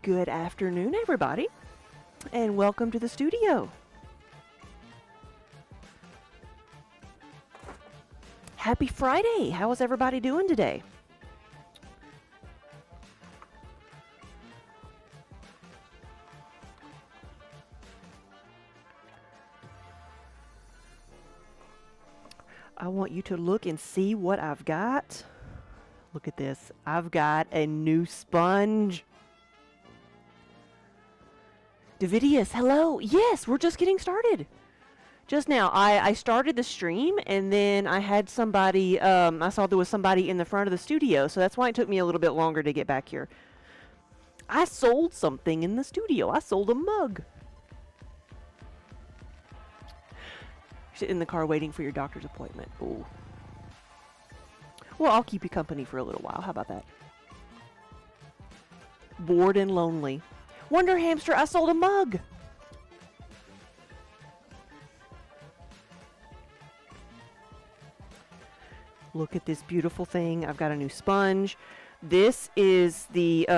Good afternoon, everybody, and welcome to the studio. Happy Friday! How is everybody doing today? I want you to look and see what I've got. Look at this. I've got a new sponge. Davidius, hello. Yes, we're just getting started. Just now, I started the stream, and then I had somebody, I saw there was somebody in the front of the studio, so that's why it took me a little bit longer to get back here. I sold something in the studio. I sold a mug. Sit in the car waiting for your doctor's appointment. Ooh. Well, I'll keep you company for a little while. How about that? Bored and lonely. Wonder Hamster, I sold a mug. Look at this beautiful thing. I've got a new sponge. This is the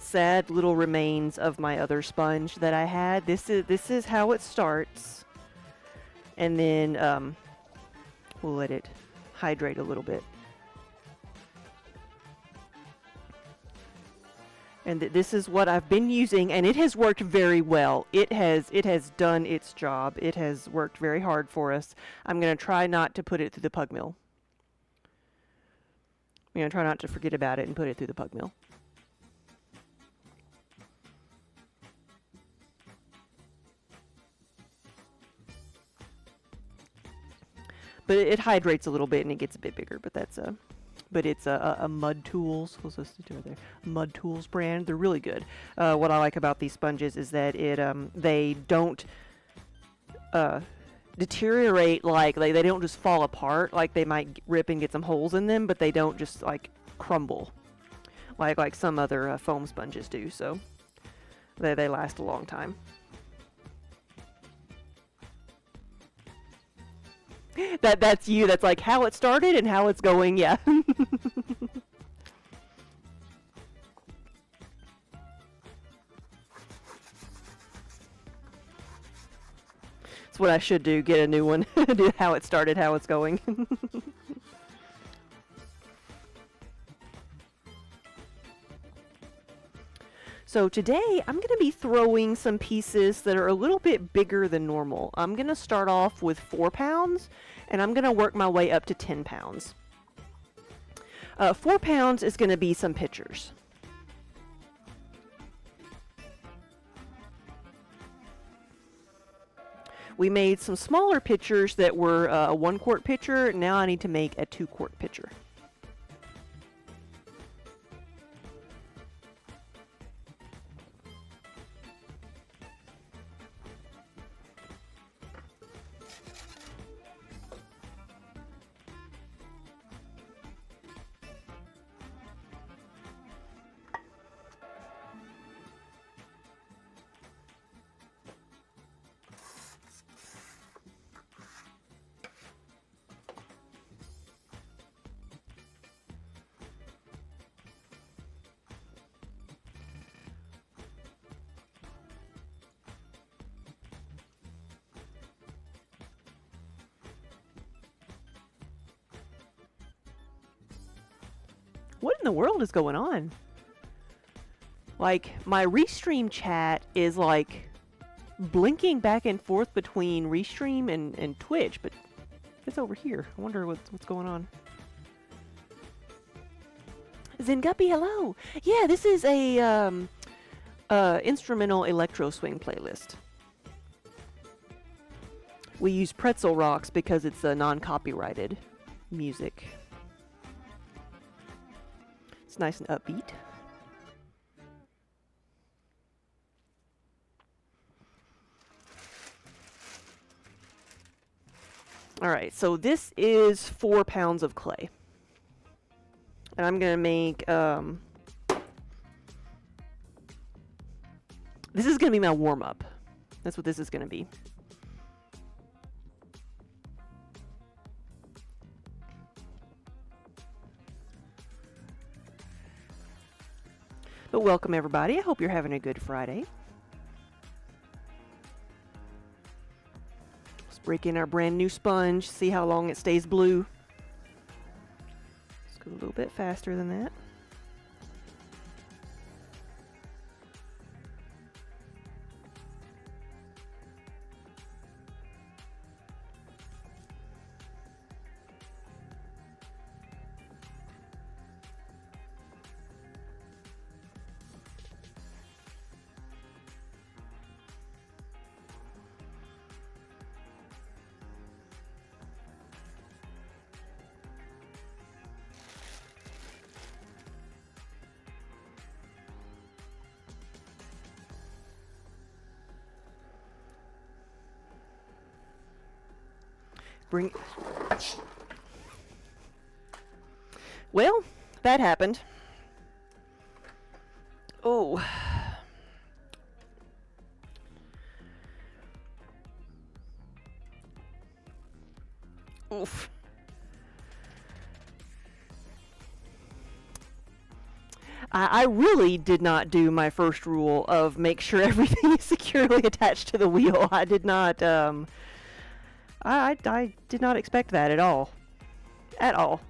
sad little remains of my other sponge that I had. This is how it starts. And then we'll let it hydrate a little bit. And this is what I've been using, and it has worked very well. It has done its job. It has worked very hard for us. I'm going to try not to put it through the pug mill. I'm going to try not to forget about it and put it through the pug mill. But it hydrates a little bit and it gets a bit bigger, but that's but it's a Mud Tools. What's this right there? Mud Tools brand. They're really good. What I like about these sponges is that they don't deteriorate, like they don't just fall apart. Like they might rip and get some holes in them, but they don't just like crumble like some other foam sponges do. So they last a long time. That's you. That's like how it started and how it's going. Yeah. That's what I should do. Get a new one. Do how it started, how it's going. So today I'm going to be throwing some pieces that are a little bit bigger than normal. I'm going to start off with 4 pounds and I'm going to work my way up to 10 pounds. 4 pounds is going to be some pitchers. We made some smaller pitchers that were a 1 quart pitcher. Now I need to make a 2 quart pitcher. What in the world is going on? Like, my Restream chat is like blinking back and forth between Restream and Twitch, but it's over here. I wonder what's going on. Zenguppy, hello. Yeah, this is a instrumental electro swing playlist. We use Pretzel Rocks because it's a non-copyrighted music. It's nice and upbeat. All right, so this is 4 pounds of clay. And I'm gonna make, this is gonna be my warm-up. That's what this is gonna be. But welcome everybody. I hope you're having a good Friday. Let's break in our brand new sponge, see how long it stays blue. Let's go a little bit faster than that. Well, that happened. Oh. Oof. I really did not do my first rule of make sure everything is securely attached to the wheel. I did not, I did not expect that at all. At all.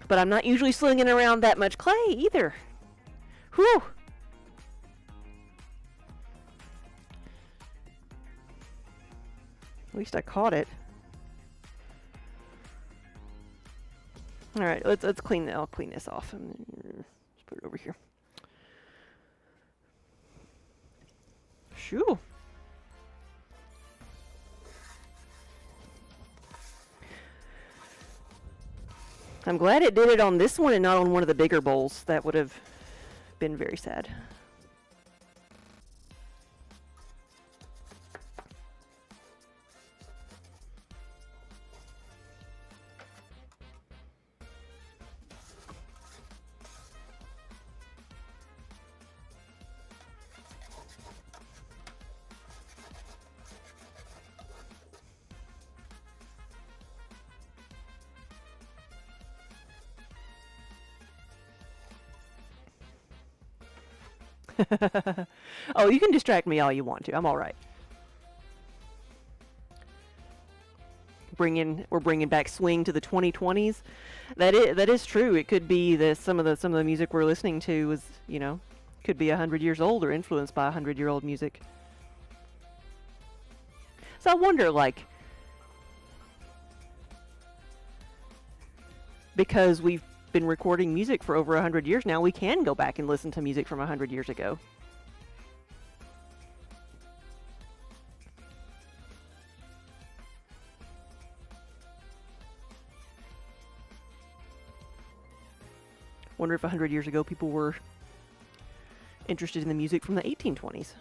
But I'm not usually slinging around that much clay either. Whew. At least I caught it. All right, let's clean that. I'll clean this off. Let's put it over here. Shoo. I'm glad it did it on this one and not on one of the bigger bowls. That would have been very sad. Oh, you can distract me all you want to. I'm all right. We're bringing back swing to the 2020s. That is true. It could be that some of the music we're listening to was, you know, could be 100 years old or influenced by 100-year-old music. So I wonder, like, because we've been recording music for over 100 years now, we can go back and listen to music from 100 years ago. Wonder if 100 years ago people were interested in the music from the 1820s.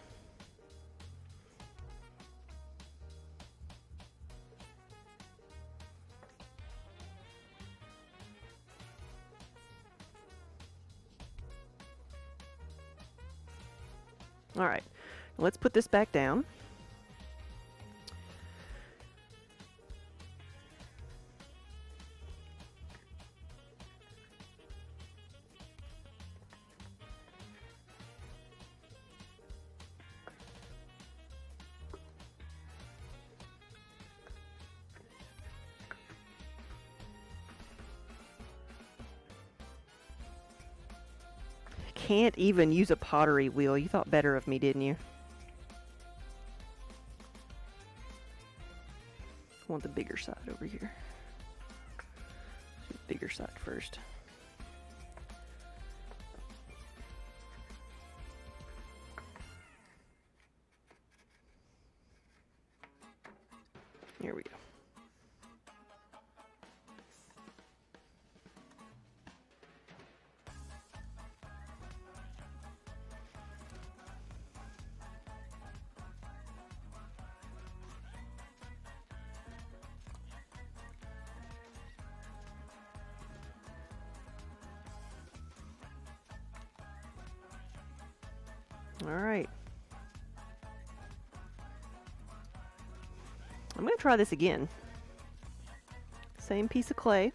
All right, let's put this back down. Can't even use a pottery wheel. You thought better of me, didn't you? I want the bigger side over here. Bigger side first. Here we go. All right. I'm going to try this again. Same piece of clay.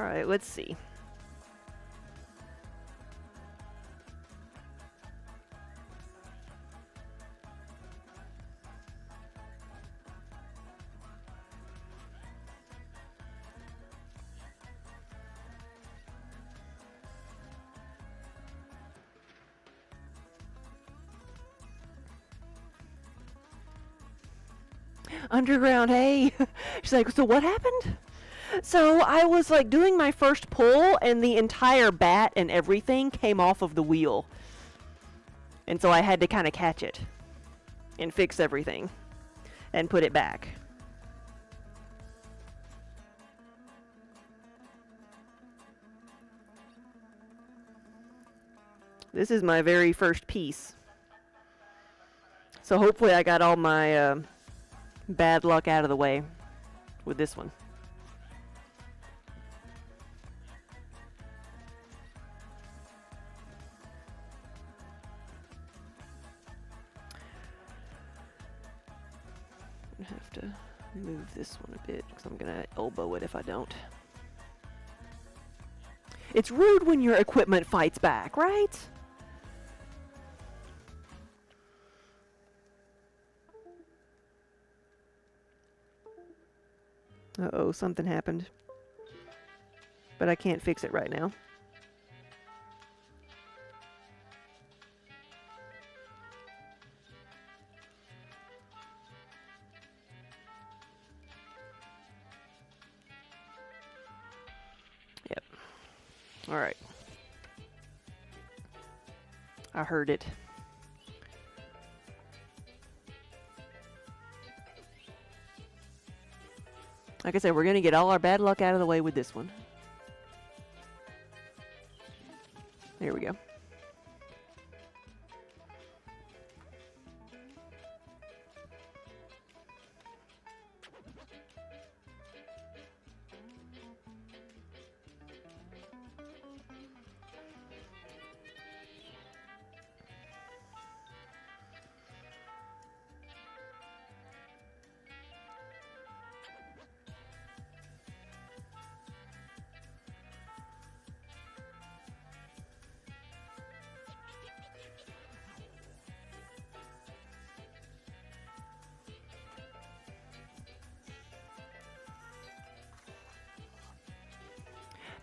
Alright, let's see. Underground, hey! She's like, so what happened? So I was like doing my first pull and the entire bat and everything came off of the wheel. And so I had to kind of catch it and fix everything and put it back. This is my very first piece. So hopefully I got all my bad luck out of the way with this one. I have to move this one a bit because I'm gonna elbow it if I don't. It's rude when your equipment fights back, right? Uh-oh, something happened. But I can't fix it right now. Yep. Alright. I heard it. Like I said, we're going to get all our bad luck out of the way with this one. There we go.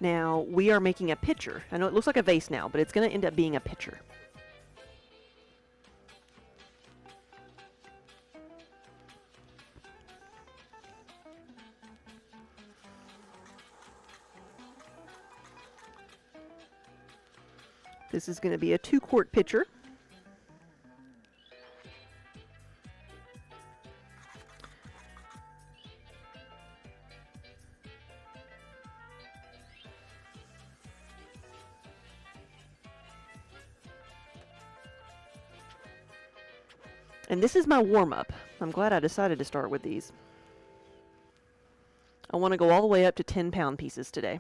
Now, we are making a pitcher. I know it looks like a vase now, but it's going to end up being a pitcher. This is going to be a 2-quart pitcher. And this is my warm-up. I'm glad I decided to start with these. I want to go all the way up to 10-pound pieces today.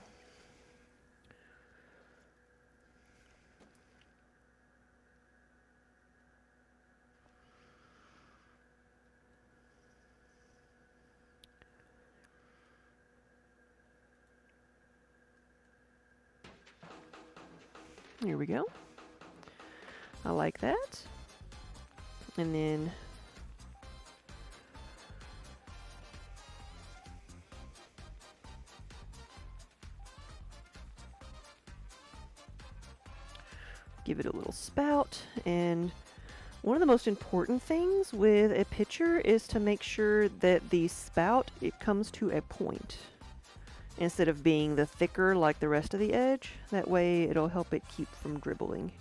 Here we go. I like that. And then give it a little spout. And one of the most important things with a pitcher is to make sure that the spout, it comes to a point instead of being the thicker like the rest of the edge. That way it'll help it keep from dribbling.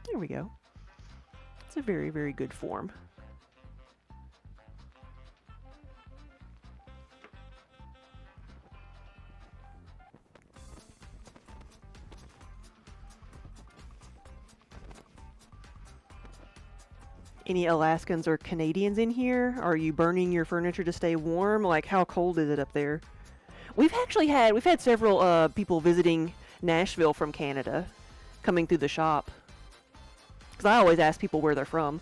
There we go. It's a very, very good form. Any Alaskans or Canadians in here? Are you burning your furniture to stay warm? Like, how cold is it up there? We've had several people visiting Nashville from Canada coming through the shop. Because I always ask people where they're from.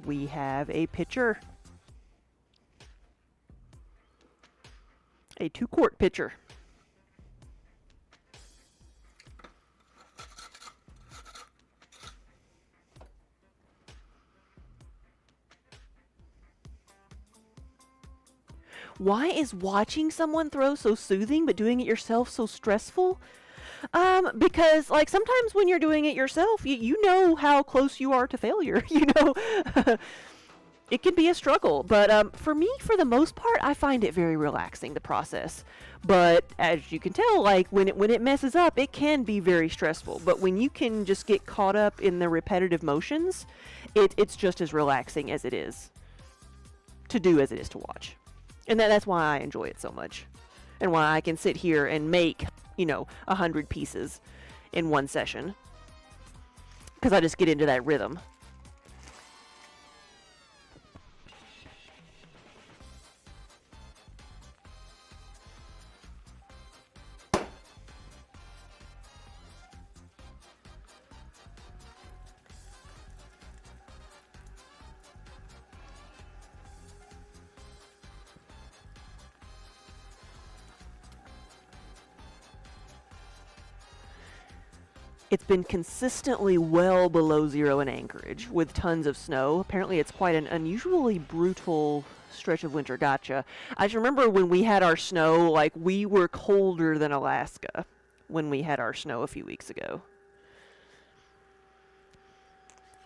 we have a pitcher. A 2-quart pitcher. Why is watching someone throw so soothing, but doing it yourself so stressful? Because like sometimes when you're doing it yourself, you know how close you are to failure. You know, it can be a struggle. But for me, for the most part, I find it very relaxing, the process. But as you can tell, like when it messes up, it can be very stressful. But when you can just get caught up in the repetitive motions, it's just as relaxing as it is to do as it is to watch. And that's why I enjoy it so much. And why I can sit here and make, 100 pieces in one session. Because I just get into that rhythm. It's been consistently well below zero in Anchorage, with tons of snow. Apparently it's quite an unusually brutal stretch of winter. Gotcha. I just remember when we had our snow, like, we were colder than Alaska when we had our snow a few weeks ago.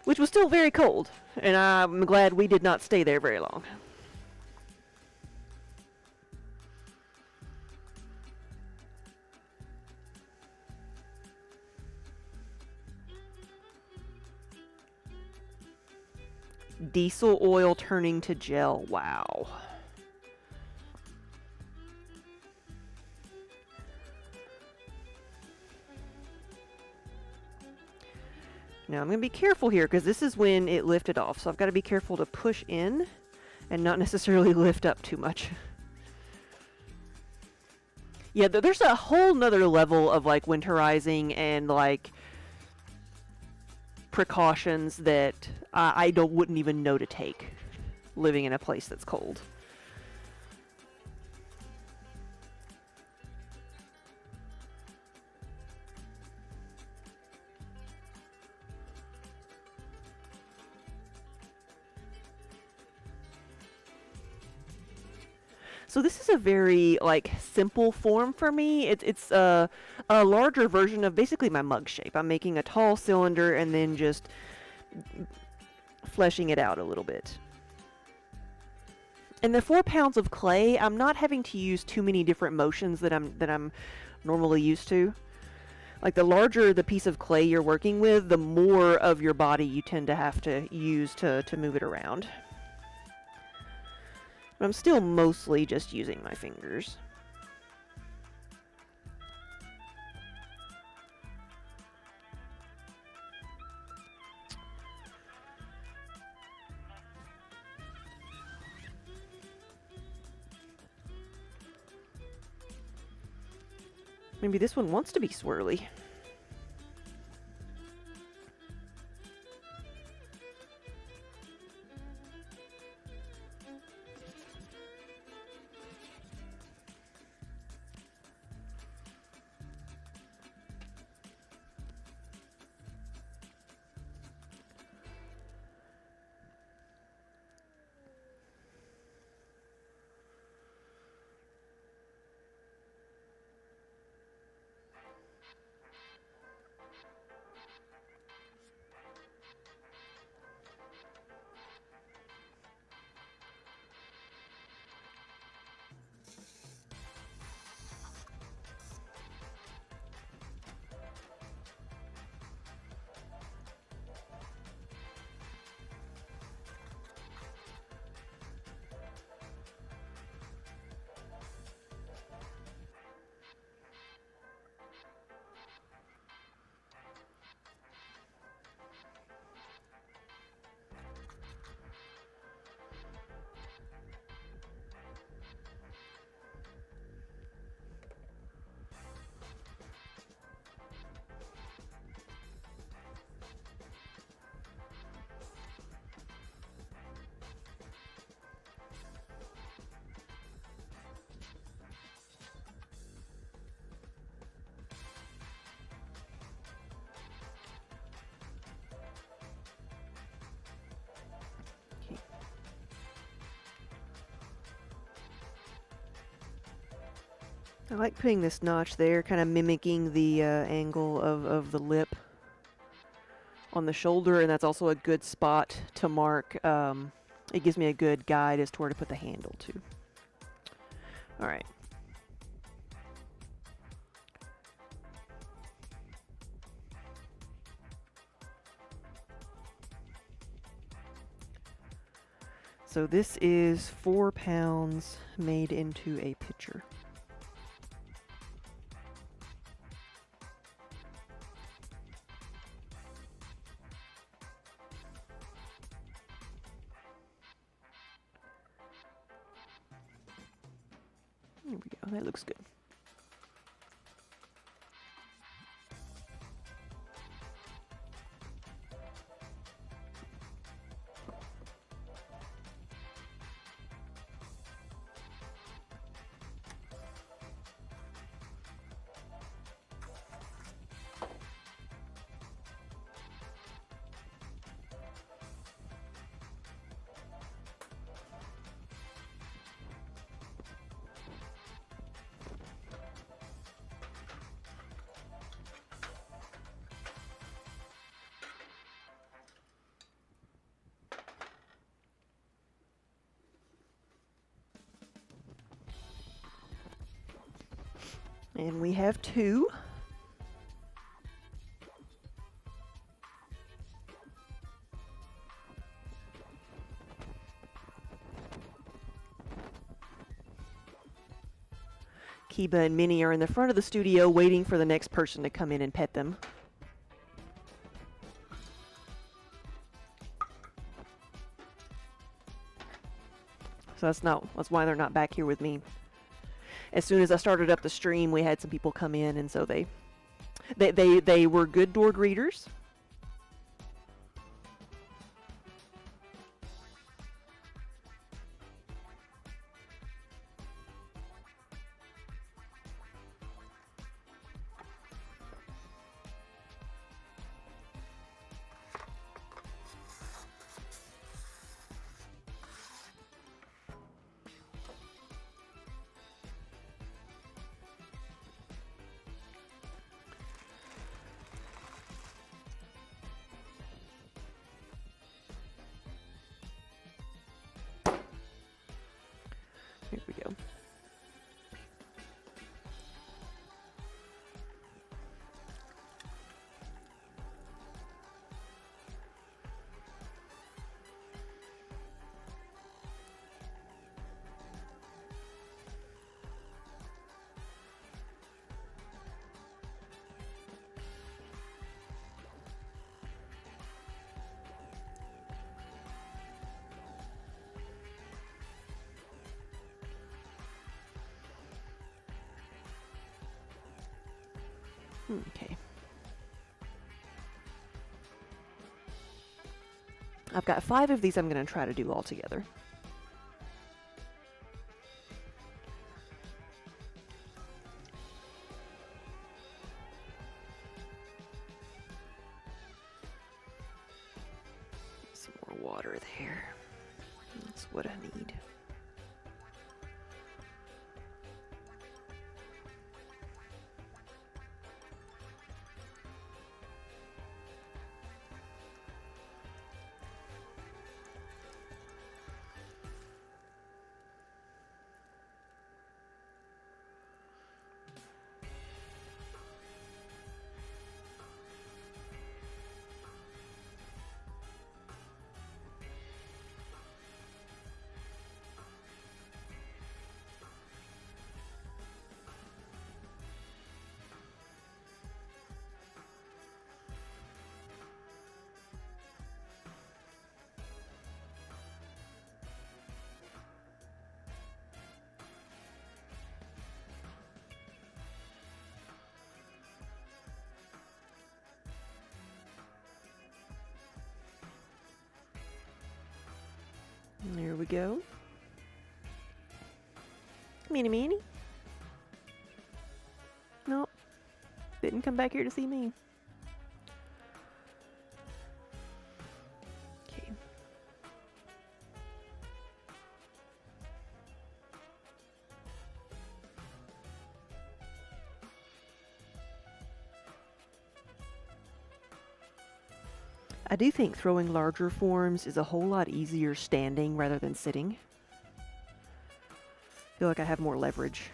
Which was still very cold, and I'm glad we did not stay there very long. Diesel oil turning to gel. Wow. Now I'm going to be careful here because this is when it lifted off. So I've got to be careful to push in and not necessarily lift up too much. Yeah, there's a whole nother level of like winterizing and like precautions that I wouldn't even know to take living in a place that's cold. So this is a very like simple form for me. It's a larger version of basically my mug shape. I'm making a tall cylinder and then just fleshing it out a little bit. And the 4 pounds of clay, I'm not having to use too many different motions that I'm normally used to. Like the larger the piece of clay you're working with, the more of your body you tend to have to use to move it around. But I'm still mostly just using my fingers. Maybe this one wants to be swirly. I like putting this notch there, kind of mimicking the angle of the lip on the shoulder, and that's also a good spot to mark. It gives me a good guide as to where to put the handle to. All right. So this is 4 pounds made into a pitcher. There we go, that looks good. And we have 2. Kiba and Minnie are in the front of the studio waiting for the next person to come in and pet them. So that's why they're not back here with me. As soon as I started up the stream, we had some people come in, and so they were good door greeters. Here we go. Okay. I've got 5 of these I'm going to try to do all together. Some more water there. That's what I need. There we go. Meanie meanie. Nope. Didn't come back here to see me. Okay. I do think throwing larger forms is a whole lot easier standing rather than sitting. I feel like I have more leverage.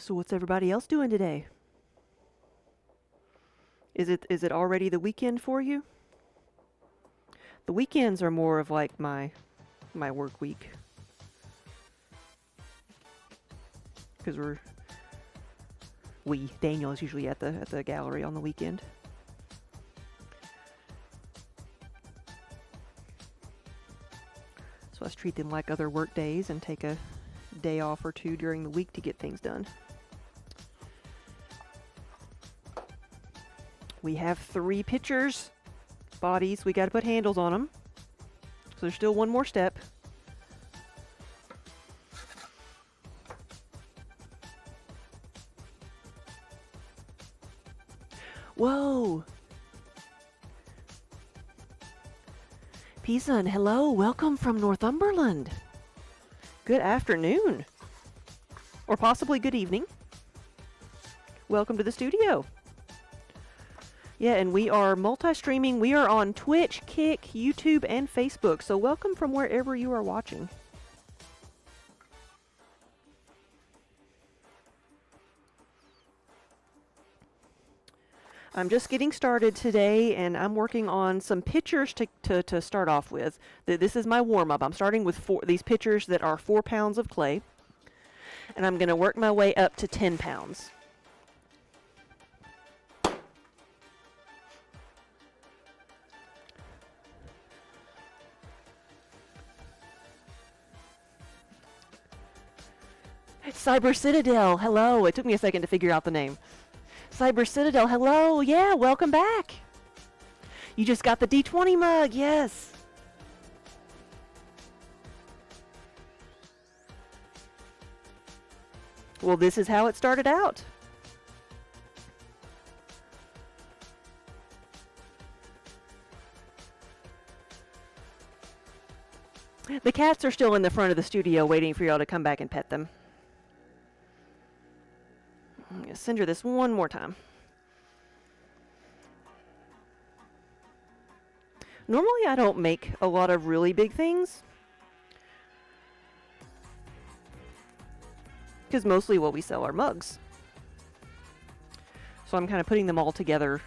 So what's everybody else doing today? Is it already the weekend for you? The weekends are more of like my work week. Because Daniel is usually at the gallery on the weekend. So let's treat them like other work days and take a day off or two during the week to get things done. We have 3 pictures, bodies. We got to put handles on them. So there's still one more step. Whoa! Pison, hello, welcome from Northumberland. Good afternoon. Or possibly good evening. Welcome to the studio. Yeah, and we are multi-streaming. We are on Twitch, Kick, YouTube, and Facebook. So welcome from wherever you are watching. I'm just getting started today, and I'm working on some pictures to start off with. This is my warm-up. I'm starting with these pictures that are 4 pounds of clay, and I'm going to work my way up to 10 pounds. Cyber Citadel, hello. It took me a second to figure out the name. Cyber Citadel, hello. Yeah, welcome back. You just got the D20 mug, yes. Well, this is how it started out. The cats are still in the front of the studio waiting for y'all to come back and pet them. I'm going to send her this one more time. Normally I don't make a lot of really big things, because mostly what we sell are mugs. So I'm kind of putting them all together,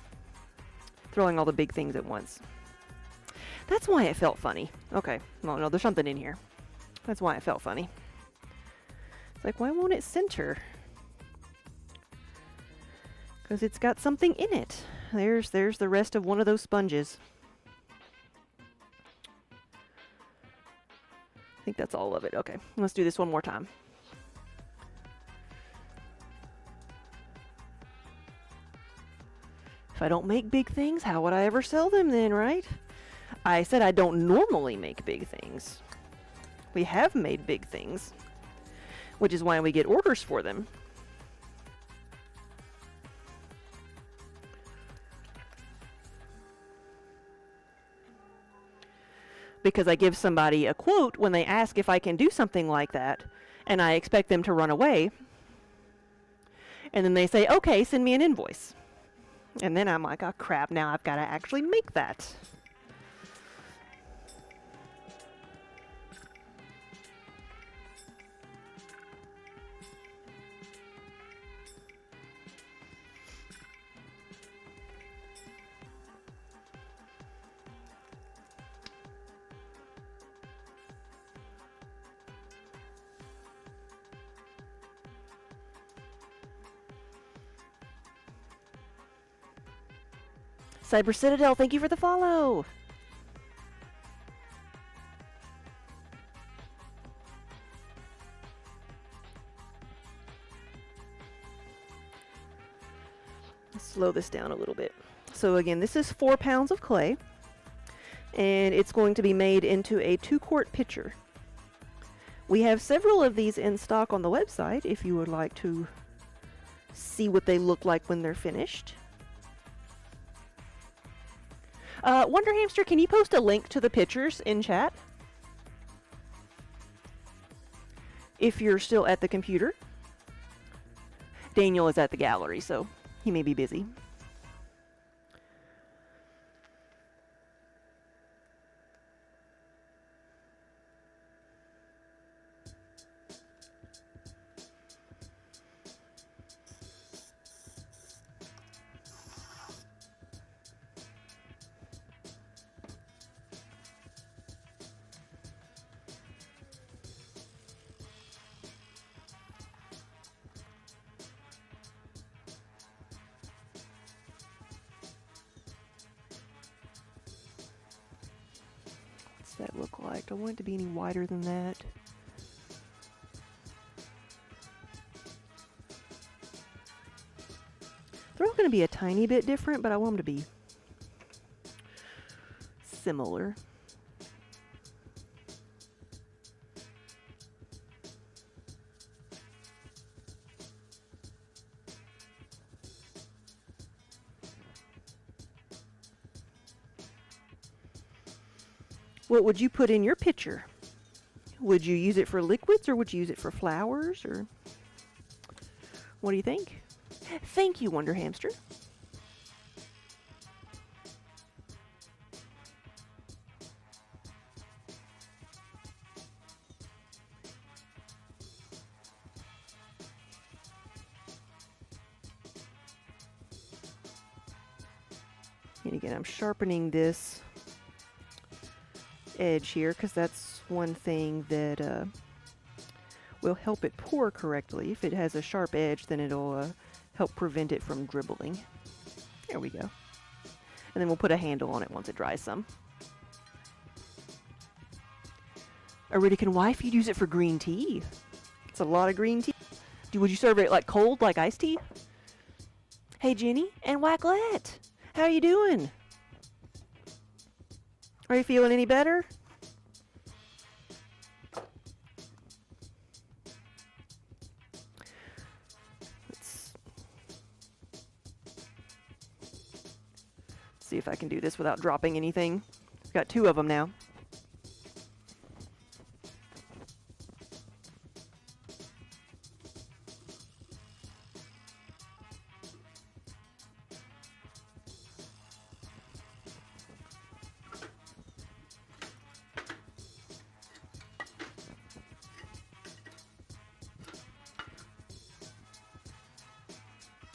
throwing all the big things at once. That's why it felt funny. Okay, no, there's something in here. That's why it felt funny. It's like, why won't it center? Because it's got something in it. There's the rest of one of those sponges. I think that's all of it. Okay, let's do this one more time. If I don't make big things, how would I ever sell them then, right? I said I don't normally make big things. We have made big things, which is why we get orders for them. Because I give somebody a quote when they ask if I can do something like that, and I expect them to run away. And then they say, okay, send me an invoice. And then I'm like, oh crap, now I've got to actually make that. Cyber Citadel, thank you for the follow. Let's slow this down a little bit. So again, this is 4 pounds of clay, and it's going to be made into a 2-quart pitcher. We have several of these in stock on the website if you would like to see what they look like when they're finished. Wonder Hamster, can you post a link to the pictures in chat? If you're still at the computer. Daniel is at the gallery, so he may be busy. That look like? Don't want it to be any wider than that. They're all going to be a tiny bit different, but I want them to be similar. What would you put in your pitcher? Would you use it for liquids, or would you use it for flowers, or what do you think? Thank you, Wonder Hamster. And again, I'm sharpening this edge here because that's one thing that will help it pour correctly. If it has a sharp edge, then it'll help prevent it from dribbling. There we go. And then we'll put a handle on it once it dries some. Iridican wife, you'd use it for green tea. It's a lot of green tea. Would you serve it like cold, like iced tea? Hey Jenny and Wacklet, how are you doing? Are you feeling any better? Let's see if I can do this without dropping anything. I've got 2 of them now.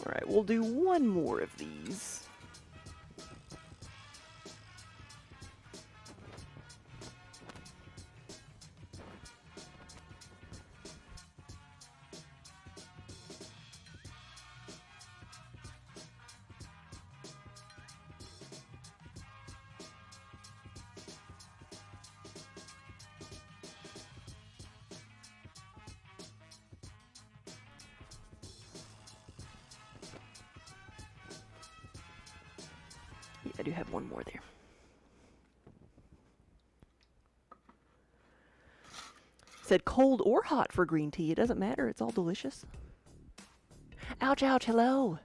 Alright, we'll do 1 more of these. I do have 1 more there. Said cold or hot for green tea. It doesn't matter. It's all delicious. Ouch, ouch, hello.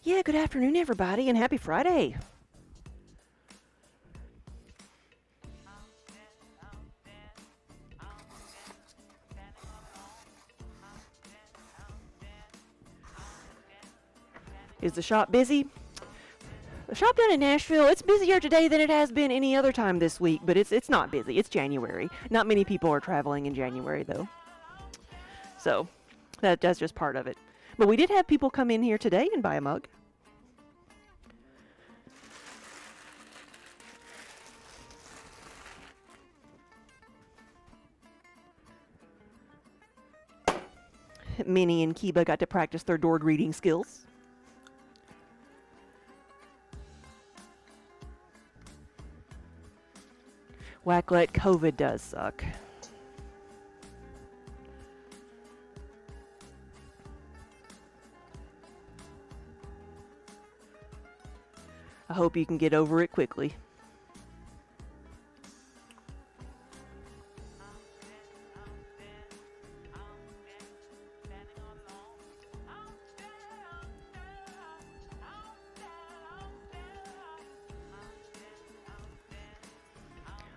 Yeah, good afternoon, everybody, and happy Friday. Is the shop busy? The shop down in Nashville, it's busier today than it has been any other time this week, but it's not busy. It's January. Not many people are traveling in January, though. So that's just part of it. But we did have people come in here today and buy a mug. Minnie and Kiba got to practice their door greeting skills. Wacklet, COVID does suck. I hope you can get over it quickly.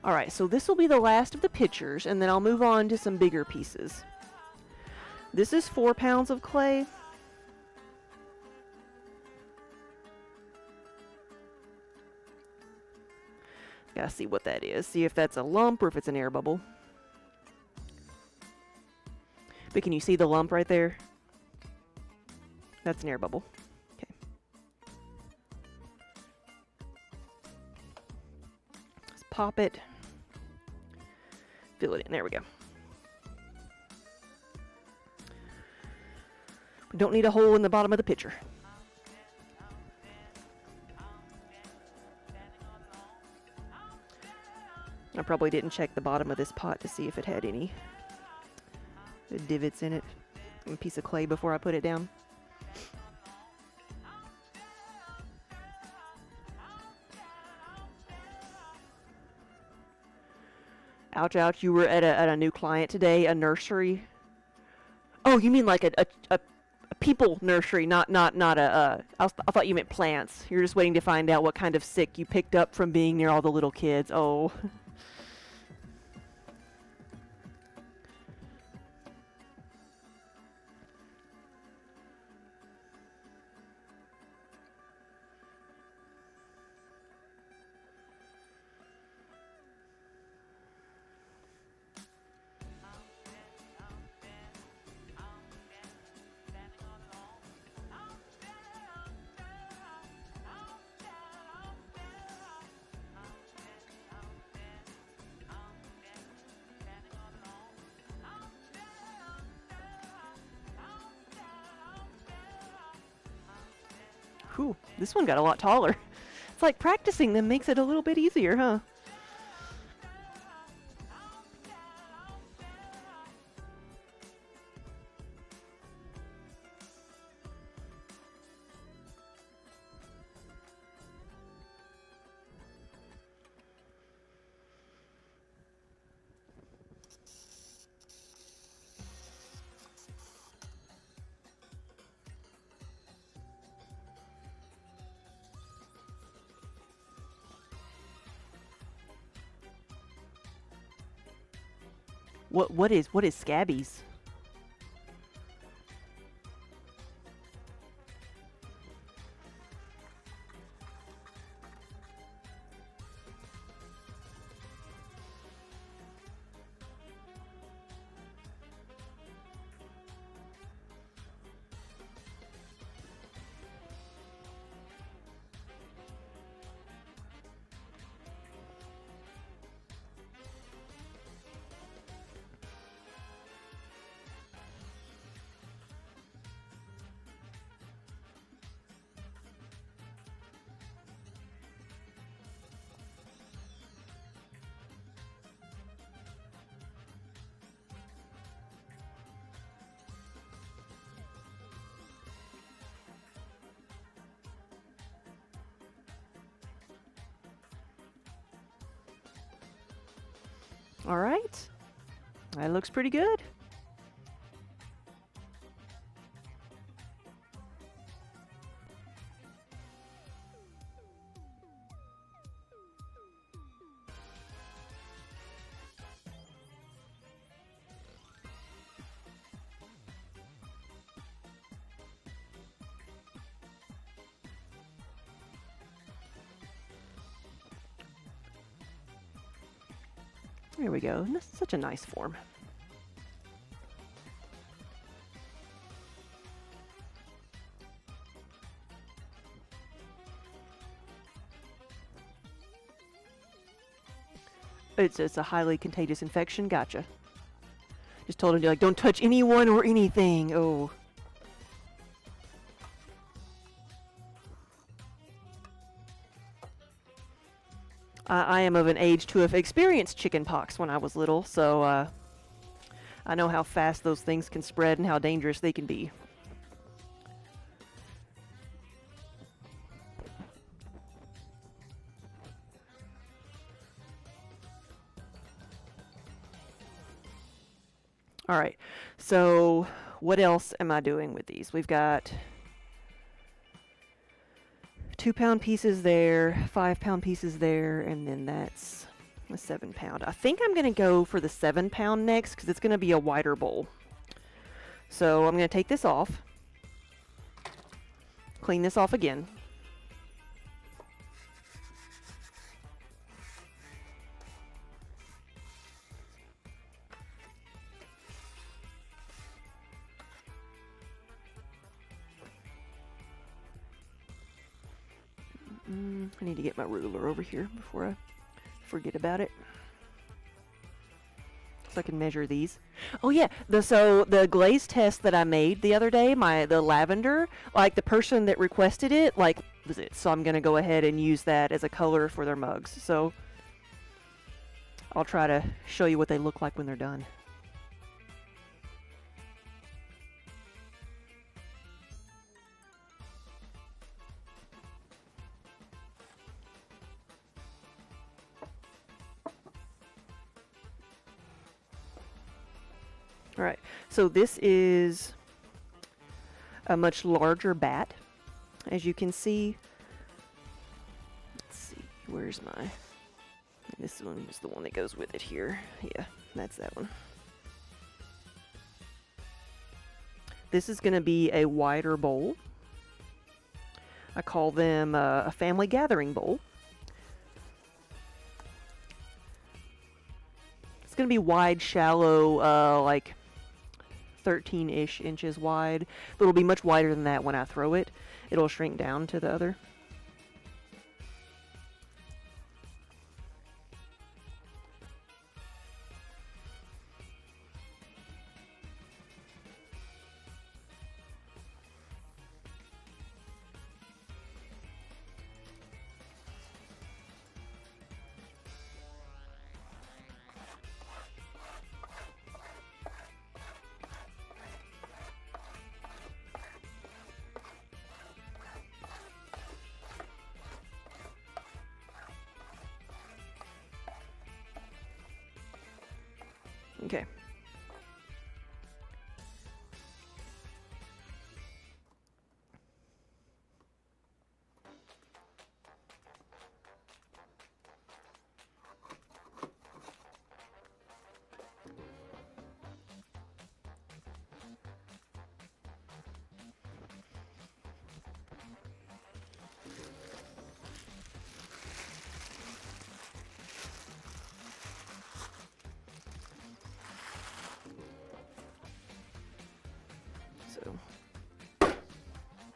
Alright, so this will be the last of the pictures, and then I'll move on to some bigger pieces. This is 4 pounds of clay. Gotta see what that is. See if that's a lump or if it's an air bubble. But can you see the lump right there? That's an air bubble. Okay. Let's pop it. Fill it in. There we go. We don't need a hole in the bottom of the pitcher. I probably didn't check the bottom of this pot to see if it had any divots in it. A piece of clay before I put it down. Ouch, ouch, you were at a new client today, a nursery. Oh, you mean like a people nursery, not a, I thought you meant plants. You're just waiting to find out what kind of sick you picked up from being near all the little kids. Oh. Whew, this one got a lot taller. It's like practicing them makes it a little bit easier, huh? What is scabies? All right, that looks pretty good. There we go. This is such a nice form. It's a highly contagious infection. Gotcha. Just told him to, like, don't touch anyone or anything. Oh. I am of an age to have experienced chicken pox when I was little, so I know how fast those things can spread and how dangerous they can be. All right, so what else am I doing with these? We've got 2-pound pieces there, 5-pound pieces there, and then that's a 7-pound. I think I'm going to go for the 7-pound next because it's going to be a wider bowl. So I'm going to take this off, clean this off again. I need to get my ruler over here before I forget about it. So I can measure these. Oh yeah, so the glaze test that I made the other day, the lavender, like the person that requested it, like was it. So I'm gonna go ahead and use that as a color for their mugs. So I'll try to show you what they look like when they're done. All right, so this is a much larger bat, as you can see. Let's see, where's my, this one is the one that goes with it here. Yeah, that's that one. This is gonna be a wider bowl. I call them a family gathering bowl. It's gonna be wide, shallow, like 13-ish inches wide, but it'll be much wider than that when I throw it. It'll shrink down to the other. Okay.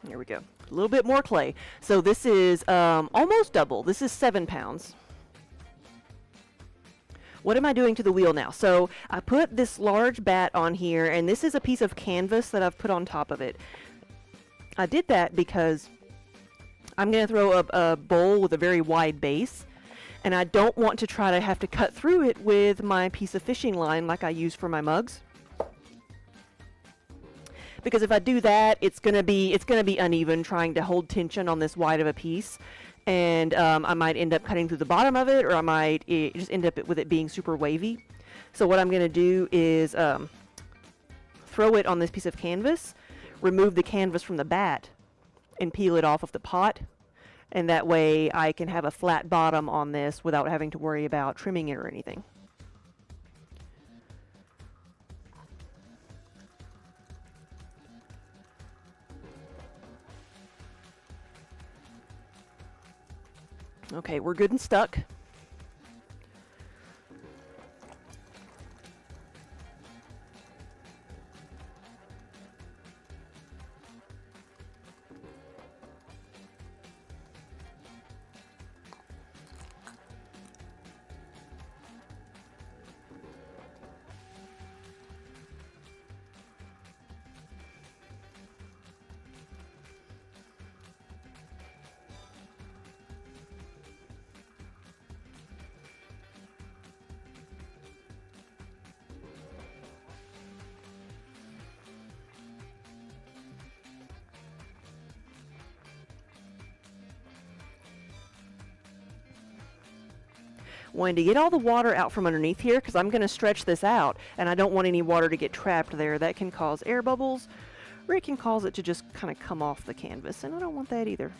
Here we go. A little bit more clay. So this is almost double. This is 7 pounds. What am I doing to the wheel now? So I put this large bat on here, and this is a piece of canvas that I've put on top of it. I did that because I'm going to throw a bowl with a very wide base, and I don't want to try to have to cut through it with my piece of fishing line like I use for my mugs. Because if I do that, it's gonna be uneven trying to hold tension on this wide of a piece, and I might end up cutting through the bottom of it, or I might just end up with it being super wavy. So what I'm gonna do is throw it on this piece of canvas, remove the canvas from the bat, and peel it off of the pot, and that way I can have a flat bottom on this without having to worry about trimming it or anything. Okay, we're good and stuck. wanting to get all the water out from underneath here because I'm going to stretch this out and I don't want any water to get trapped there. That can cause air bubbles, or it can cause it to just kind of come off the canvas, and I don't want that either.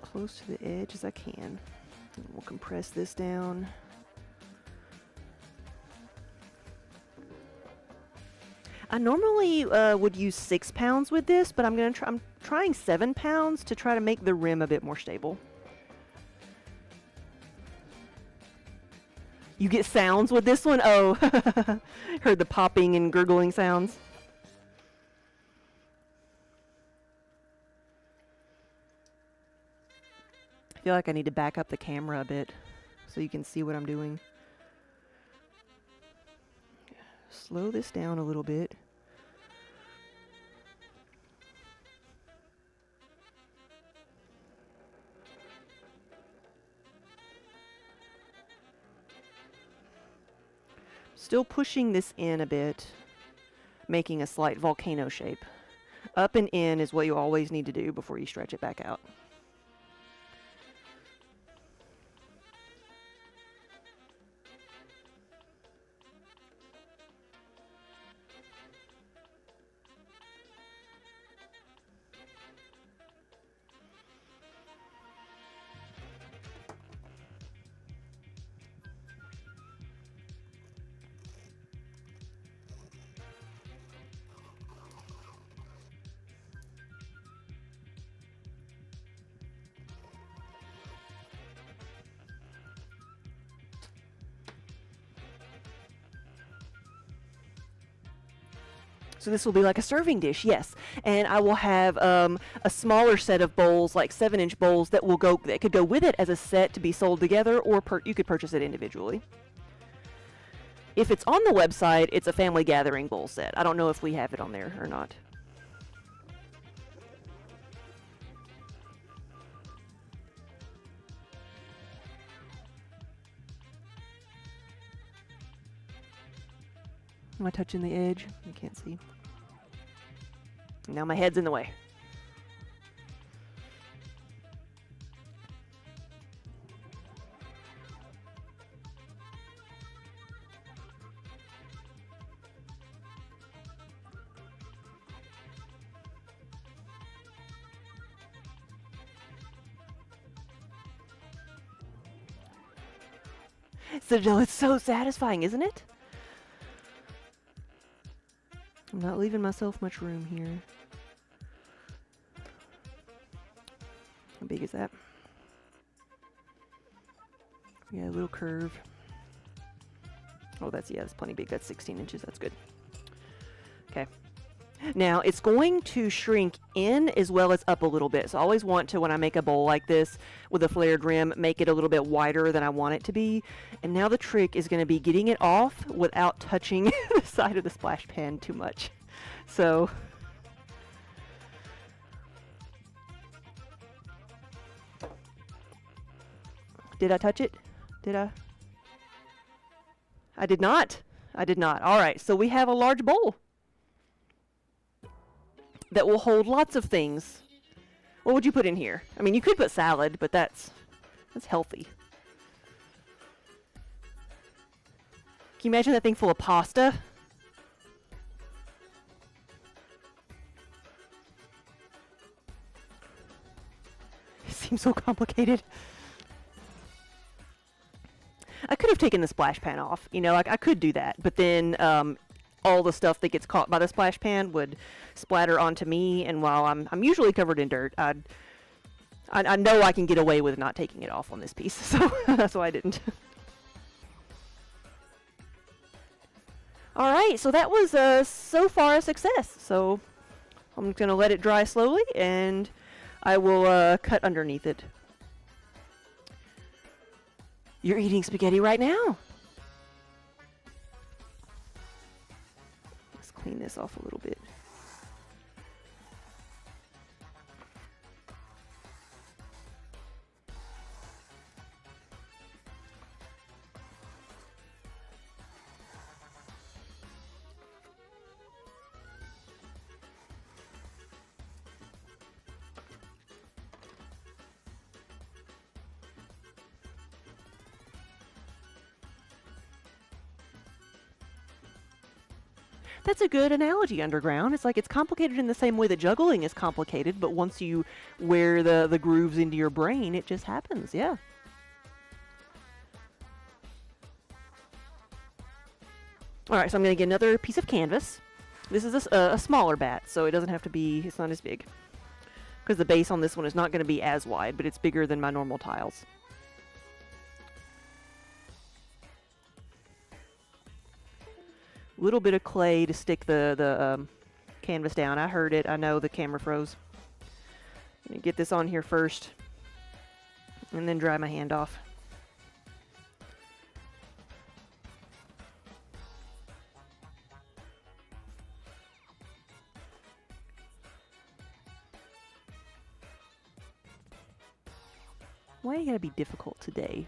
Close to the edge as I can. And we'll compress this down. I normally would use 6 pounds with this, but I'm trying 7 pounds to try to make the rim a bit more stable. You get sounds with this one? Oh, heard the popping and gurgling sounds. I feel like I need to back up the camera a bit so you can see what I'm doing. Slow this down a little bit. Still pushing this in a bit, making a slight volcano shape. Up and in is what you always need to do before you stretch it back out. So this will be like a serving dish, yes. And I will have a smaller set of bowls, like 7-inch bowls that could go with it as a set to be sold together, or you could purchase it individually. If it's on the website, it's a family gathering bowl set. I don't know if we have it on there or not. Am I touching the edge? You can't see. Now my head's in the way. Citadel, it's so satisfying, isn't it? I'm not leaving myself much room here. How big is that? Yeah, a little curve. Oh, that's plenty big. That's 16 inches. That's good. Okay. Now, it's going to shrink in as well as up a little bit. So I always want to, when I make a bowl like this with a flared rim, make it a little bit wider than I want it to be. And now the trick is going to be getting it off without touching the side of the splash pan too much. So did I touch it? Did I? I did not. I did not. All right, so we have a large bowl that will hold lots of things. What would you put in here? I mean, you could put salad, but that's healthy. Can you imagine that thing full of pasta? It seems so complicated. I could have taken the splash pan off, you know, like I could do that, but then all the stuff that gets caught by the splash pan would splatter onto me, and while I'm usually covered in dirt, I know I can get away with not taking it off on this piece, so that's why I didn't. All right, so that was so far a success. So I'm going to let it dry slowly, and I will cut underneath it. You're eating spaghetti right now. Let's clean this off a little bit. That's a good analogy, Underground. It's like it's complicated in the same way that juggling is complicated, but once you wear the grooves into your brain, it just happens, yeah. Alright, so I'm going to get another piece of canvas. This is a smaller bat, so it doesn't have to be, it's not as big. Because the base on this one is not going to be as wide, but it's bigger than my normal tiles. Little bit of clay to stick the canvas down. I heard it. I know the camera froze. I'm going to get this on here first, and then dry my hand off. Why you gotta be difficult today?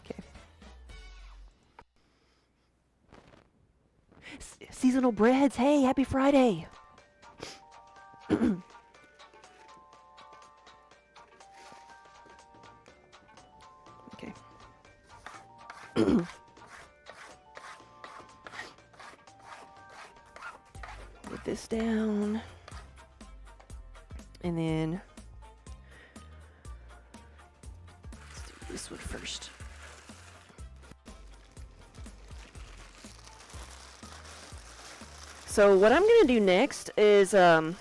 Okay. Seasonal breads. Hey, happy Friday. Okay. Put this down. And then let's do this one first. So what I'm going to do next is I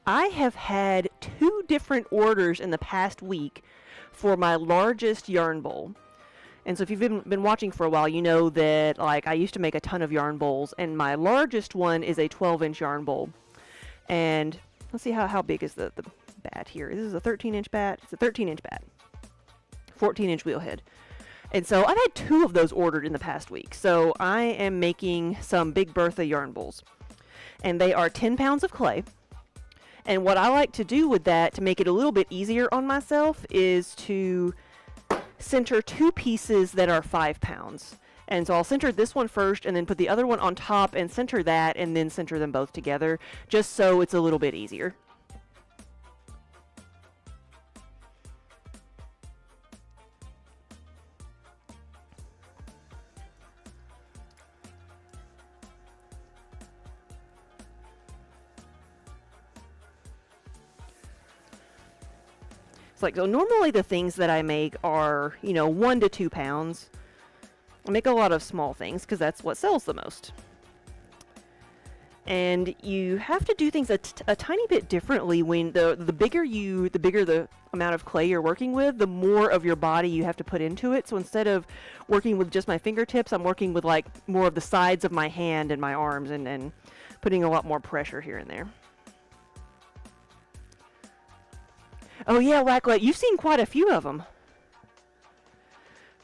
have had 2 different orders in the past week for my largest yarn bowl. And so if you've been watching for a while, you know that like I used to make a ton of yarn bowls, and my largest one is a 12-inch yarn bowl. And let's see how big is the bat here. This is a 13-inch bat. It's a 13-inch bat. 14-inch wheel head. And so I've had 2 of those ordered in the past week. So I am making some Big Bertha yarn bowls. And they are 10 pounds of clay. And what I like to do with that to make it a little bit easier on myself is to center 2 pieces that are 5 pounds. And so I'll center this one first and then put the other one on top and center that and then center them both together, just so it's a little bit easier. It's like, so normally the things that I make are, 1 to 2 pounds. I make a lot of small things because that's what sells the most. And you have to do things a tiny bit differently when the bigger the amount of clay you're working with, the more of your body you have to put into it. So instead of working with just my fingertips, I'm working with like more of the sides of my hand and my arms and putting a lot more pressure here and there. Oh yeah, Wacklet, you've seen quite a few of them.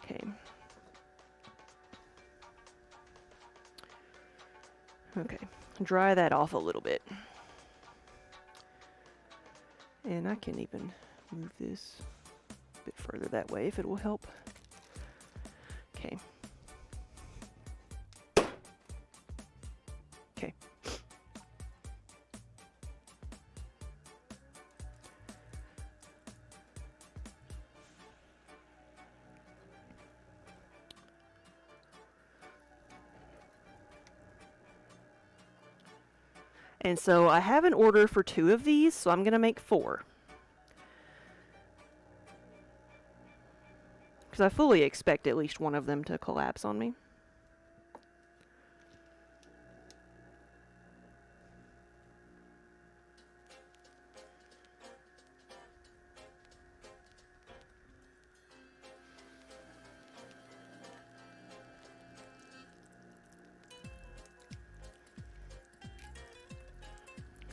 Okay. Okay, dry that off a little bit. And I can even move this a bit further that way if it will help. Okay. Okay. And so I have an order for 2 of these, so I'm going to make 4. Because I fully expect at least one of them to collapse on me.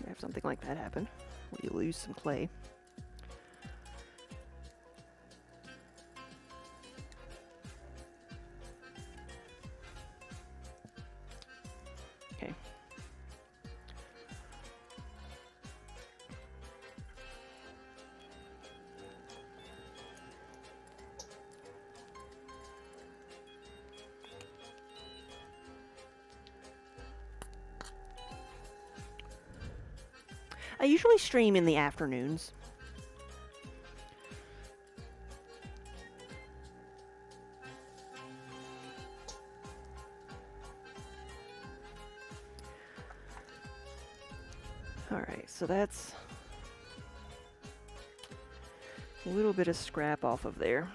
Have something like that happen where you lose some clay. Okay. I usually stream in the afternoons. Alright, so that's a little bit of scrap off of there.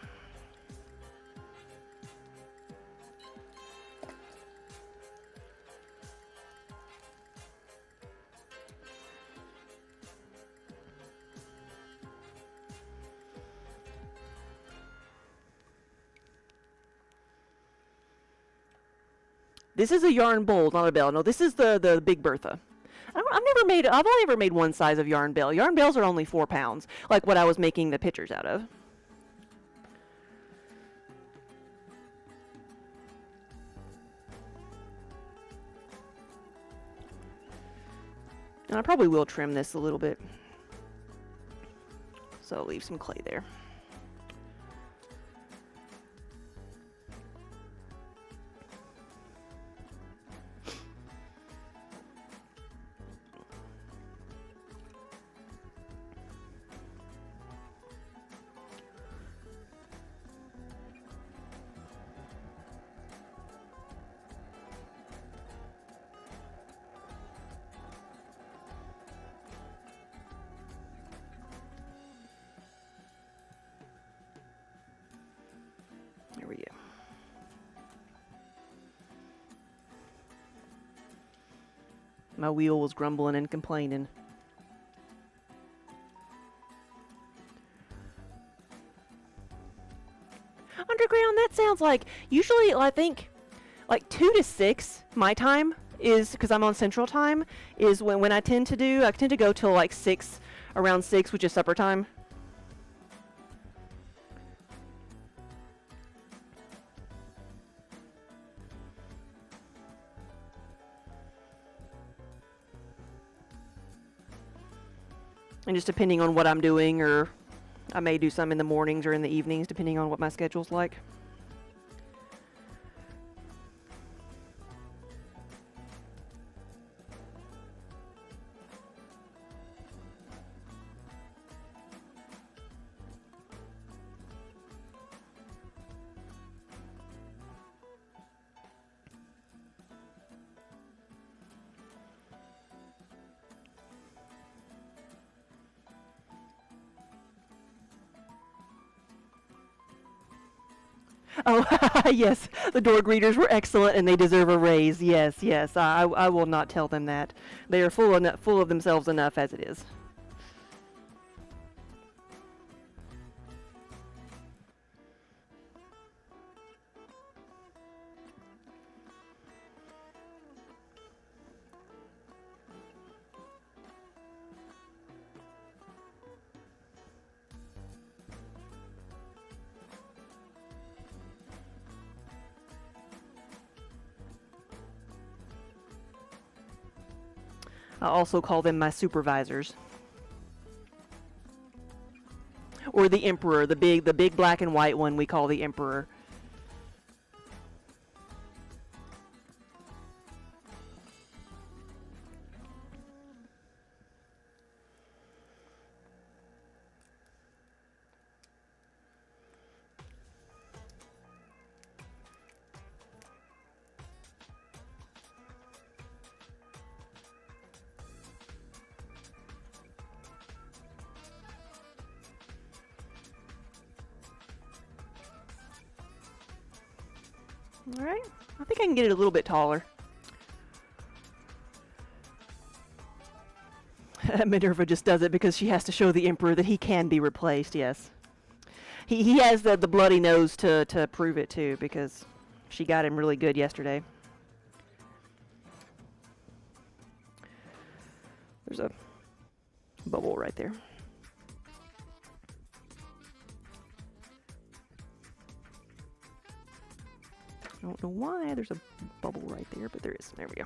This is a yarn bowl, not a bell. No, this is the Big Bertha. I've only ever made one size of yarn bell. Yarn bells are only 4 pounds, like what I was making the pictures out of. And I probably will trim this a little bit. So I'll leave some clay there. There we go. My wheel was grumbling and complaining. Underground, that sounds like, usually I think like 2 to 6 my time is, because I'm on Central Time, is when I tend to go till like 6, around 6, which is supper time. And just depending on what I'm doing, or I may do some in the mornings or in the evenings, depending on what my schedule's like. Oh, yes, the door greeters were excellent and they deserve a raise. Yes, yes, I will not tell them that. They are full of themselves enough as it is. I also call them my supervisors. Or the Emperor, the big black and white one we call the Emperor. Alright, I think I can get it a little bit taller. Minerva just does it because she has to show the Emperor that he can be replaced, yes. He has the bloody nose to prove it too, because she got him really good yesterday. There's a bubble right there. I don't know why there's a bubble right there, but there is. There we go.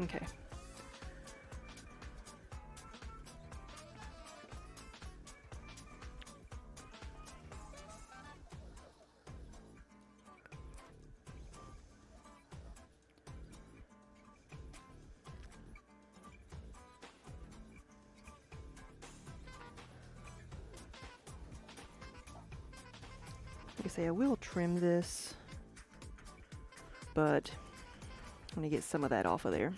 Okay. say I will trim this, but I'm going to get some of that off of there.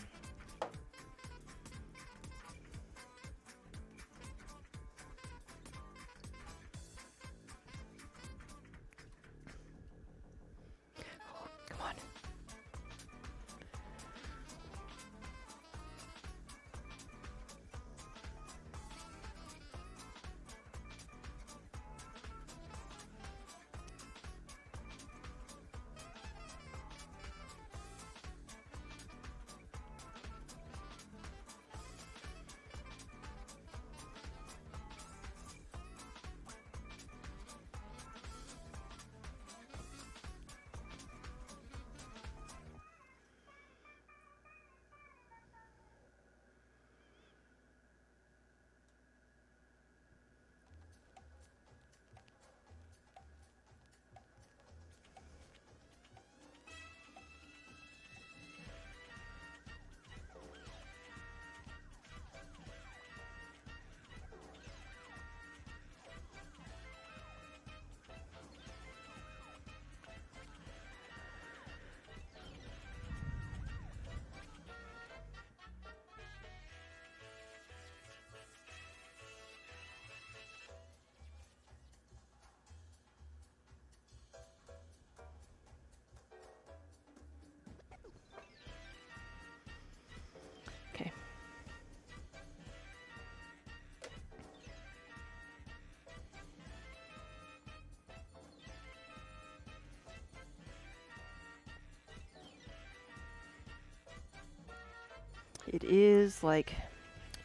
Come on. Okay. It is like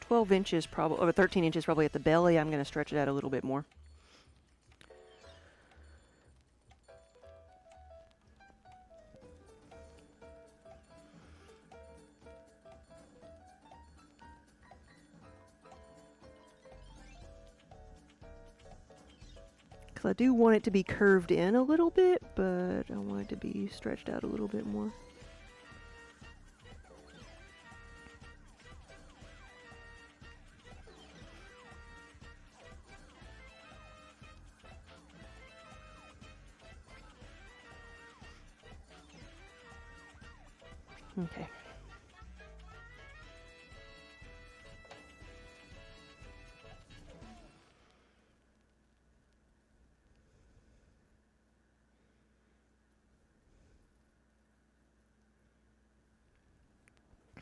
12 inches probably, or 13 inches probably at the belly. I'm going to stretch it out a little bit more. Because I do want it to be curved in a little bit, but I want it to be stretched out a little bit more. Okay.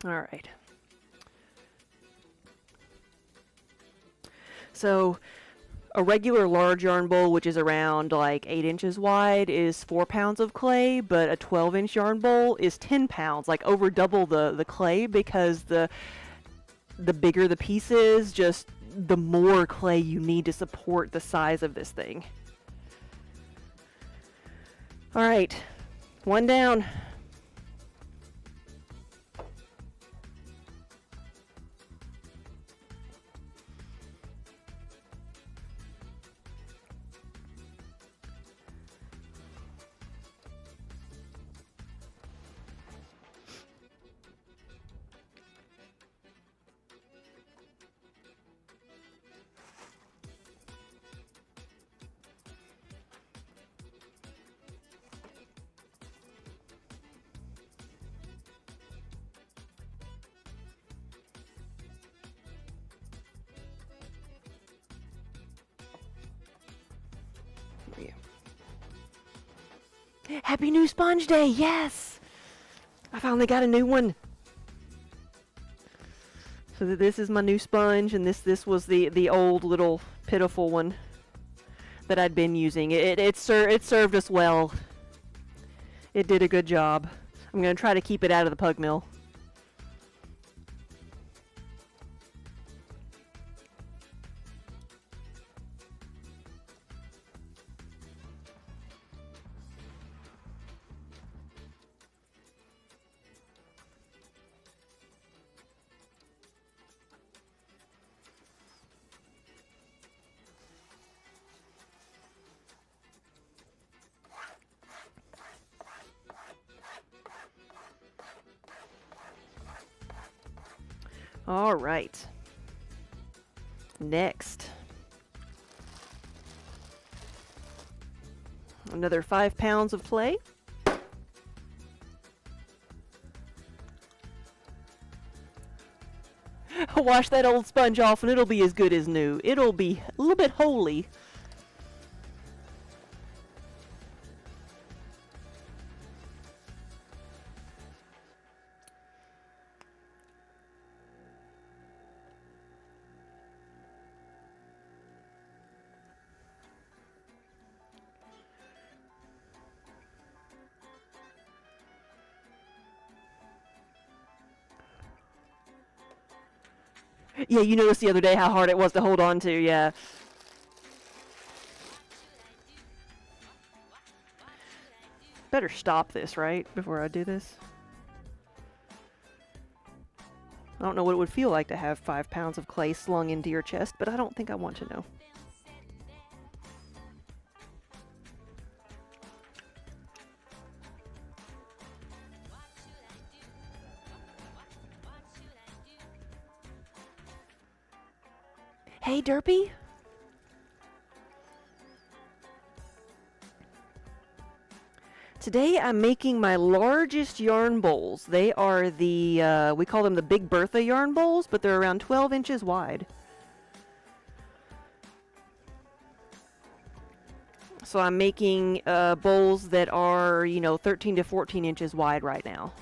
All right. So a regular large yarn bowl, which is around like 8 inches wide, is 4 pounds of clay, but a 12-inch yarn bowl is 10 pounds, like over double the clay, because the bigger the piece is, just the more clay you need to support the size of this thing. All right, one down. Happy New Sponge Day! Yes! I finally got a new one. So this is my new sponge, and this was the old little pitiful one that I'd been using. It served us well. It did a good job. I'm gonna try to keep it out of the pug mill. All right. Next. Another 5 pounds of clay. Wash that old sponge off and it'll be as good as new. It'll be a little bit holy. Yeah, you noticed the other day how hard it was to hold on to, yeah. Better stop this, right, before I do this. I don't know what it would feel like to have 5 pounds of clay slung into your chest, but I don't think I want to know. Hey, Derpy. Today I'm making my largest yarn bowls. They are the, we call them the Big Bertha yarn bowls, but they're around 12 inches wide. So I'm making bowls that are, 13 to 14 inches wide right now.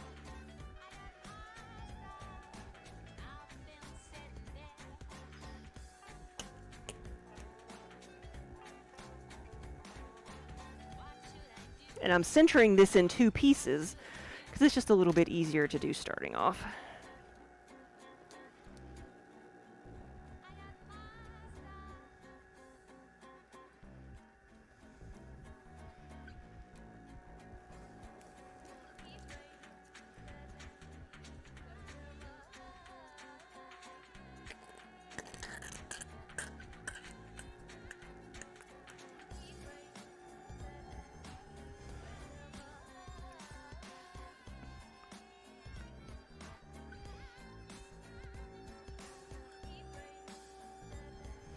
And I'm centering this in 2 pieces because it's just a little bit easier to do starting off.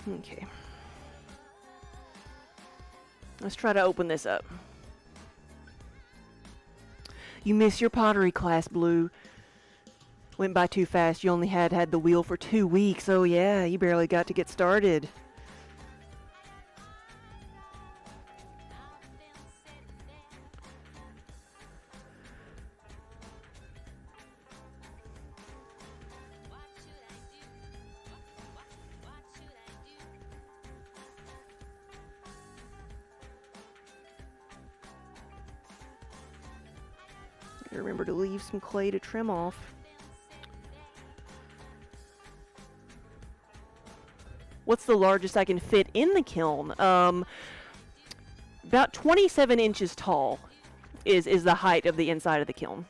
Okay. Let's try to open this up. You missed your pottery class, Blue. Went by too fast. You only had the wheel for 2 weeks. Oh yeah, you barely got to get started. Remember to leave some clay to trim off. What's the largest I can fit in the kiln? About 27 inches tall is the height of the inside of the kiln.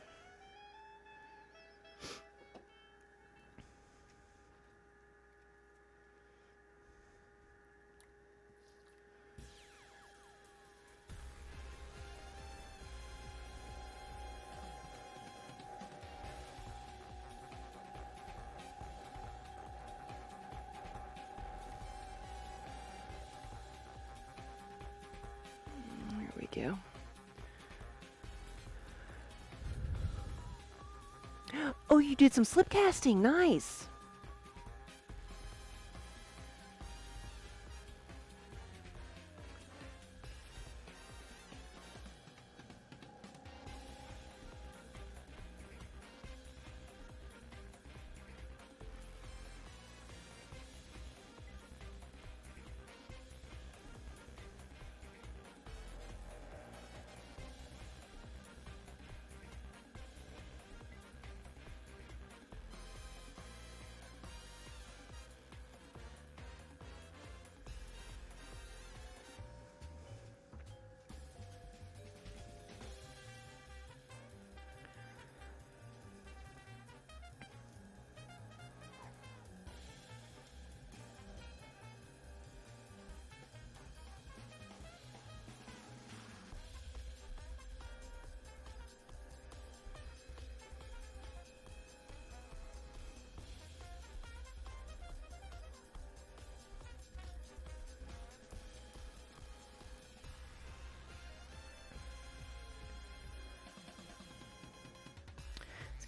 Go. Oh, you did some slip casting. Nice.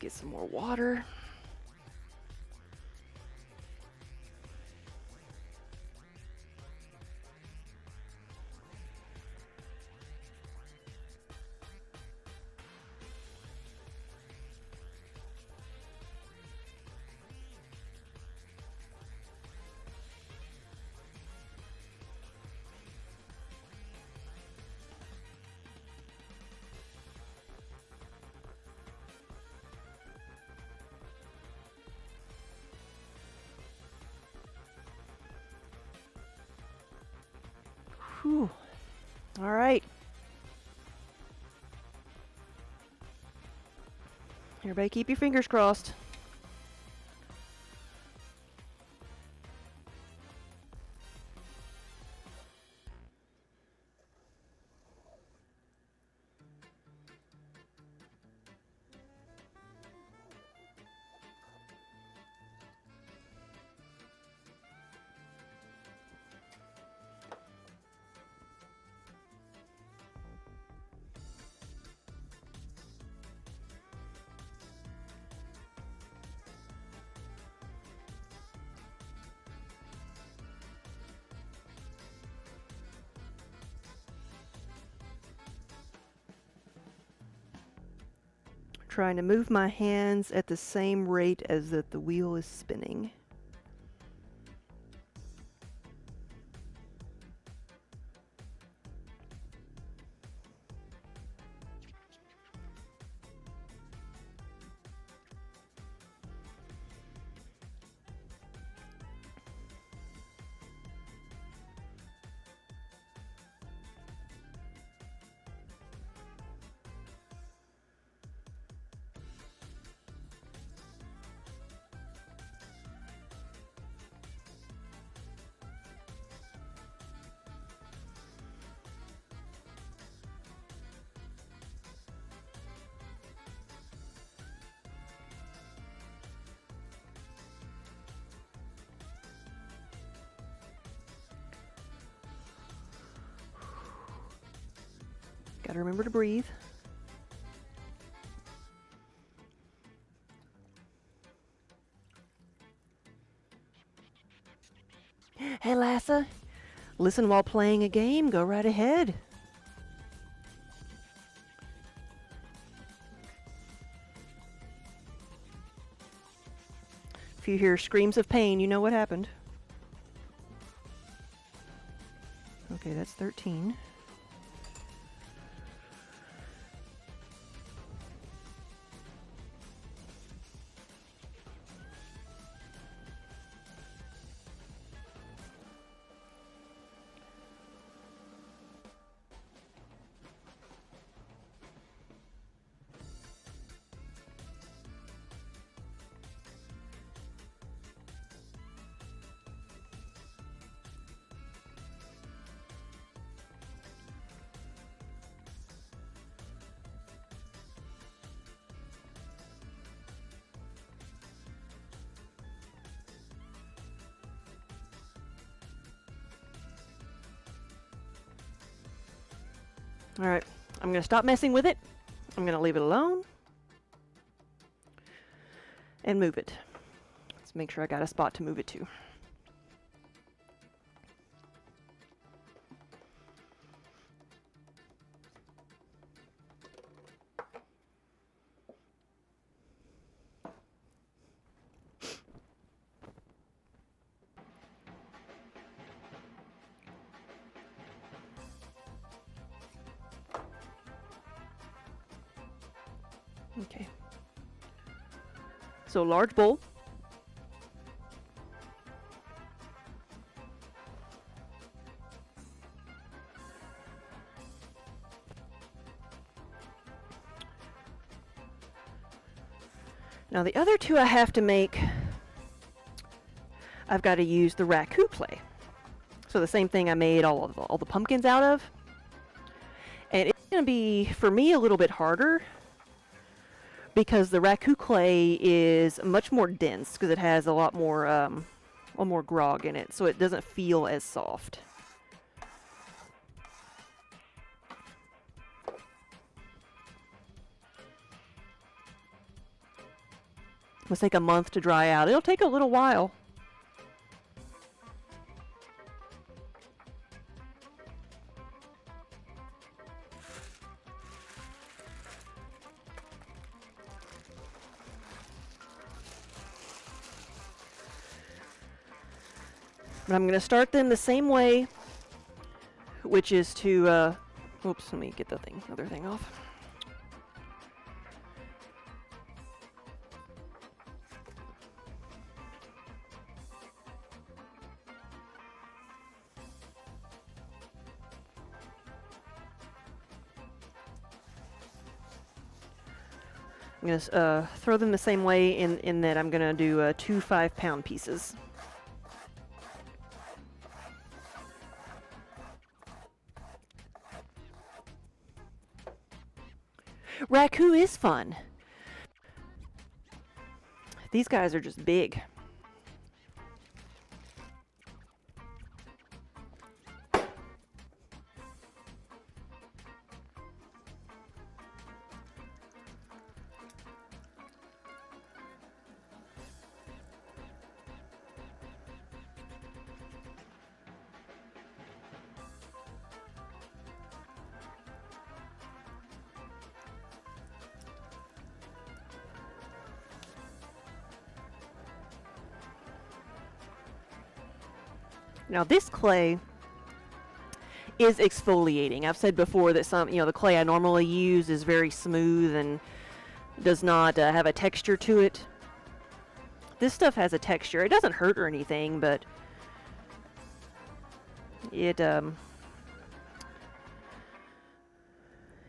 get some more water. Whew. All right. Everybody keep your fingers crossed. Trying to move my hands at the same rate as that the wheel is spinning. Gotta remember to breathe. Hey, Lassa. Listen while playing a game. Go right ahead. If you hear screams of pain, you know what happened. Okay, that's 13. All right, I'm gonna stop messing with it. I'm gonna leave it alone and move it. Let's make sure I got a spot to move it to. Okay. So large bowl. Now the other two I have to make, I've got to use the raku clay. So the same thing I made all the pumpkins out of. And it's going to be, for me, a little bit harder because the raku clay is much more dense because it has a lot more grog in it, so it doesn't feel as soft. Must take a month to dry out. It'll take a little while. But I'm going to start them the same way, which is to, oops, let me get the other thing off. I'm going to throw them the same way in that I'm going to do 2 5-pound pieces. Raku is fun. These guys are just big. Now this clay is exfoliating. I've said before that the clay I normally use is very smooth and does not have a texture to it. This stuff has a texture. It doesn't hurt or anything, but it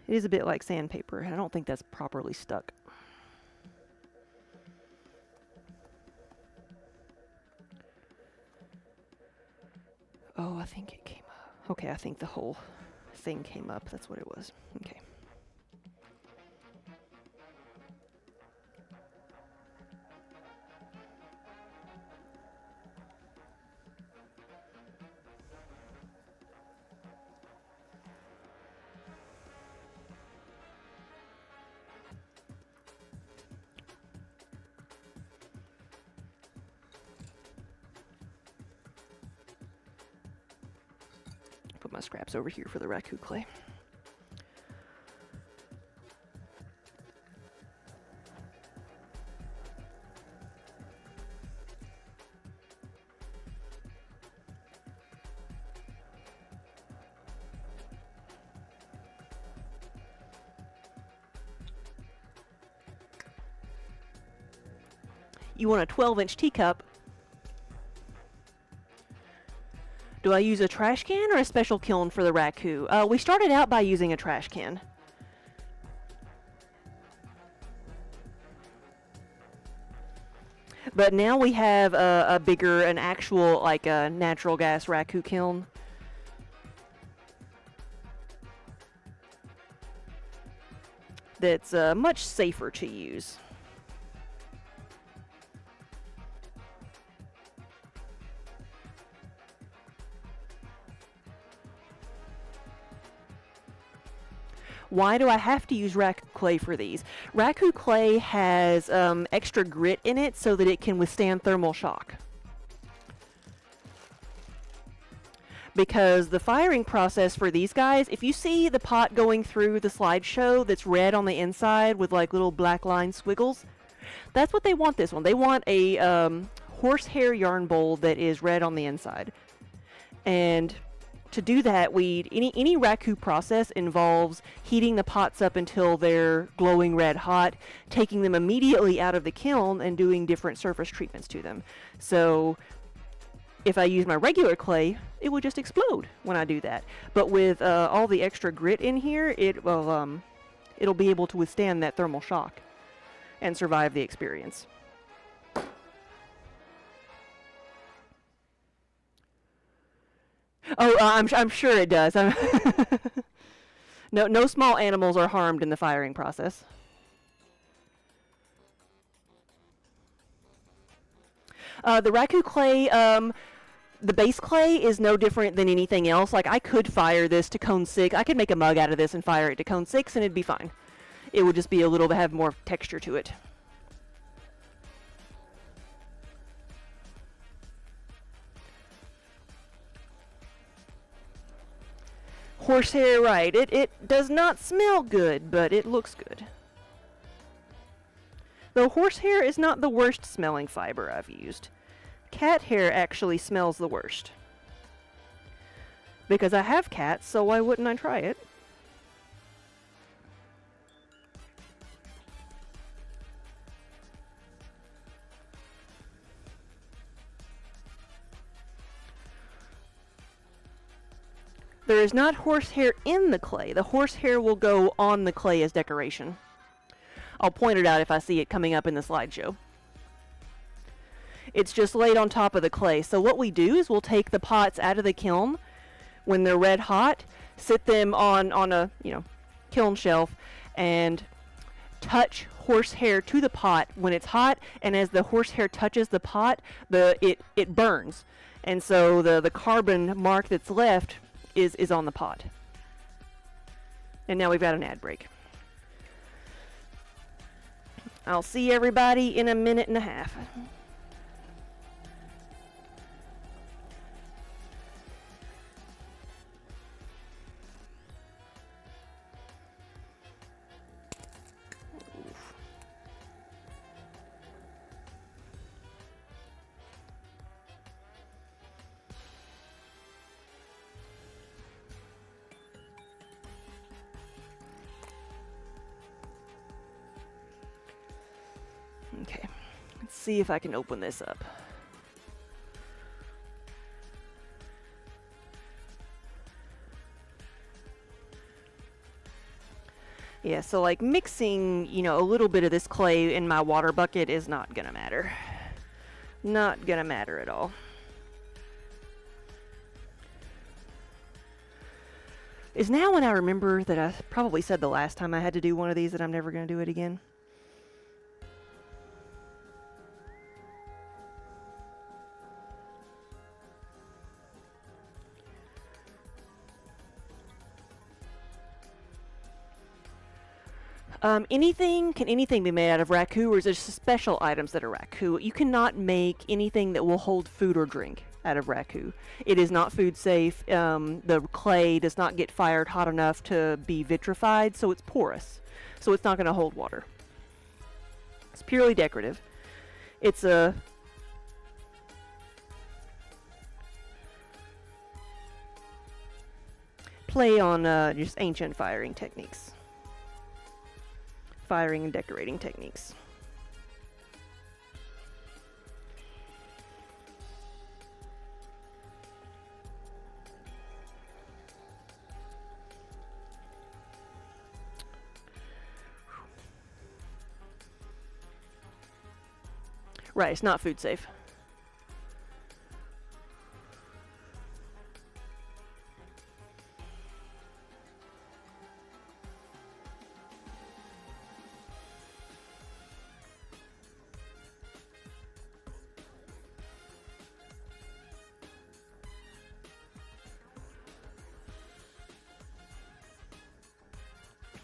is a bit like sandpaper. I don't think that's properly stuck. Oh, I think it came up. Okay, I think the whole thing came up. That's what it was. Okay. Put my scraps over here for the raku clay. You want a 12-inch teacup. Do I use a trash can or a special kiln for the raku? We started out by using a trash can. But now we have a bigger, an actual, like a natural gas raku kiln. That's much safer to use. Why do I have to use raku clay for these? Raku clay has extra grit in it so that it can withstand thermal shock. Because the firing process for these guys, if you see the pot going through the slideshow that's red on the inside with like little black line squiggles, that's what they want this one. They want a horsehair yarn bowl that is red on the inside. And to do that, any raku process involves heating the pots up until they're glowing red hot, taking them immediately out of the kiln and doing different surface treatments to them. So if I use my regular clay, it would just explode when I do that. But with all the extra grit in here, it'll be able to withstand that thermal shock and survive the experience. Oh, I'm sure it does. No small animals are harmed in the firing process. The raku clay, the base clay is no different than anything else. Like, I could fire this to cone 6. I could make a mug out of this and fire it to cone 6 and it'd be fine. It would just be a little bit, have more texture to it. Horsehair, right. It does not smell good, but it looks good. Though horsehair is not the worst smelling fiber I've used. Cat hair actually smells the worst. Because I have cats, so why wouldn't I try it? There is not horsehair in the clay. The horsehair will go on the clay as decoration. I'll point it out if I see it coming up in the slideshow. It's just laid on top of the clay. So what we do is we'll take the pots out of the kiln when they're red hot, sit them on a, kiln shelf, and touch horsehair to the pot when it's hot, and as the horsehair touches the pot, it burns. And so the carbon mark that's left is on the pot. And now we've got an ad break. I'll see everybody in a minute and a half. Okay, let's see if I can open this up. Yeah, so like mixing, a little bit of this clay in my water bucket is not gonna matter. Not gonna matter at all. Is now when I remember that I probably said the last time I had to do one of these that I'm never gonna do it again. Can anything be made out of raku, or is there just special items that are raku? You cannot make anything that will hold food or drink out of raku. It is not food safe. The clay does not get fired hot enough to be vitrified, so it's porous. So it's not going to hold water. It's purely decorative. It's a play on just ancient firing techniques. Firing and decorating techniques. Right, it's not food safe.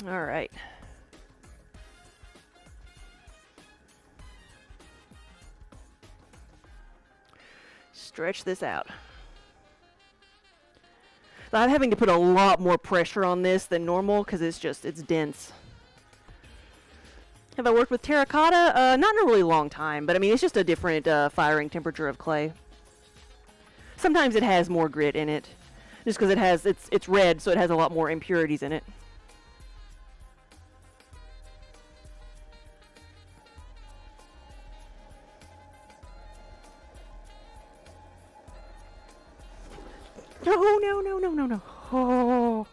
All right. Stretch this out. So I'm having to put a lot more pressure on this than normal because it's dense. Have I worked with terracotta? Not in a really long time, but I mean, it's just a different firing temperature of clay. Sometimes it has more grit in it, just because it's red, so it has a lot more impurities in it. No. Oh.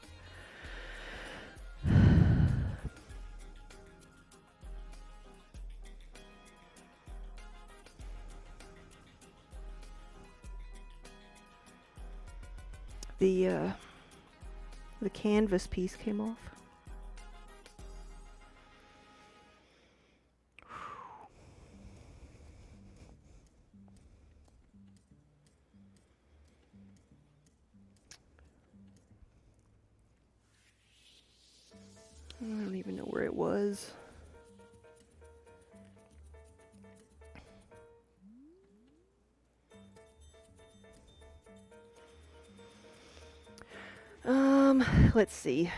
The canvas piece came off. I don't even know where it was. Let's see.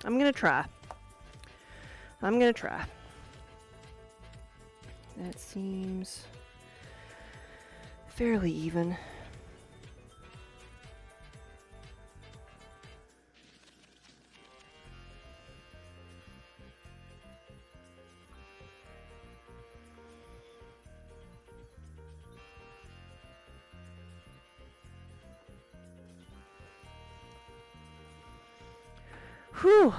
I'm gonna try. That seems fairly even. Whew.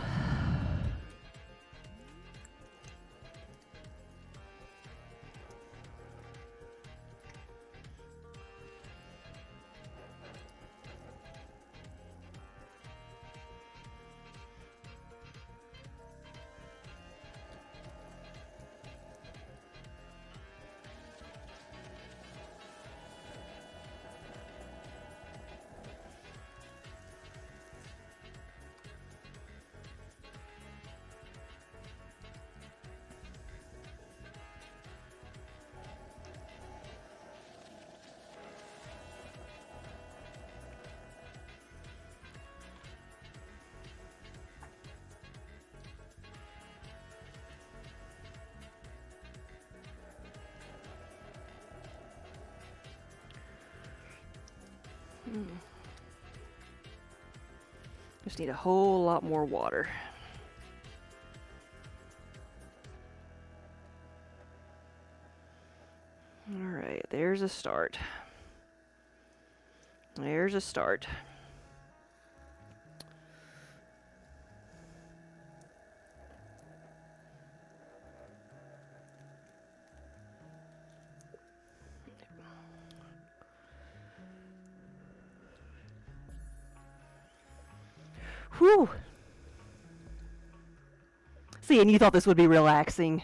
Just need a whole lot more water. All right, there's a start. There's a start. Whew. See, and you thought this would be relaxing.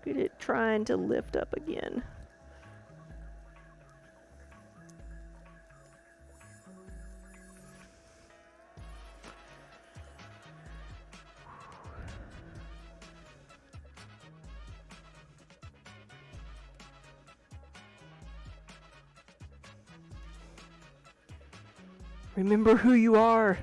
Look at it trying to lift up again. Remember who you are.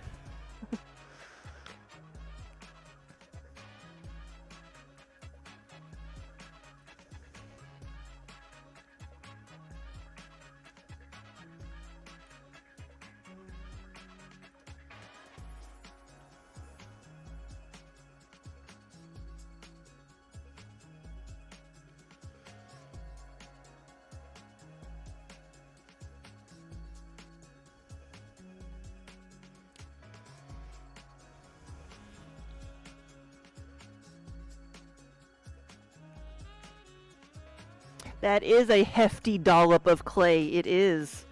That is a hefty dollop of clay. It is.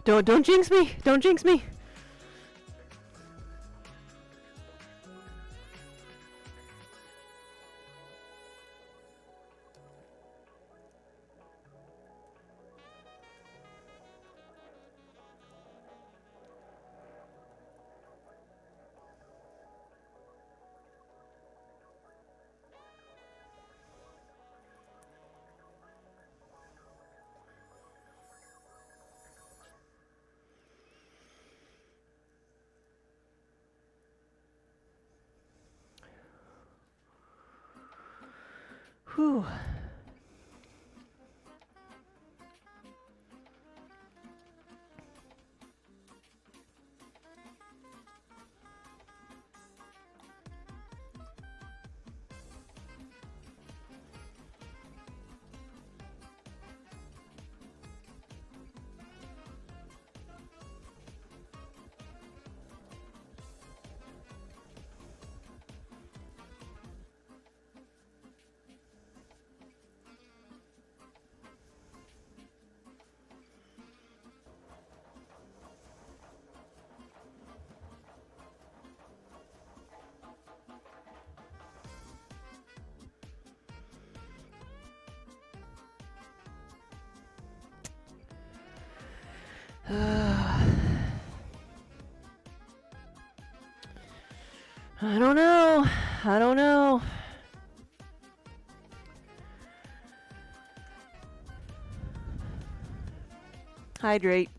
Don't jinx me! Don't jinx me! Whew. I don't know. I don't know. Hydrate.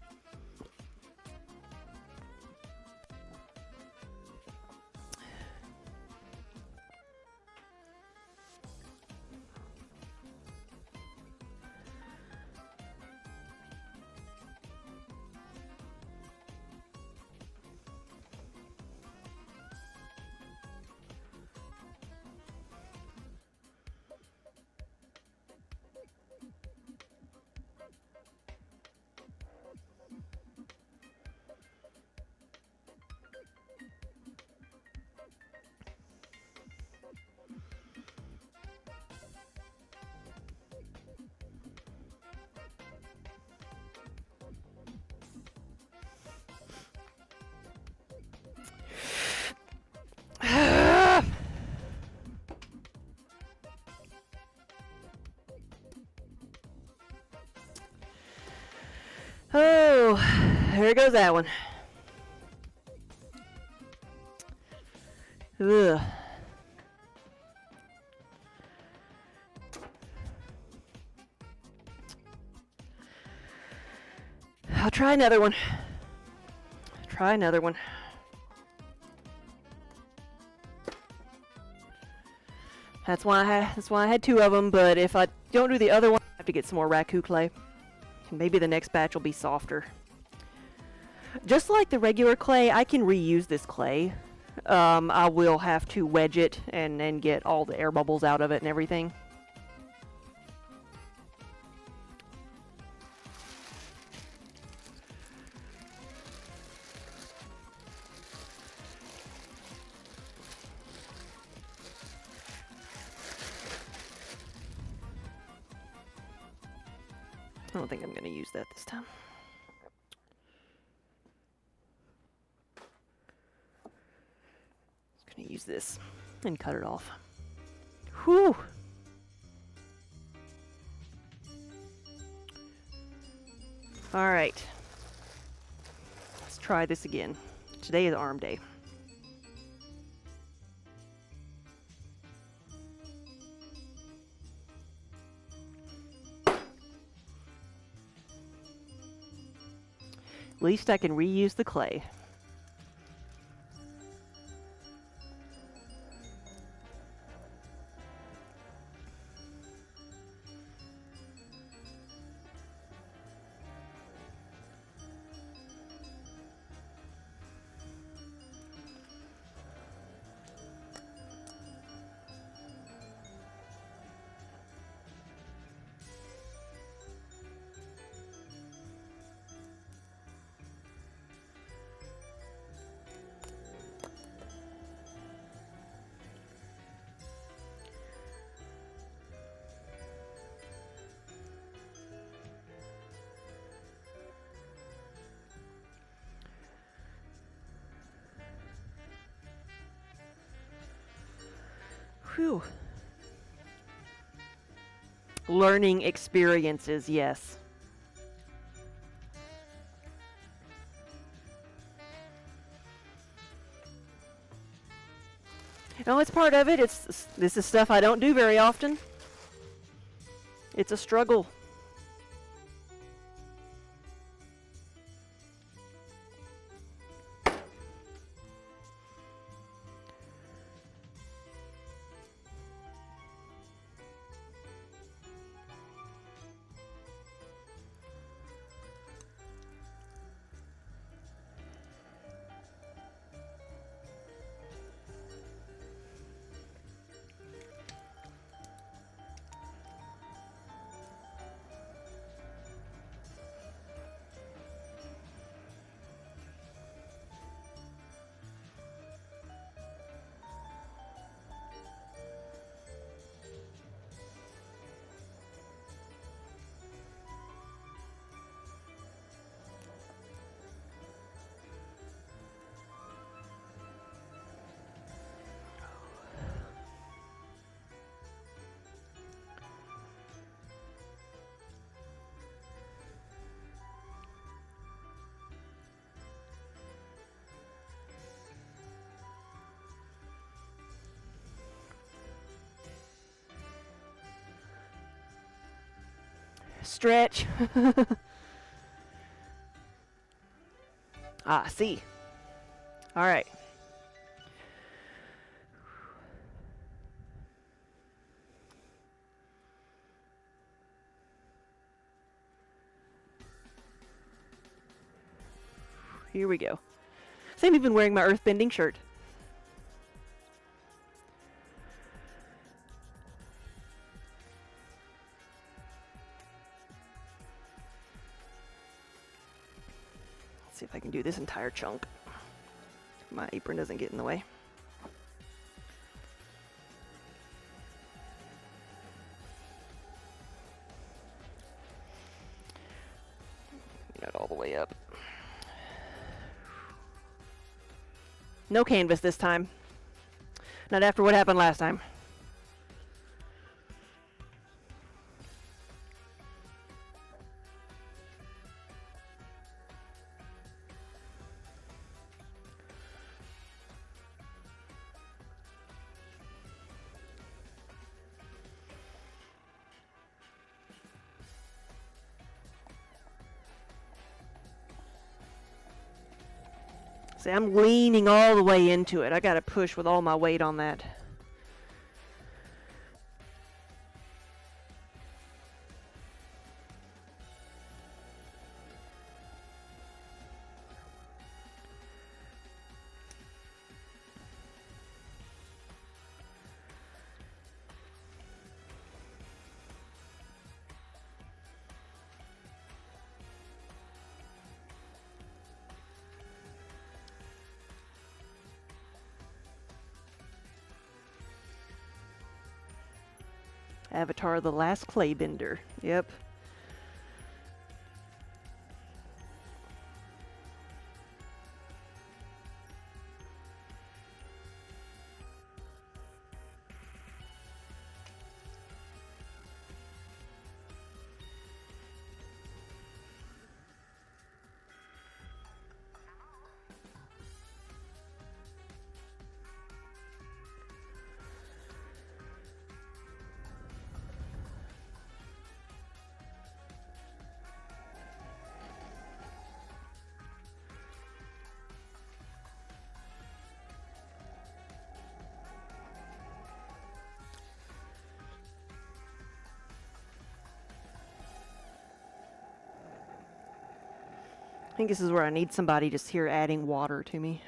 Oh, there goes that one. Ugh. I'll try another one. Try another one. That's why I had two of them, but if I don't do the other one, I have to get some more raku clay. And maybe the next batch will be softer. Just like the regular clay, I can reuse this clay. I will have to wedge it and then get all the air bubbles out of it and everything. I don't think I'm going to use that this time. Just going to use this and cut it off. Whew! Alright. Let's try this again. Today is arm day. At least I can reuse the clay. Whew. Learning experiences, yes. No, it's part of it. This is stuff I don't do very often. It's a struggle. Stretch. Ah, see. All right. Here we go. Same, even wearing my Earthbending shirt. Let's see if I can do this entire chunk. My apron doesn't get in the way. Not all the way up. No canvas this time. Not after what happened last time. See, I'm leaning all the way into it. I gotta push with all my weight on that. Avatar the Last Claybender. Yep. I think this is where I need somebody just here adding water to me.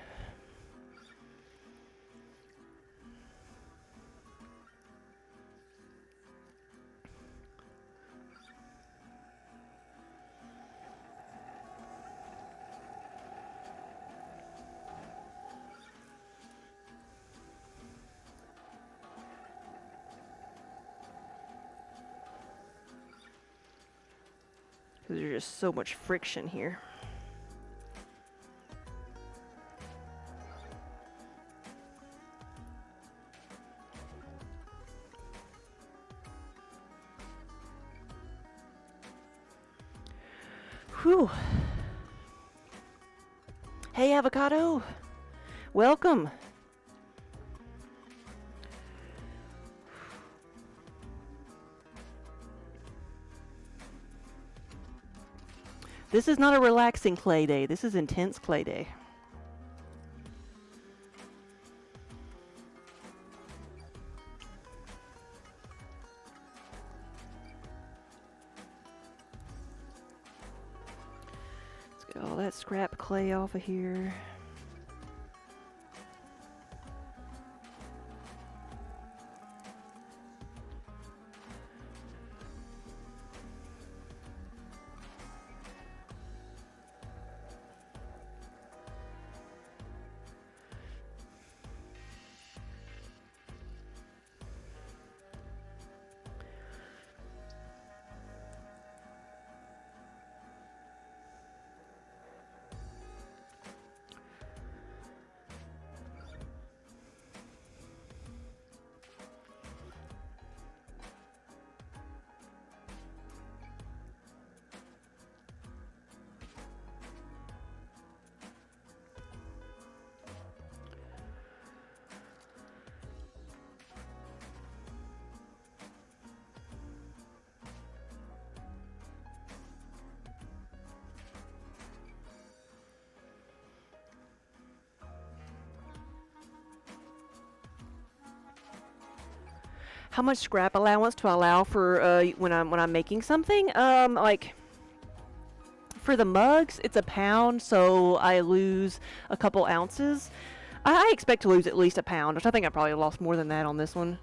Because there's just so much friction here. Whew. Hey, Avocado. Welcome. This is not a relaxing clay day. This is intense clay day. Let's get all that scrap clay off of here. How much scrap allowance to allow for when I'm making something? Like for the mugs, it's £1, so I lose a couple ounces. I expect to lose at least £1, which I think I probably lost more than that on this one,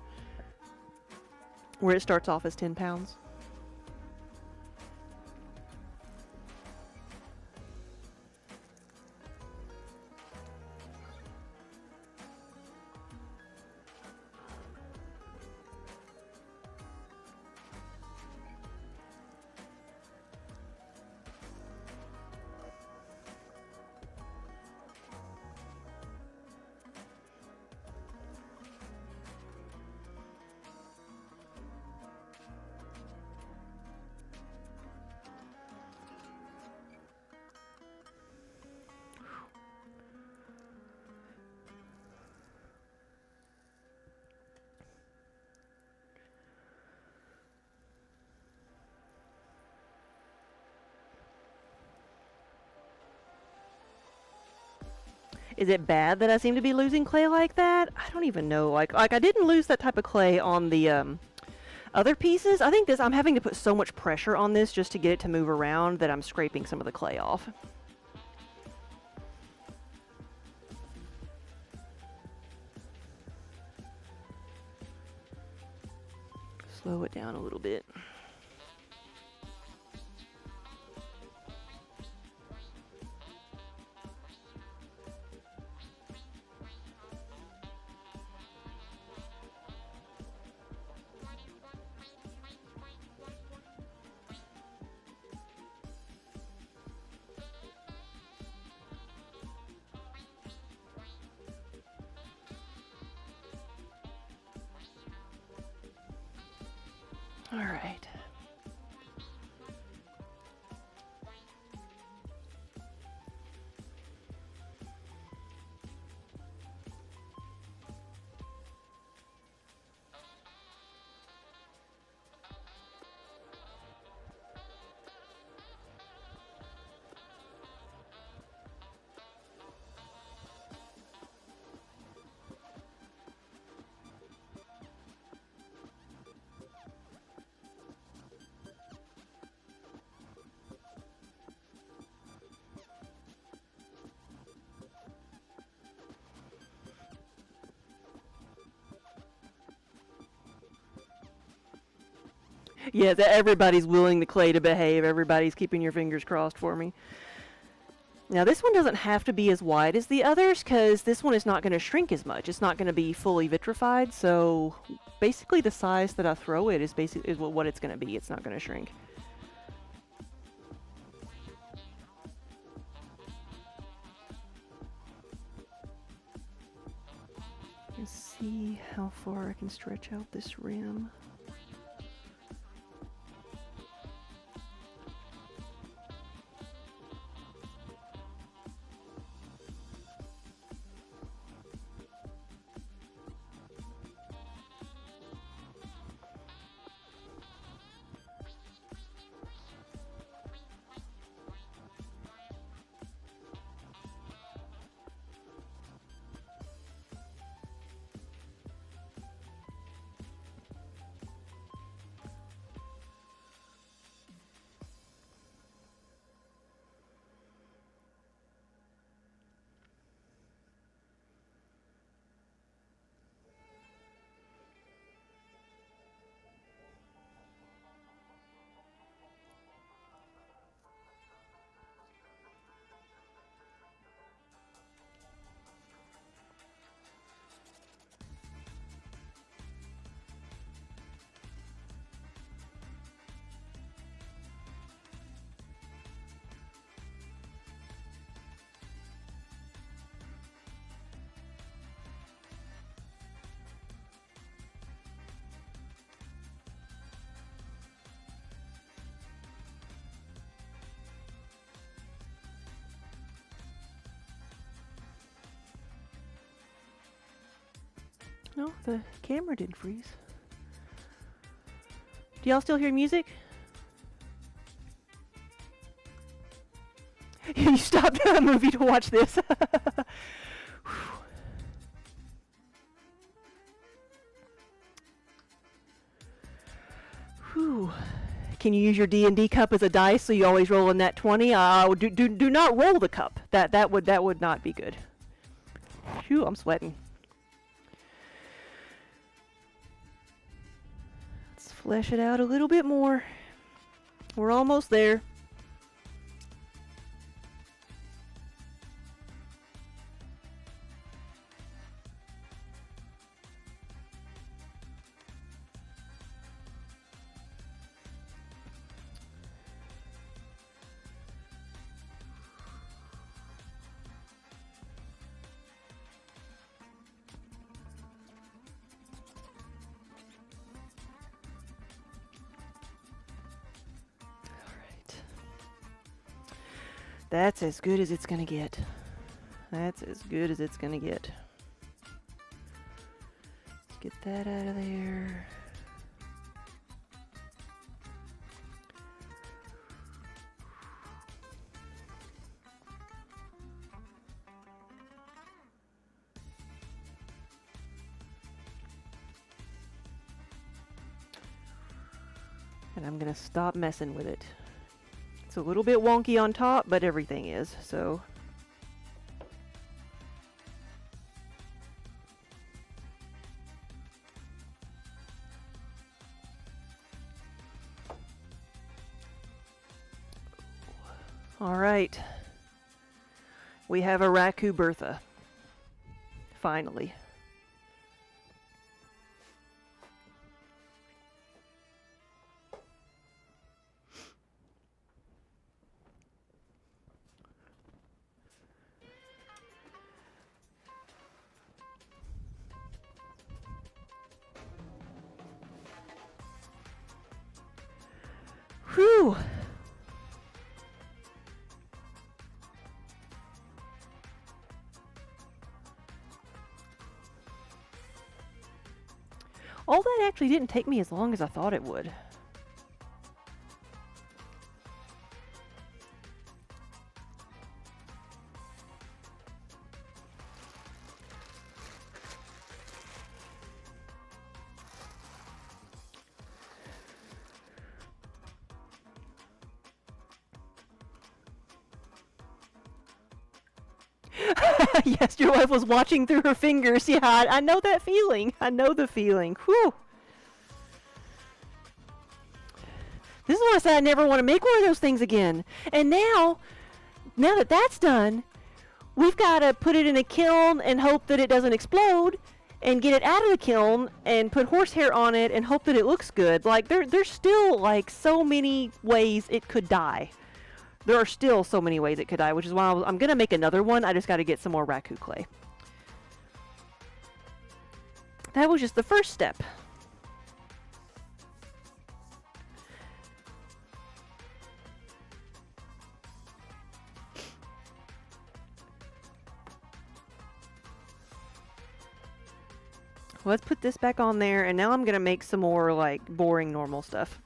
where it starts off as £10. Is it bad that I seem to be losing clay like that? I don't even know. Like I didn't lose that type of clay on the other pieces. I think I'm having to put so much pressure on this just to get it to move around that I'm scraping some of the clay off. Slow it down a little bit. All right. Yeah, that everybody's willing the clay to behave. Everybody's keeping your fingers crossed for me. Now this one doesn't have to be as wide as the others because this one is not going to shrink as much. It's not going to be fully vitrified, so basically the size that I throw it is what it's going to be. It's not going to shrink. Let's see how far I can stretch out this rim. No, the camera didn't freeze. Do y'all still hear music? You stopped the movie to watch this. Whew. Can you use your D&D cup as a dice so you always roll in that 20? Do not roll the cup. That would not be good. Phew, I'm sweating. Let's flesh it out a little bit more. We're almost there. That's as good as it's gonna get. That's as good as it's gonna get. Let's get that out of there. And I'm gonna stop messing with it. It's a little bit wonky on top, but everything is, so. All right. We have a Raku Bertha. Finally. Whew. All that actually didn't take me as long as I thought it would. Yes, your wife was watching through her fingers. Yeah, I know that feeling. I know the feeling. Whew. This is why I said I never want to make one of those things again. And now that that's done, we've got to put it in a kiln and hope that it doesn't explode, and get it out of the kiln and put horsehair on it and hope that it looks good. Like, there's still, like, so many ways it could die. There are still so many ways it could die, which is why I'm going to make another one. I just got to get some more Raku clay. That was just the first step. Let's put this back on there, and now I'm going to make some more, like, boring normal stuff.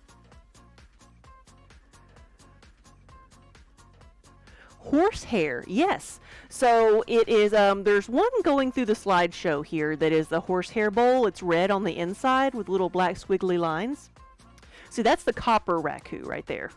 Horsehair, yes. So it is, there's one going through the slideshow here that is the horsehair bowl. It's red on the inside with little black squiggly lines. See, that's the copper Raku right there.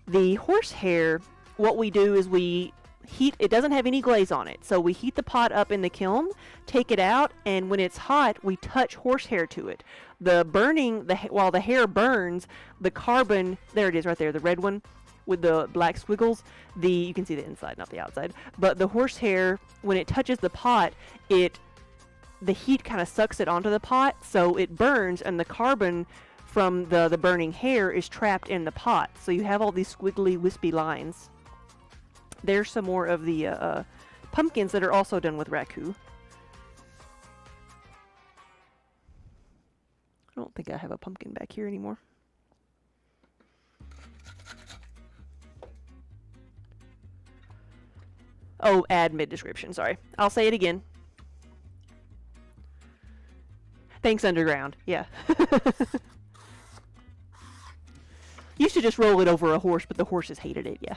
The horsehair, what we do is we heat, it doesn't have any glaze on it, so we heat the pot up in the kiln, take it out, and when it's hot, we touch horsehair to it. The burning, while the hair burns, the carbon, there it is right there, the red one, with the black squiggles, you can see the inside, not the outside, but the horsehair, when it touches the pot, the heat kind of sucks it onto the pot, so it burns, and the carbon from the burning hair is trapped in the pot, so you have all these squiggly, wispy lines. There's some more of the pumpkins that are also done with Raku. I don't think I have a pumpkin back here anymore. Oh, add mid-description, sorry. I'll say it again. Thanks, Underground. Yeah. Used to just roll it over a horse, but the horses hated it, yeah.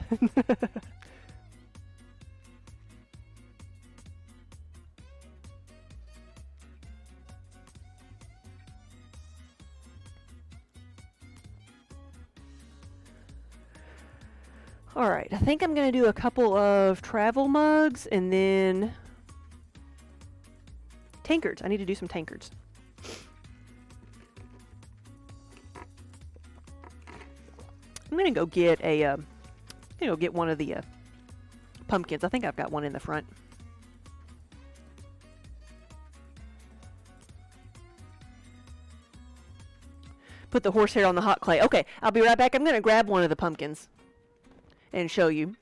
Alright, I think I'm going to do a couple of travel mugs and then tankards. I need to do some tankards. I'm going to go get a, get one of the pumpkins. I think I've got one in the front. Put the horsehair on the hot clay. Okay, I'll be right back. I'm going to grab one of the pumpkins and show you.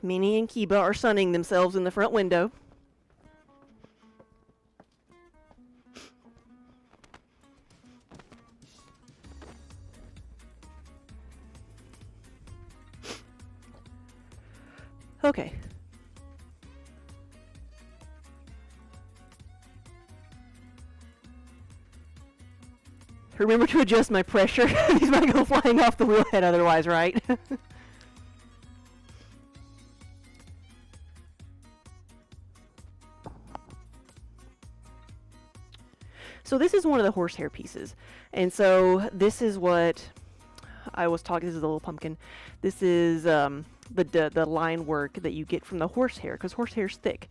Minnie and Kiba are sunning themselves in the front window. Okay. Remember to adjust my pressure. These might go flying off the wheelhead otherwise, right? So this is one of the horsehair pieces. And so this is what I was talking, this is a little pumpkin. This is the line work that you get from the horsehair, because horsehair's thick.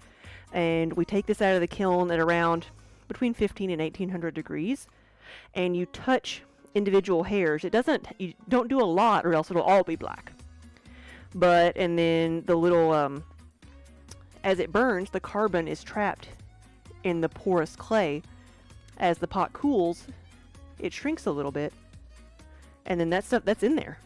And we take this out of the kiln at around between 15 and 1800 degrees. And you touch individual hairs. You don't do a lot or else it'll all be black. And then the little, as it burns, the carbon is trapped in the porous clay. As the pot cools, it shrinks a little bit, and then that stuff that's in there.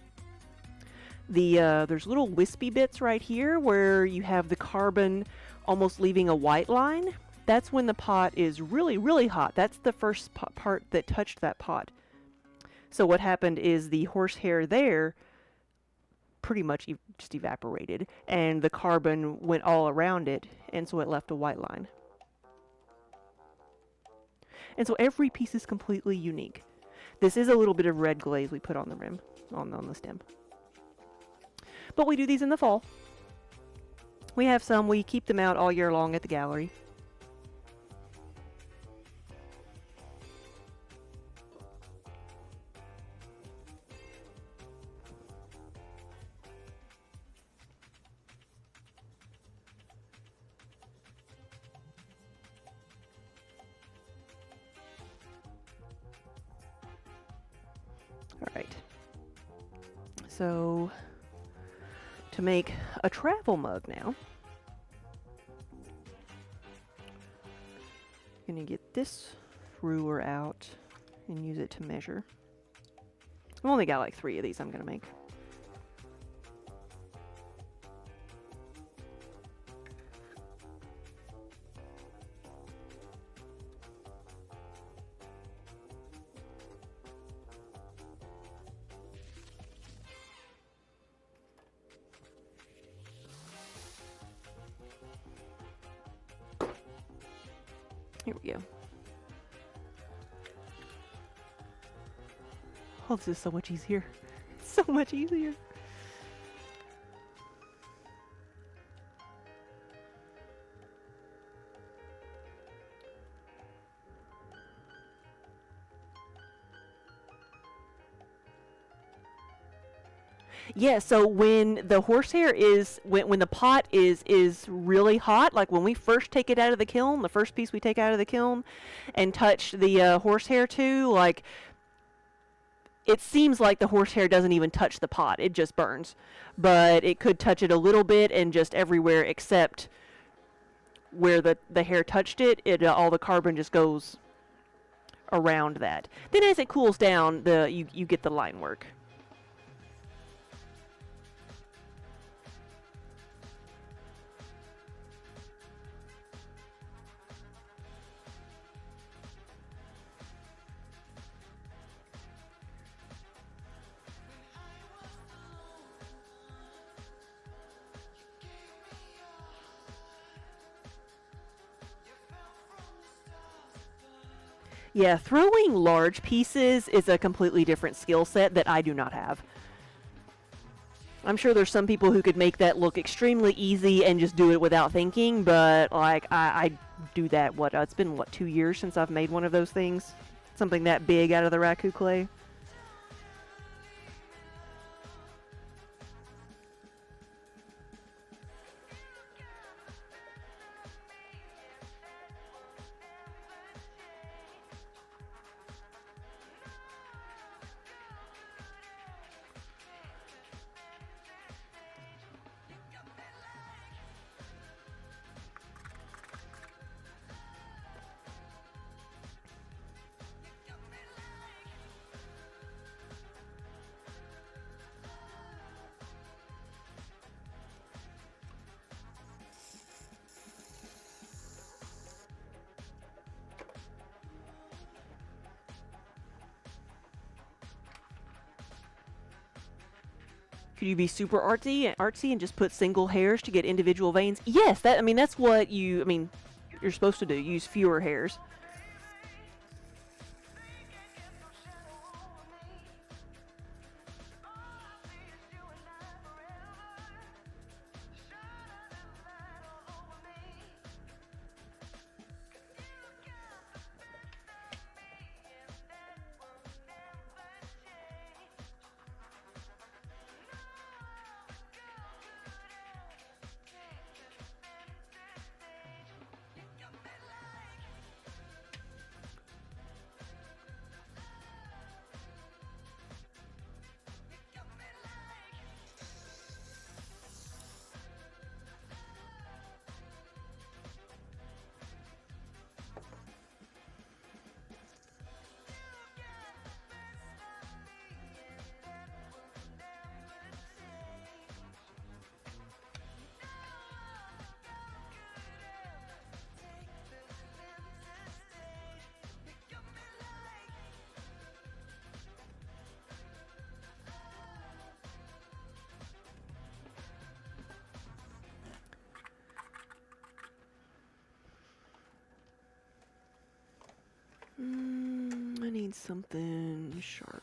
There's little wispy bits right here where you have the carbon almost leaving a white line. That's when the pot is really, really hot. That's the first part that touched that pot. So what happened is the horsehair there pretty much just evaporated, and the carbon went all around it, and so it left a white line. And so every piece is completely unique. This is a little bit of red glaze we put on the rim, on the stem. But we do these in the fall. We have some, we keep them out all year long at the gallery. Alright, so to make a travel mug now, I'm going to get this ruler out and use it to measure. I've only got like 3 of these I'm going to make. Here we go. Oh, this is so much easier. So much easier. Yeah, so when the horsehair is, when the pot is really hot, like when we first take it out of the kiln, the first piece we take out of the kiln and touch the horsehair to, like, it seems like the horsehair doesn't even touch the pot, it just burns. But it could touch it a little bit and just everywhere except where the hair touched it, all the carbon just goes around that. Then as it cools down, you get the line work. Yeah, throwing large pieces is a completely different skill set that I do not have. I'm sure there's some people who could make that look extremely easy and just do it without thinking, but like I do that, it's been, 2 years since I've made one of those things? Something that big out of the raku clay. Could you be super artsy and just put single hairs to get individual veins? Yes, that's what you're supposed to do. Use fewer hairs. I need something sharp.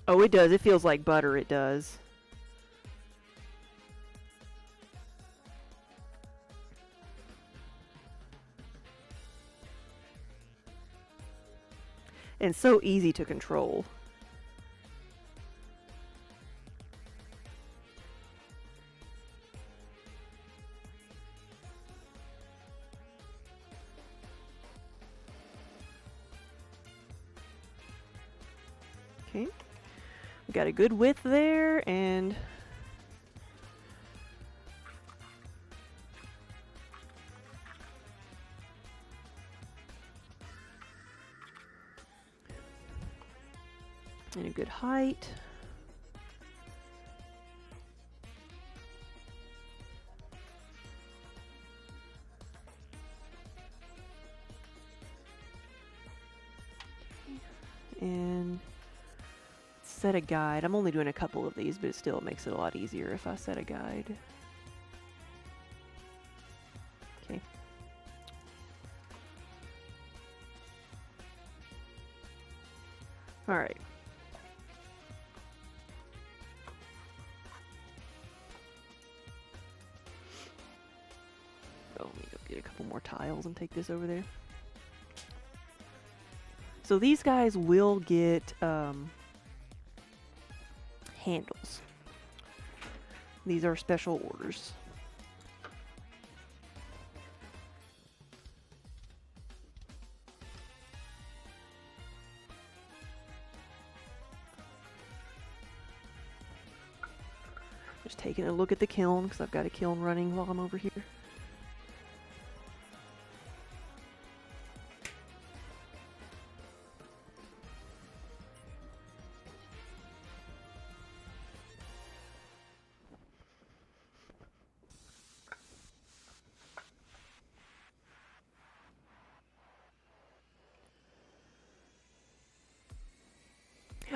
Oh, it does. It feels like butter. It does. And so easy to control. Okay. We got a good width there, and a good height. And set a guide. I'm only doing a couple of these, but it still makes it a lot easier if I set a guide. Okay. All right. Oh, let me go get a couple more tiles and take this over there. So these guys will get handles. These are special orders. Just taking a look at the kiln because I've got a kiln running while I'm over here.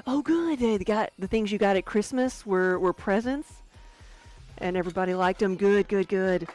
Oh, good. They got the things you got at Christmas were presents, and everybody liked them. Good, good, good.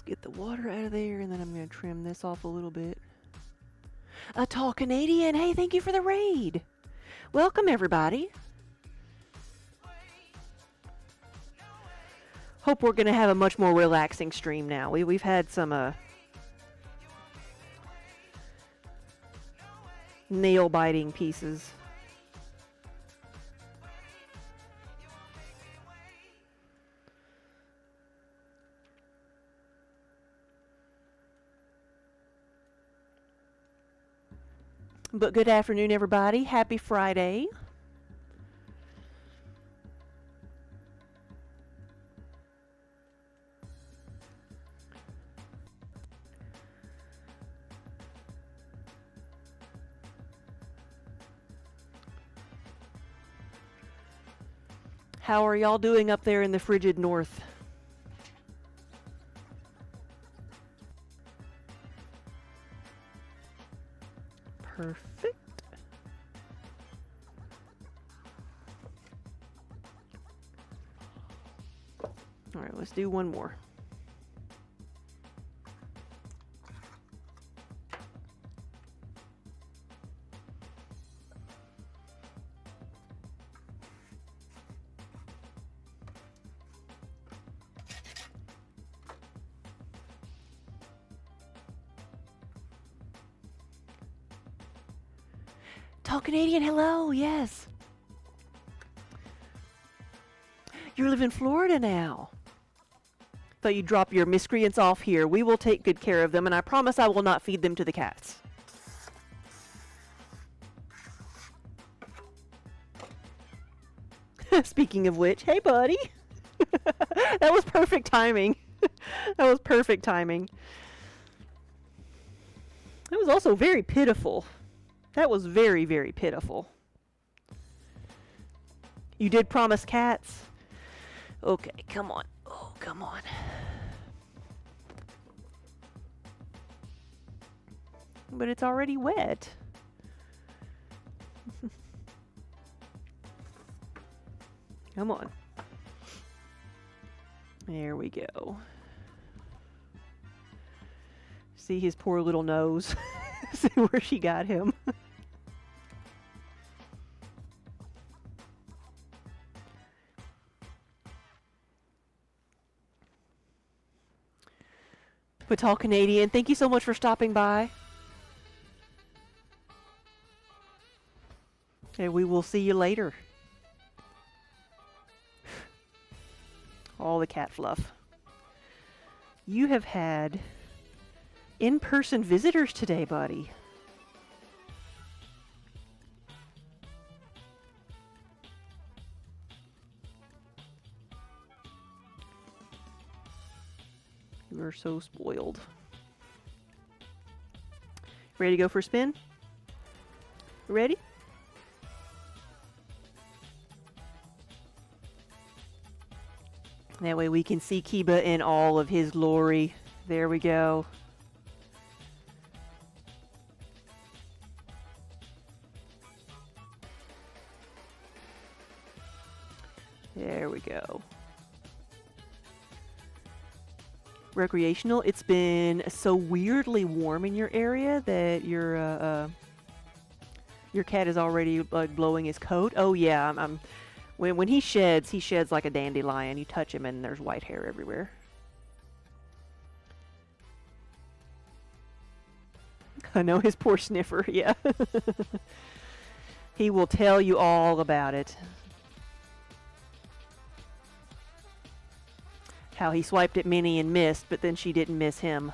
Get the water out of there, and then I'm going to trim this off a little bit. A tall Canadian. Hey, thank you for the raid. Welcome, everybody. Hope we're going to have a much more relaxing stream now. We've had some nail-biting pieces. But good afternoon, everybody. Happy Friday. How are y'all doing up there in the frigid north? Perfect. All right, let's do one more. Tall Canadian, hello, yes. You live in Florida now. Thought you'd drop your miscreants off here. We will take good care of them, and I promise I will not feed them to the cats. Speaking of which, hey buddy. That was perfect timing. That was perfect timing. That was also very pitiful. That was very, very pitiful. You did promise cats? Okay, come on. Oh, come on. But it's already wet. Come on. There we go. See his poor little nose. See where she got him. Patal Canadian, thank you so much for stopping by. And we will see you later. All the cat fluff. You have had in-person visitors today, buddy. You are so spoiled. Ready to go for a spin? Ready? That way we can see Kiba in all of his glory. There we go. There we go. Recreational, it's been so weirdly warm in your area that your cat is already like blowing his coat. Oh yeah, when he sheds like a dandelion. You touch him and there's white hair everywhere. I know, his poor sniffer, yeah. He will tell you all about it. How he swiped at Minnie and missed, but then she didn't miss him.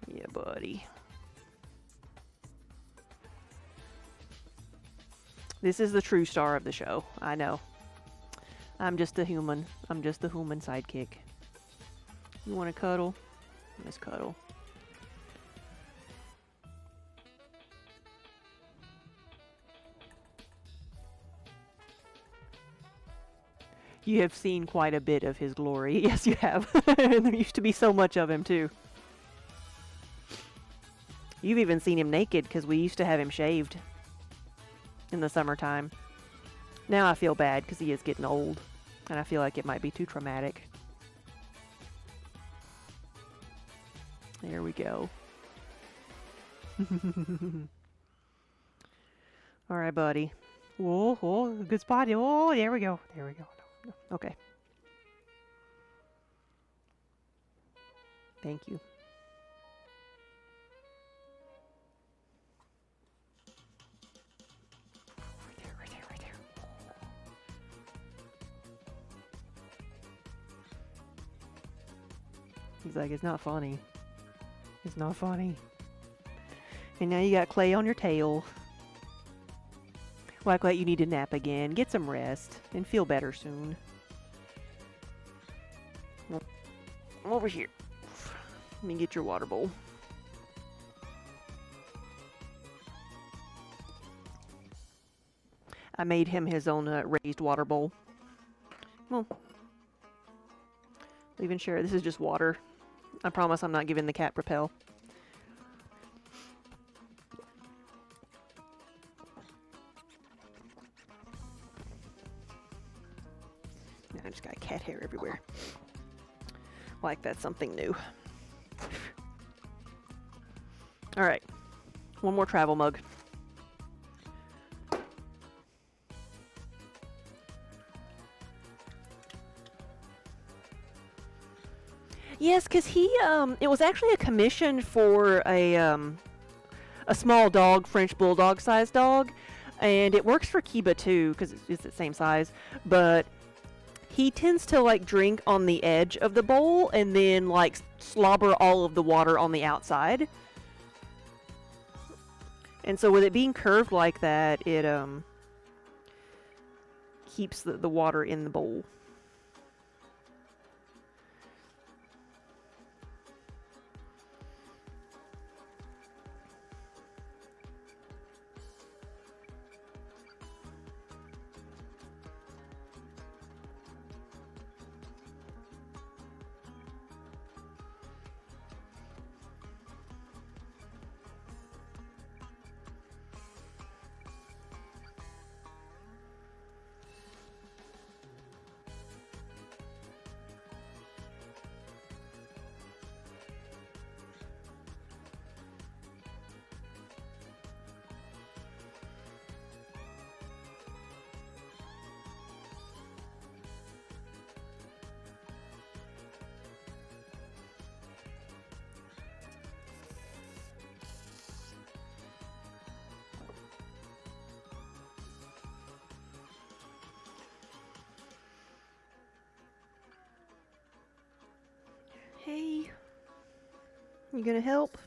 Yeah, buddy. This is the true star of the show. I know. I'm just a human. I'm just a human sidekick. You want to cuddle? Let's cuddle. You have seen quite a bit of his glory. Yes, you have. There used to be so much of him, too. You've even seen him naked, because we used to have him shaved in the summertime. Now I feel bad, because he is getting old, and I feel like it might be too traumatic. There we go. All right, buddy. Whoa, whoa, good spot. Oh, there we go. There we go. Okay. Thank you. Right there, right there. He's like, it's not funny. It's not funny. And now you got clay on your tail. Like you need to nap again. Get some rest and feel better soon. I'm over here. Let me get your water bowl. I made him his own raised water bowl. Well, leave and share. This is just water. I promise I'm not giving the cat Propel. I just got cat hair everywhere. Like that's something new. Alright. One more travel mug. Yes, because he, it was actually a commission for a small dog, French Bulldog sized dog. And it works for Kiba too, because it's the same size. But he tends to like drink on the edge of the bowl and then like slobber all of the water on the outside. And so with it being curved like that, it keeps the water in the bowl. Hey, you gonna help?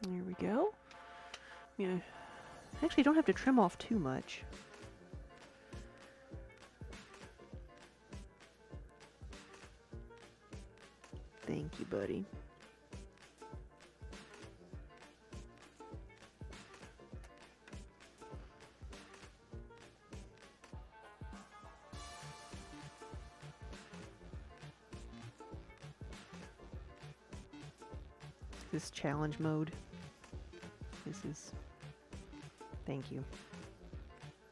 There we go. Yeah. Actually, you don't have to trim off too much. Thank you, buddy. This challenge mode. This is... Thank you.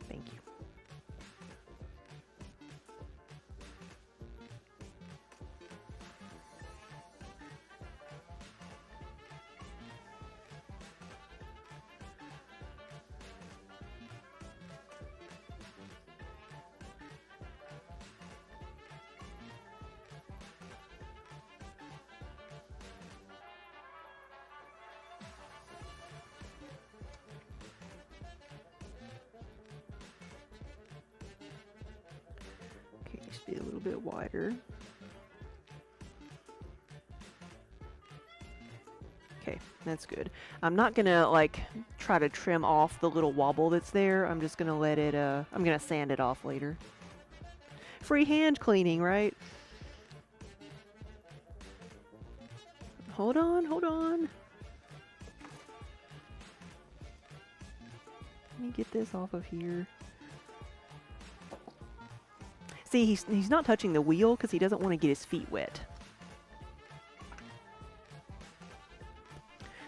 Thank you. Okay, just be a little bit wider. Okay, that's good. I'm not gonna like try to trim off the little wobble that's there. I'm just gonna let it, I'm gonna sand it off later. Free hand cleaning, right? Hold on, hold on. Let me get this off of here. See, he's not touching the wheel because he doesn't want to get his feet wet.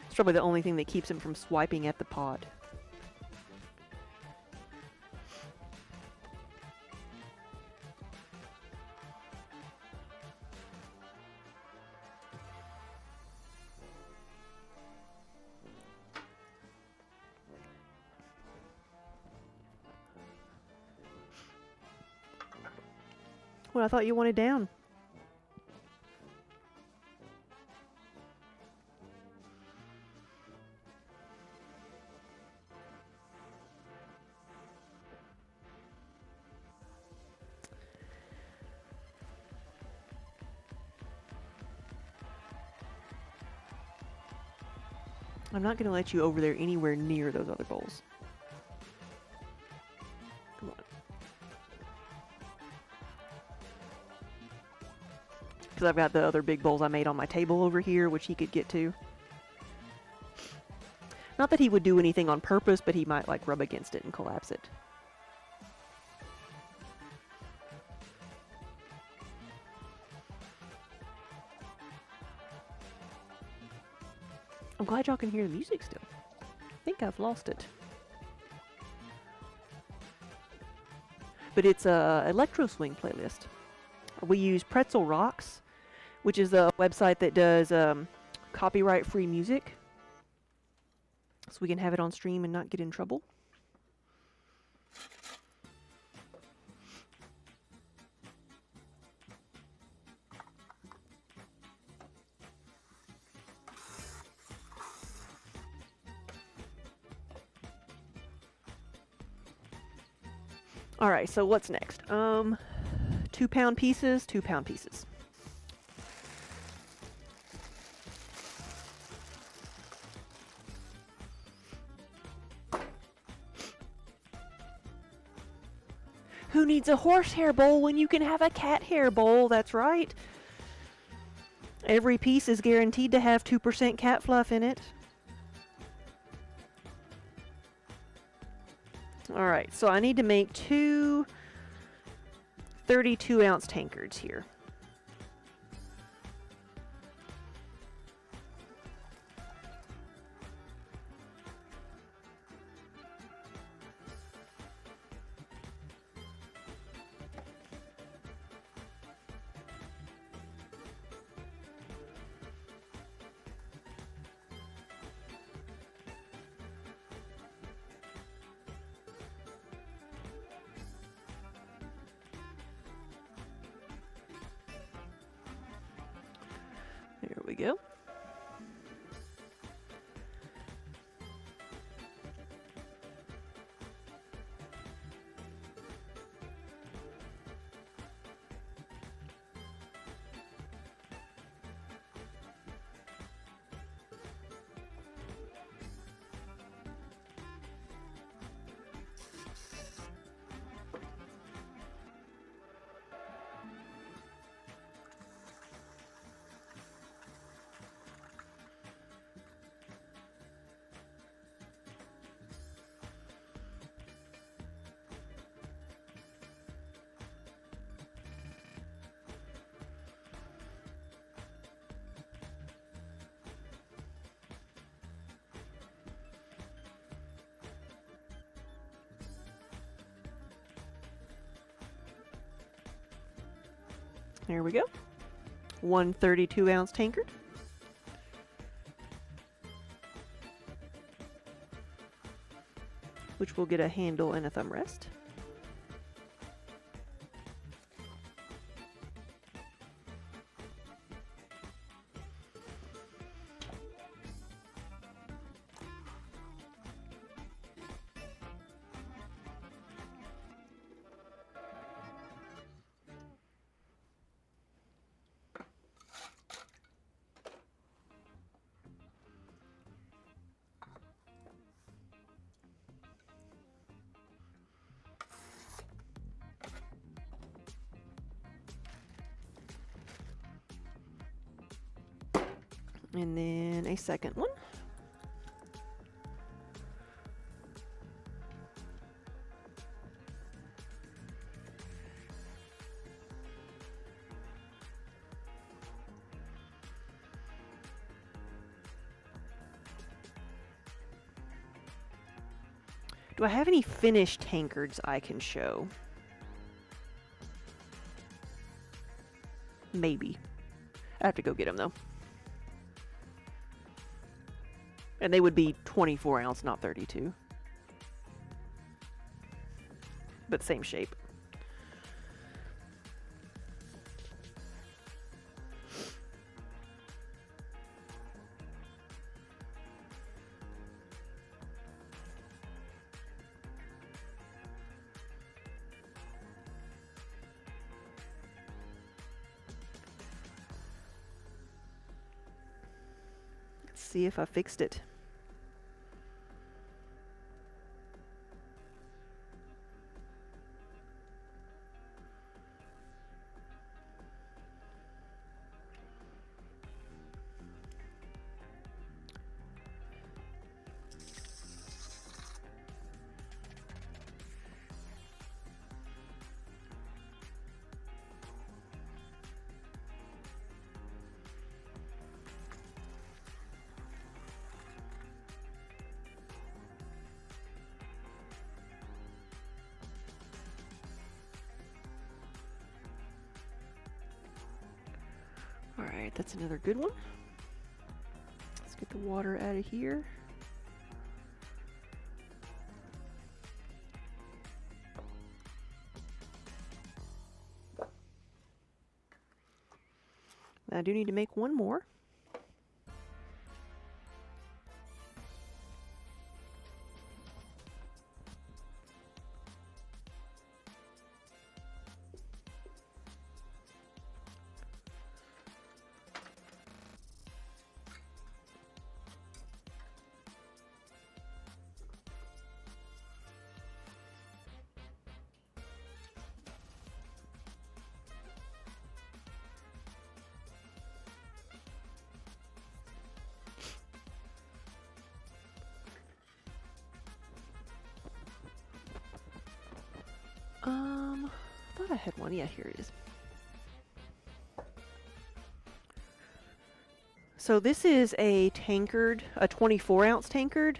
It's probably the only thing that keeps him from swiping at the pot. Well, I thought you wanted down. I'm not going to let you over there anywhere near those other bowls. Come on. Because I've got the other big bowls I made on my table over here, which he could get to. Not that he would do anything on purpose, but he might like rub against it and collapse it. I'm glad y'all can hear the music still. I think I've lost it. But it's a electro swing playlist. We use Pretzel Rocks, which is a website that does copyright-free music. So we can have it on stream and not get in trouble. All right, so what's next? 2 pound pieces, 2 pound pieces. Who needs a horsehair bowl when you can have a cat hair bowl? That's right. Every piece is guaranteed to have 2% cat fluff in it. Alright, so I need to make 2 32-ounce tankards here. go. There we go. 1 32-ounce tankard. Which will get a handle and a thumb rest. And then a second one. Do I have any finished tankards I can show? Maybe. I have to go get them though. And they would be 24 ounce, not 32. But same shape. Let's see if I fixed it. All right, that's another good one. Let's get the water out of here. I do need to make one more. I thought I had one. Yeah, here it is. So this is a tankard, a 24-ounce tankard.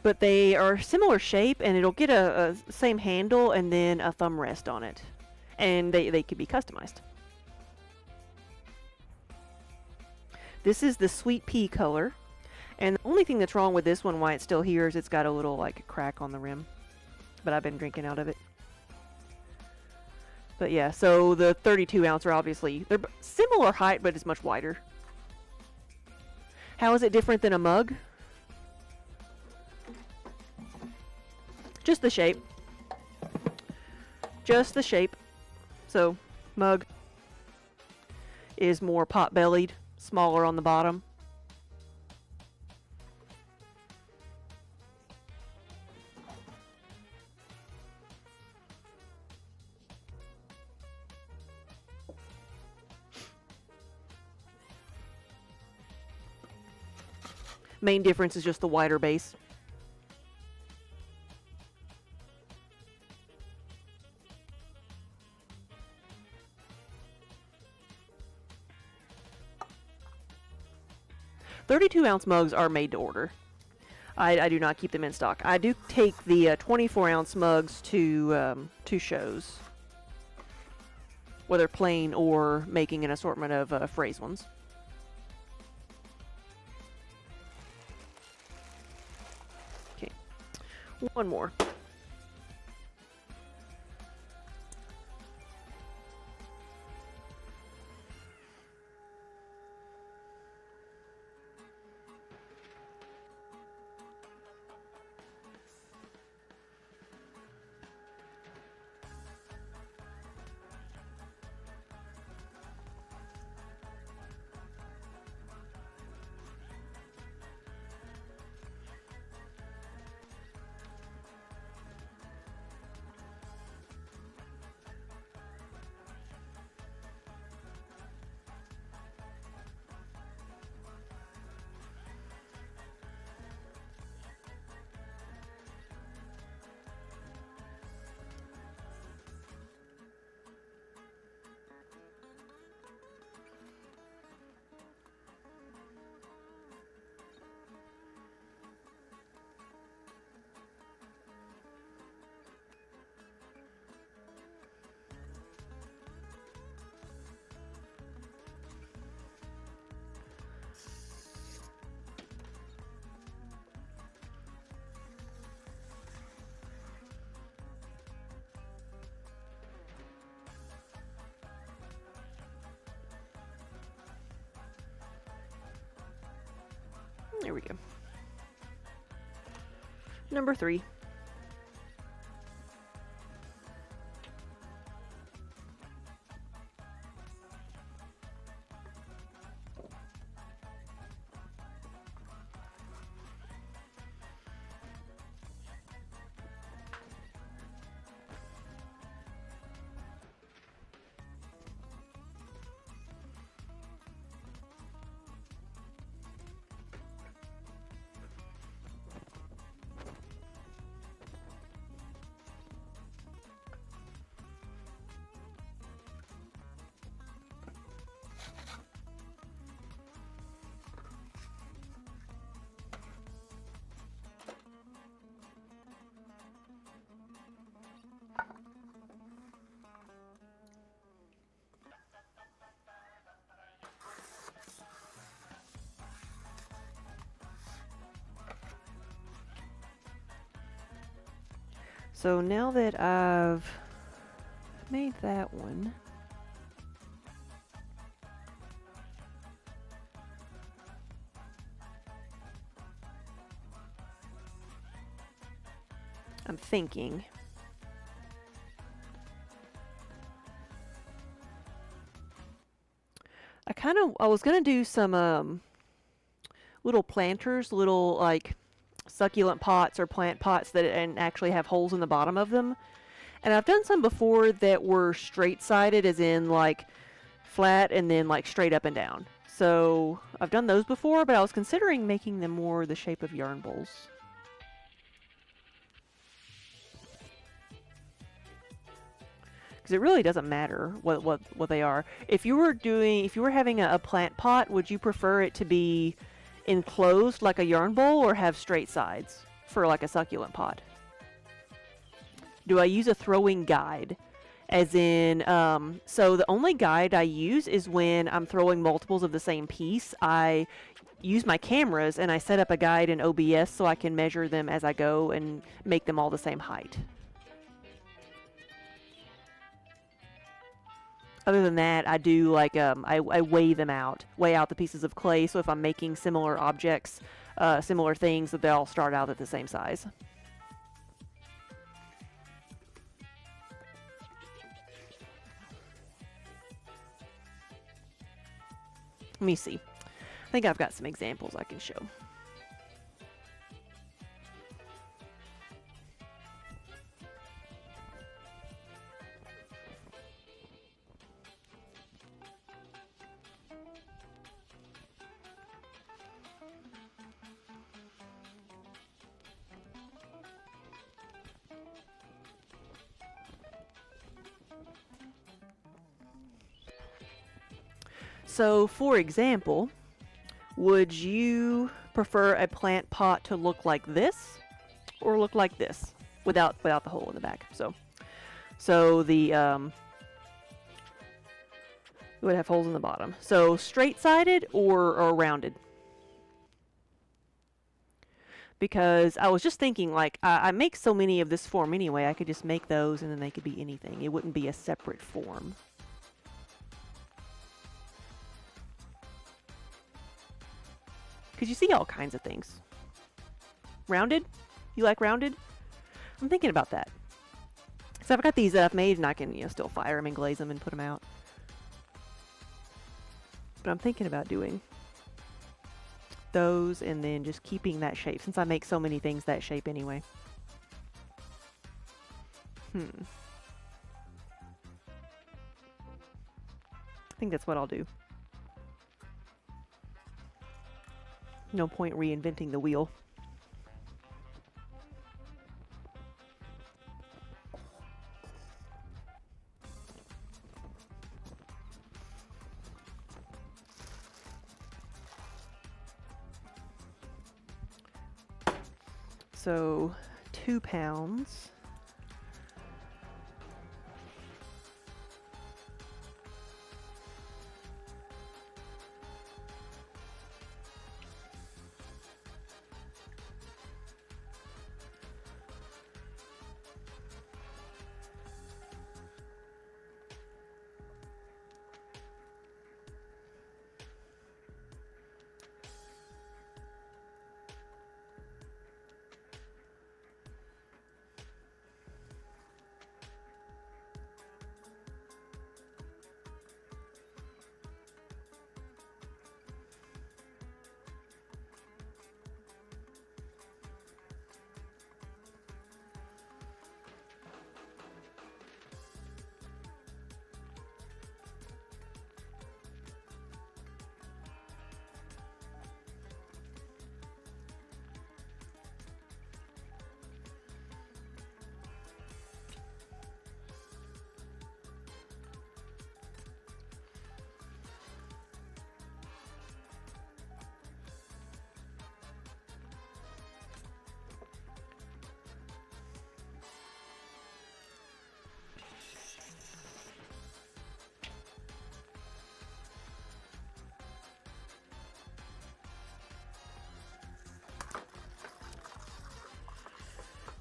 But they are similar shape, and it'll get a same handle and then a thumb rest on it. And they could be customized. This is the sweet pea color. And the only thing that's wrong with this one, why it's still here, is it's got a little like crack on the rim. But I've been drinking out of it. But yeah, so the 32 ounce are obviously, they're similar height, but it's much wider. How is it different than a mug? Just the shape. Just the shape. So, mug is more pot-bellied, smaller on the bottom. Main difference is just the wider base. .32-ounce mugs are made to order. I do not keep them in stock. I do take the 24-ounce mugs to shows, whether plain or making an assortment of phrase ones. Okay, one more. There we go. Number 3. So now that I've made that one, I'm thinking I was gonna do some little planters, little like succulent pots or plant pots that and actually have holes in the bottom of them. And I've done some before that were straight-sided, as in like flat and then like straight up and down. So I've done those before, but I was considering making them more the shape of yarn bowls. Because it really doesn't matter what they are. If you were having a plant pot, would you prefer it to be enclosed like a yarn bowl or have straight sides for like a succulent pot? Do I use a throwing guide? As in, so the only guide I use is when I'm throwing multiples of the same piece. I use my cameras and I set up a guide in OBS so I can measure them as I go and make them all the same height. Other than that, I do like I weigh them out, weigh out the pieces of clay. So if I'm making similar objects, similar things, that they all start out at the same size. Let me see. I think I've got some examples I can show. So, for example, would you prefer a plant pot to look like this or look like this without the hole in the back? So the it would have holes in the bottom. So straight-sided or rounded? Because I was just thinking, like, I make so many of this form anyway, I could just make those and then they could be anything. It wouldn't be a separate form. Because you see all kinds of things. Rounded? You like rounded? I'm thinking about that. So I've got these that I've made and I can, still fire them and glaze them and put them out. But I'm thinking about doing those and then just keeping that shape since I make so many things that shape anyway. I think that's what I'll do. No point reinventing the wheel. So 2 pounds.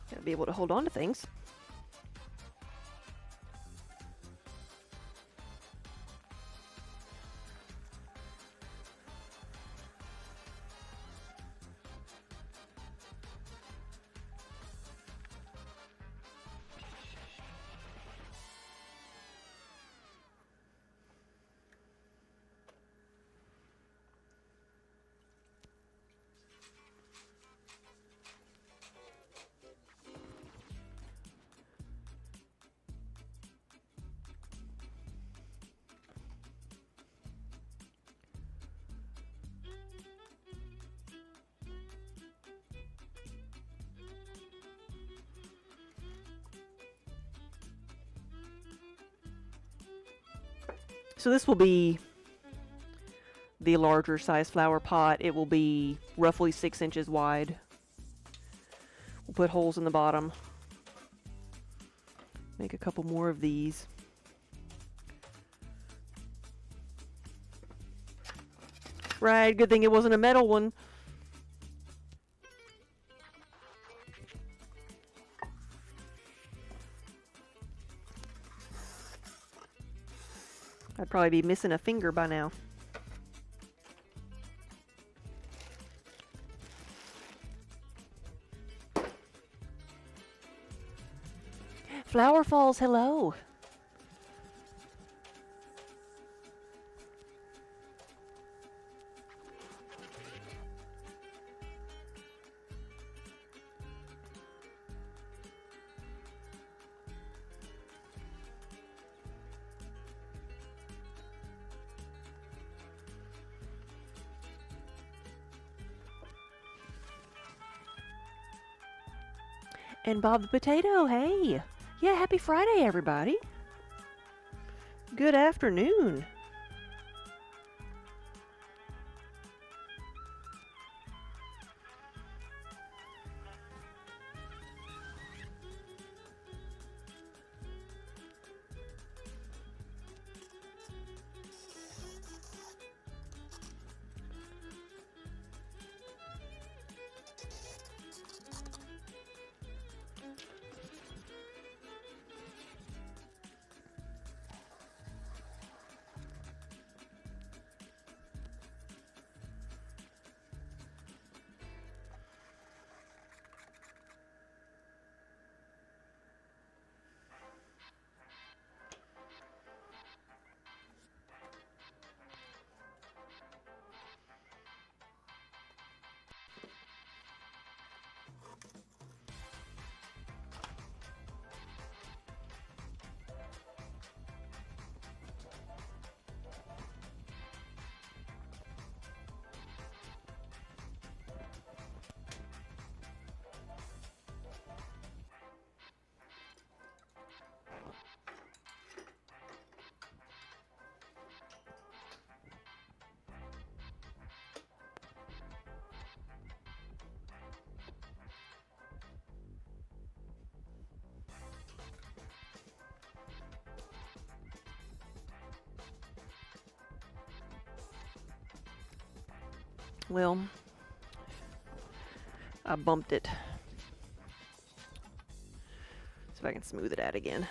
Gotta be able to hold on to things. So this will be the larger size flower pot. It will be roughly 6 inches wide. We'll put holes in the bottom. Make a couple more of these. Right, good thing it wasn't a metal one. probably be missing a finger by now. Flower Falls, hello. And Bob the Potato, hey. Yeah, happy Friday, everybody. Good afternoon. Well, I bumped it. See if I can smooth it out again.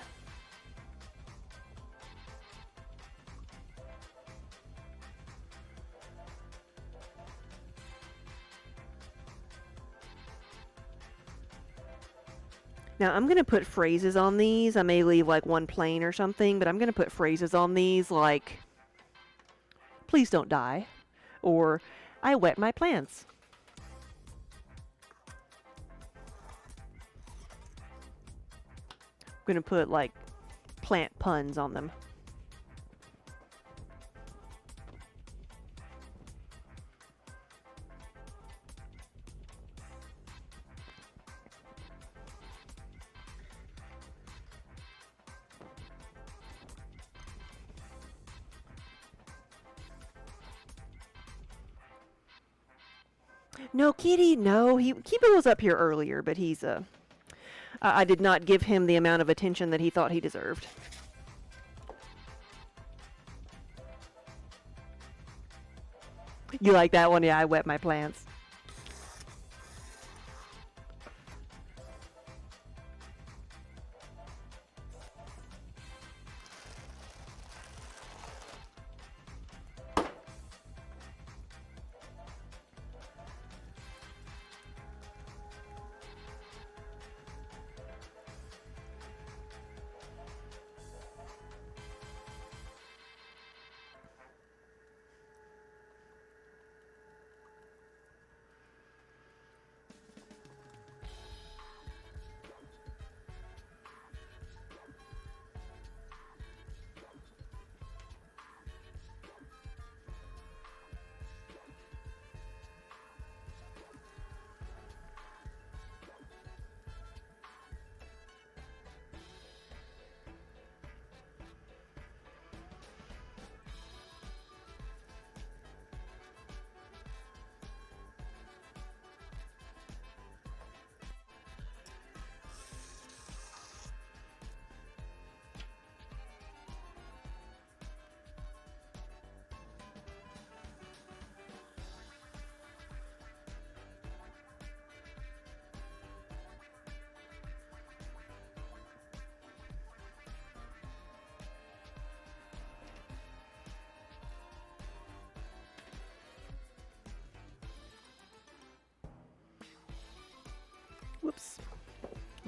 Now I'm going to put phrases on these. I may leave like one plain or something, but I'm going to put phrases on these like, please don't die, or I wet my plants. I'm going to put like plant puns on them. No, Kitty, no. Kiba was up here earlier, but he's I did not give him the amount of attention that he thought he deserved. You like that one? Yeah, I wet my plants.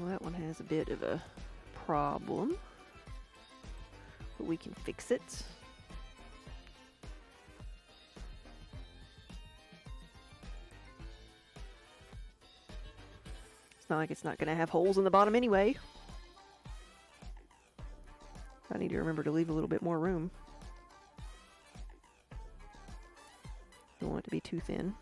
Well, that one has a bit of a problem, but we can fix it. It's not like it's not going to have holes in the bottom anyway. I need to remember to leave a little bit more room. Don't want it to be too thin.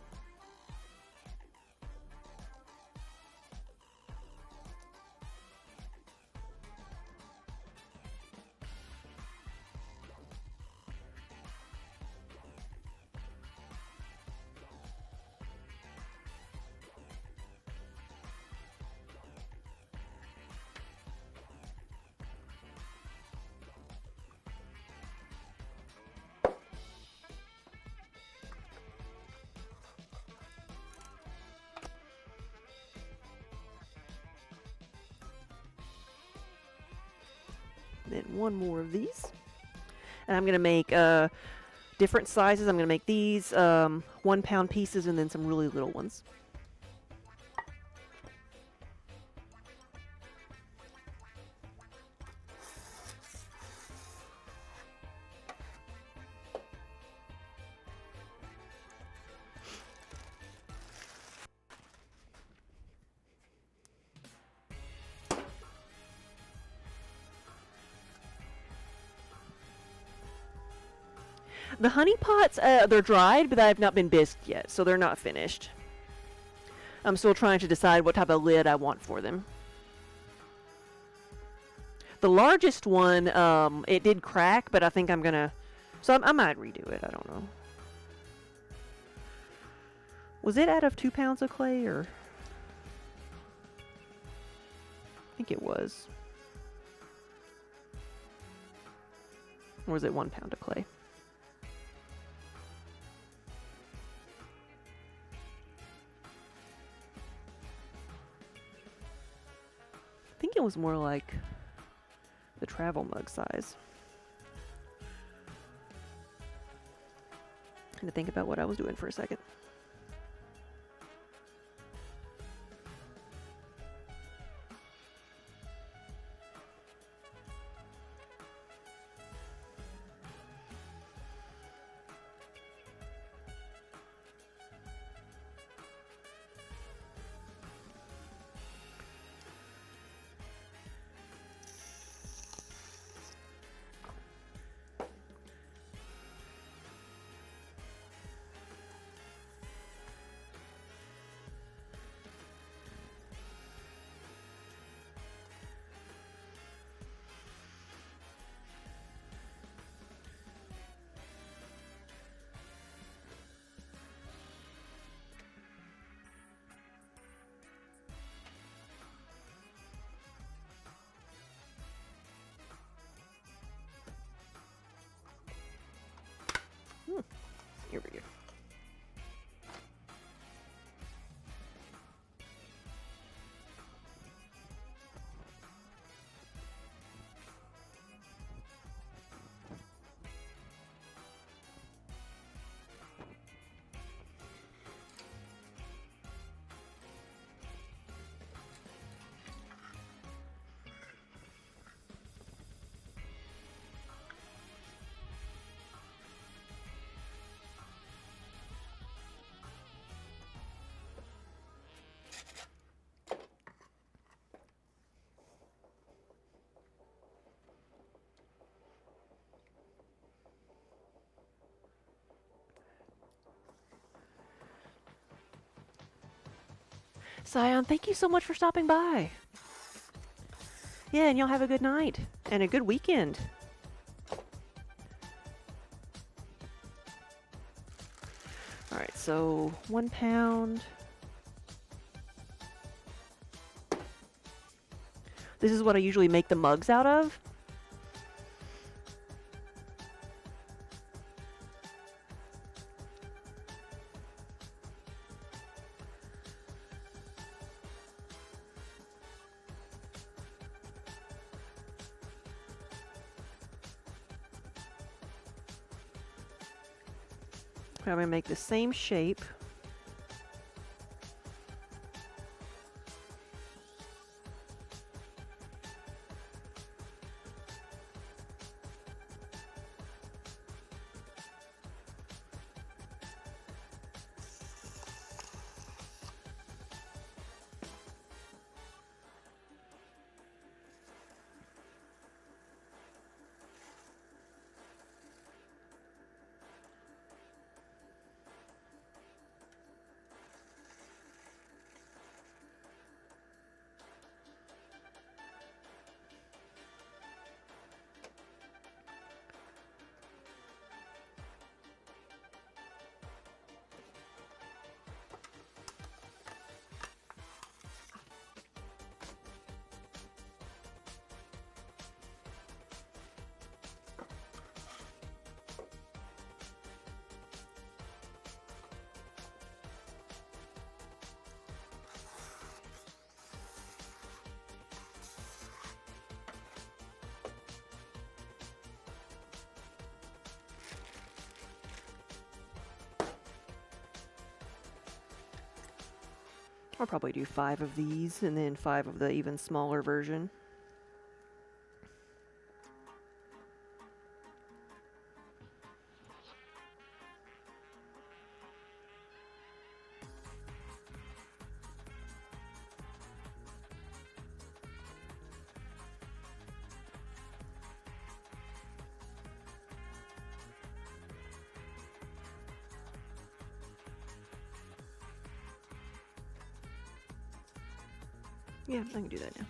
Then one more of these. And I'm going to make different sizes. I'm going to make these 1 pound pieces and then some really little ones. The honey pots, they're dried, but I've not been bisqued yet, so they're not finished. I'm still trying to decide what type of lid I want for them. The largest one, it did crack, but I think I'm gonna... So I might redo it, I don't know. Was it out of 2 pounds of clay, or... I think it was. Or was it 1 pound of clay? I think it was more like the travel mug size. I had to think about what I was doing for a second. Here we go. Scion, thank you so much for stopping by. Yeah, and y'all have a good night and a good weekend. All right, so 1 pound. This is what I usually make the mugs out of. I'm going to make the same shape. I'll probably do 5 of these and then 5 of the even smaller version. Yeah, I can do that now.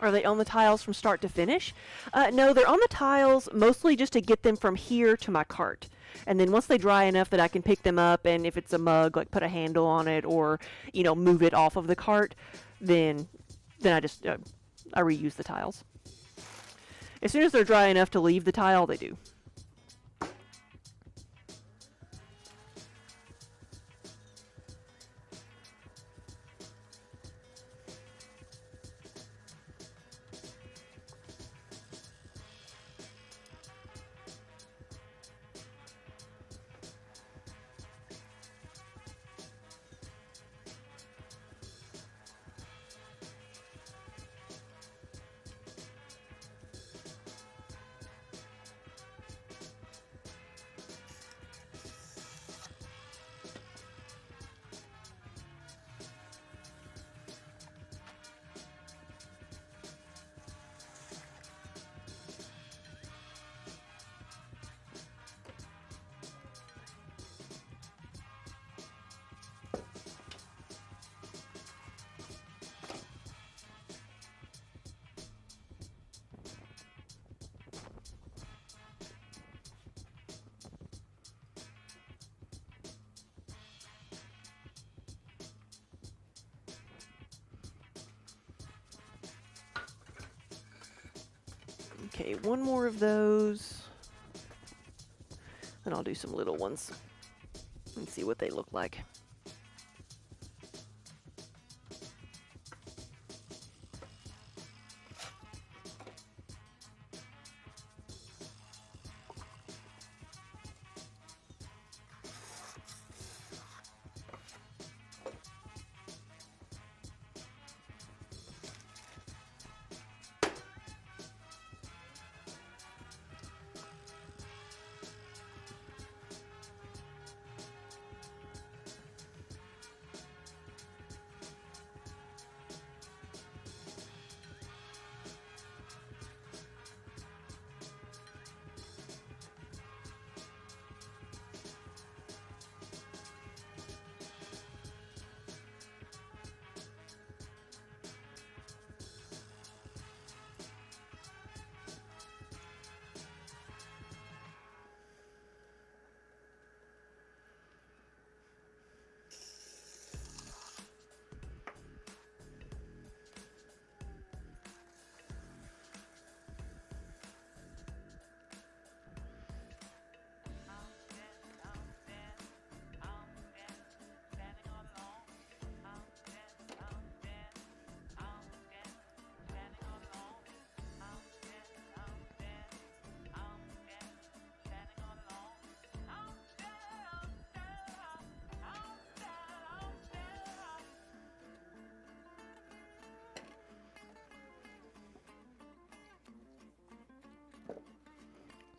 Are they on the tiles from start to finish? No, they're on the tiles mostly just to get them from here to my cart. And then once they dry enough that I can pick them up, and if it's a mug, like put a handle on it or, you know, move it off of the cart, then I just I reuse the tiles. As soon as they're dry enough to leave the tile, they do. Okay, one more of those. And I'll do some little ones and see what they look like.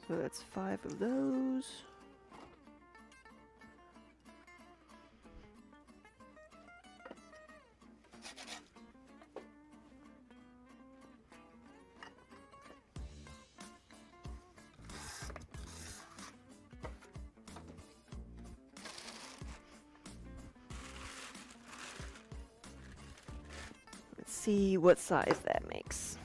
So that's 5 of those. Let's see what size that makes.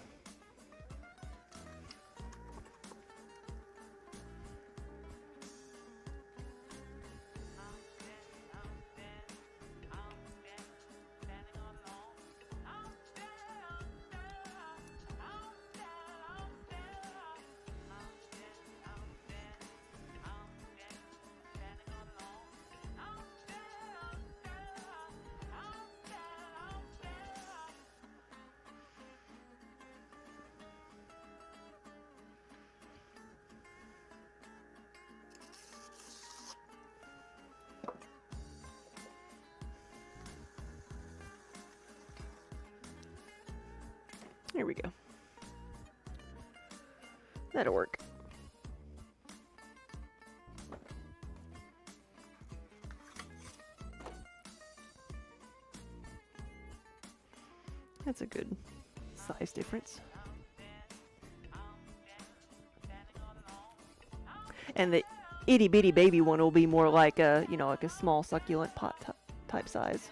There we go. That'll work. That's a good size difference. And the itty bitty baby one will be more like a, you know, like a small succulent pot type size.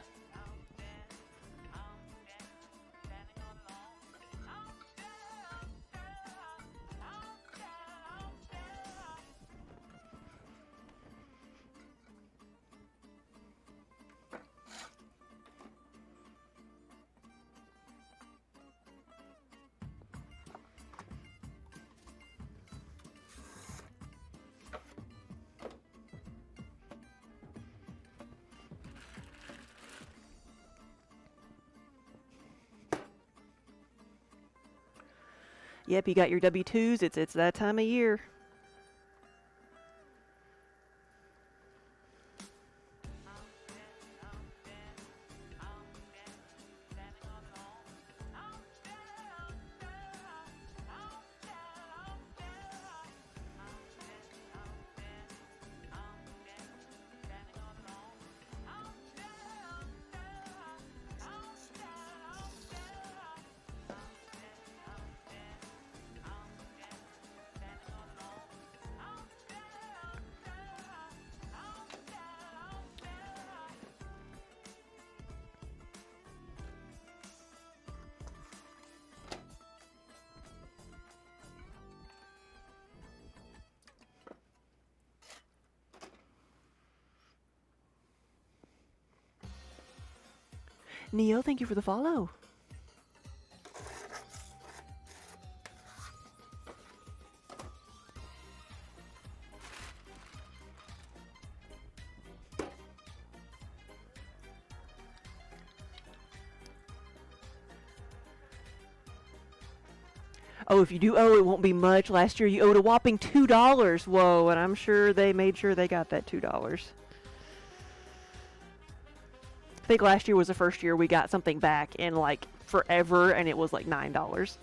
Yep, you got your W-2s. It's that time of year. Neo, thank you for the follow. Oh, if you do owe, it won't be much. Last year you owed a whopping $2. Whoa, and I'm sure they made sure they got that $2. I think last year was the first year we got something back in like forever, and it was like $9.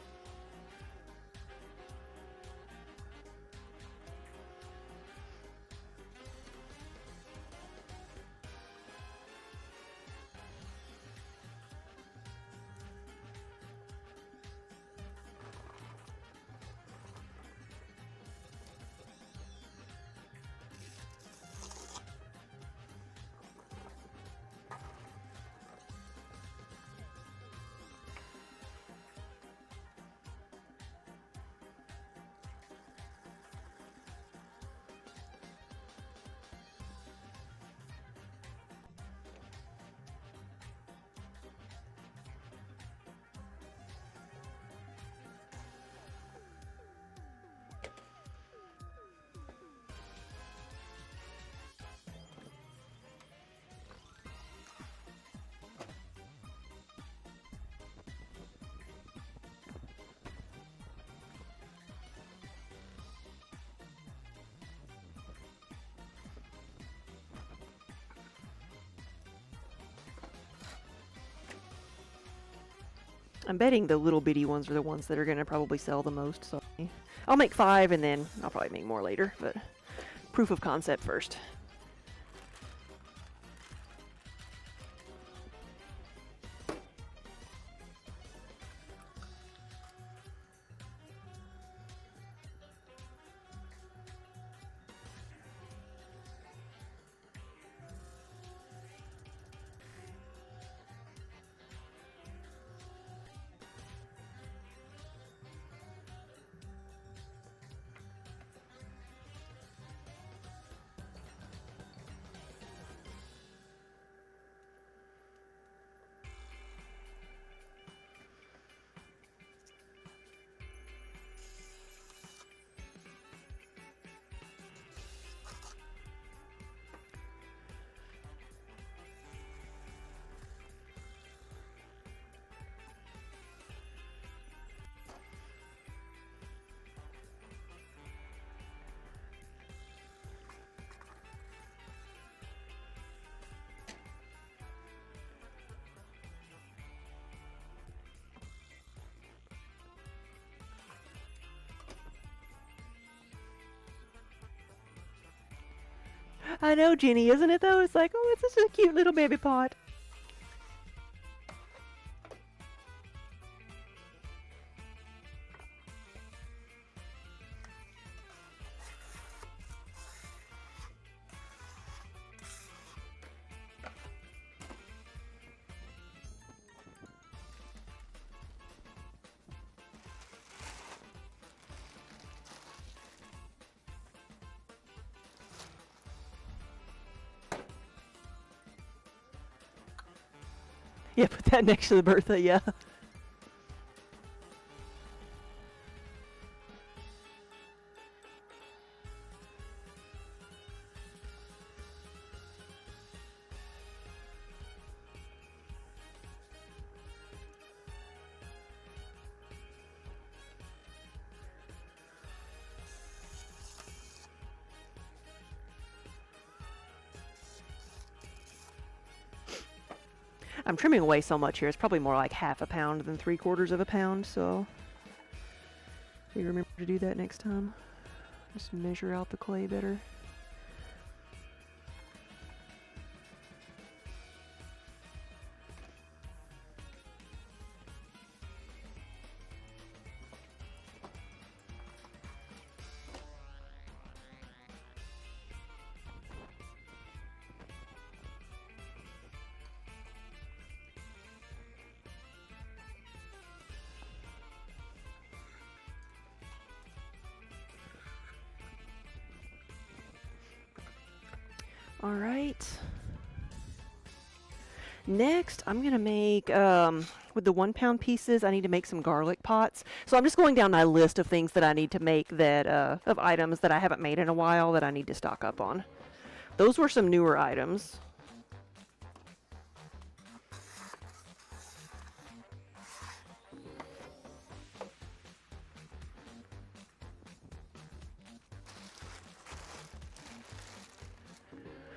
I'm betting the little bitty ones are the ones that are going to probably sell the most, so I'll make 5 and then I'll probably make more later, but proof of concept first. I know, Jenny, isn't it though? It's like, oh, it's such a cute little baby pot. Yeah, put that next to the Bertha, yeah. I'm trimming away so much here. It's probably more like half a pound than 3/4 of a pound, so you remember to do that next time. Just measure out the clay better. All right. Next, I'm gonna make, with the 1-pound pieces, I need to make some garlic pots. So I'm just going down my list of things that I need to make that, of items that I haven't made in a while that I need to stock up on. Those were some newer items.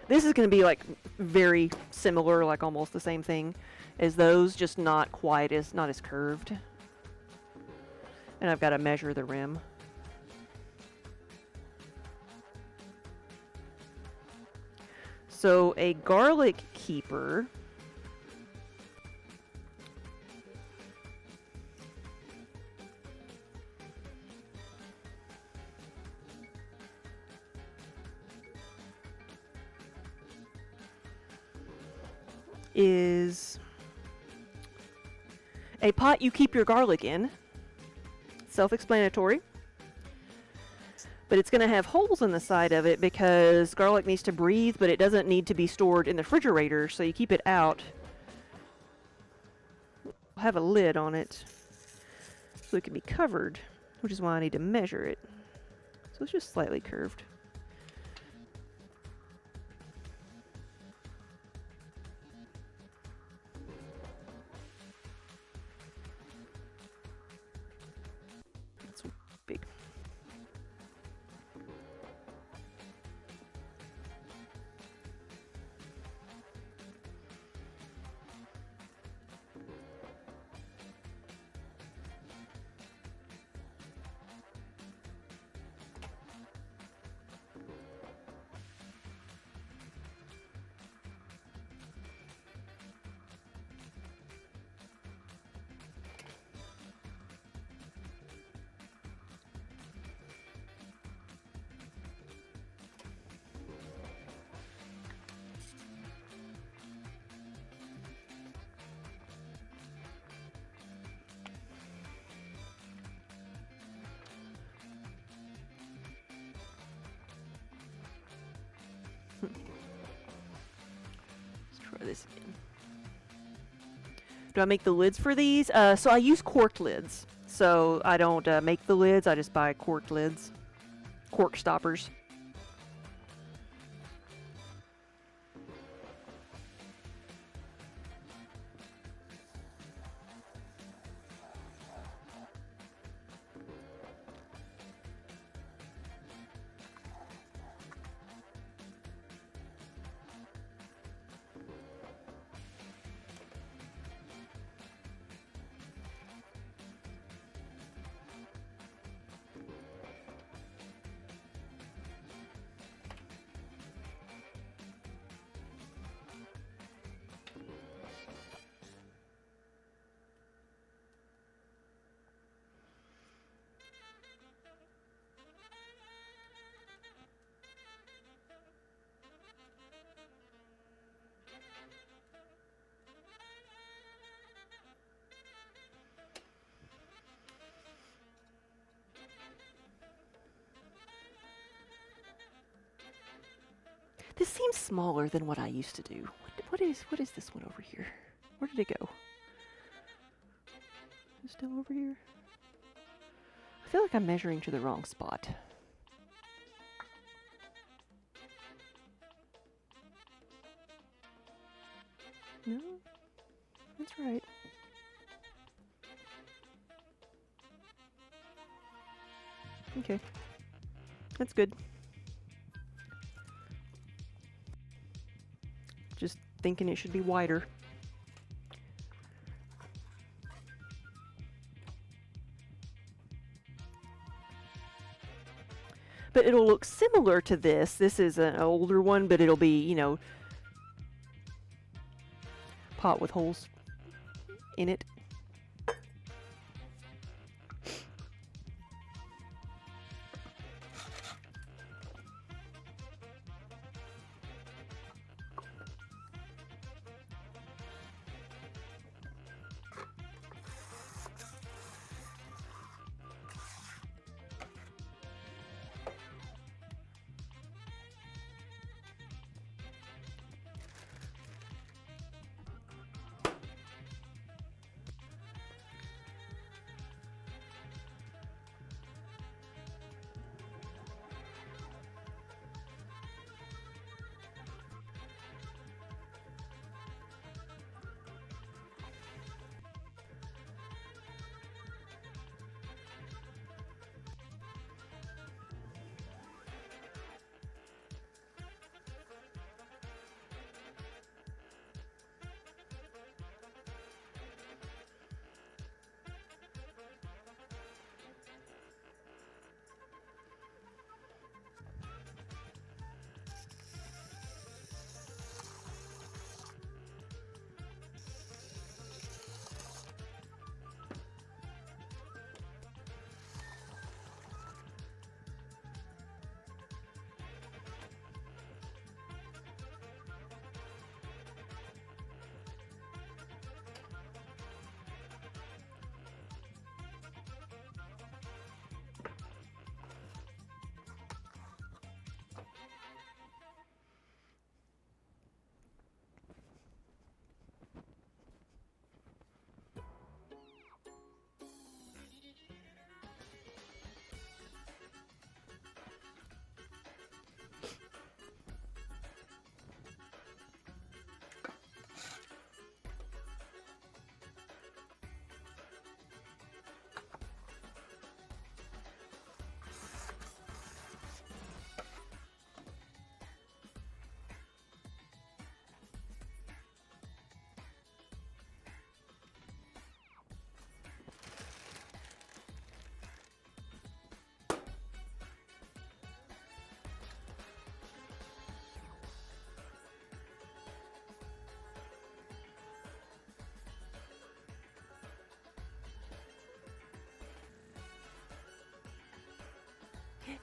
This is going to be like very similar, like almost the same thing as those, just not quite as, not as curved. And I've got to measure the rim. So a garlic keeper is a pot you keep your garlic in. Self-explanatory. But it's going to have holes in the side of it because garlic needs to breathe, but it doesn't need to be stored in the refrigerator, so you keep it out. I'll have a lid on it so it can be covered, which is why I need to measure it. So it's just slightly curved. That's big. Let's try this again. Do I make the lids for these? So I use cork lids. So I don't make the lids, I just buy cork lids. Cork stoppers. This seems smaller than what I used to do. What is this one over here? Where did it go? Is it still over here? I feel like I'm measuring to the wrong spot. No? That's right. Okay. That's good. Just thinking it should be wider. But it'll look similar to this. This is an older one, but it'll be, you know, pot with holes in it.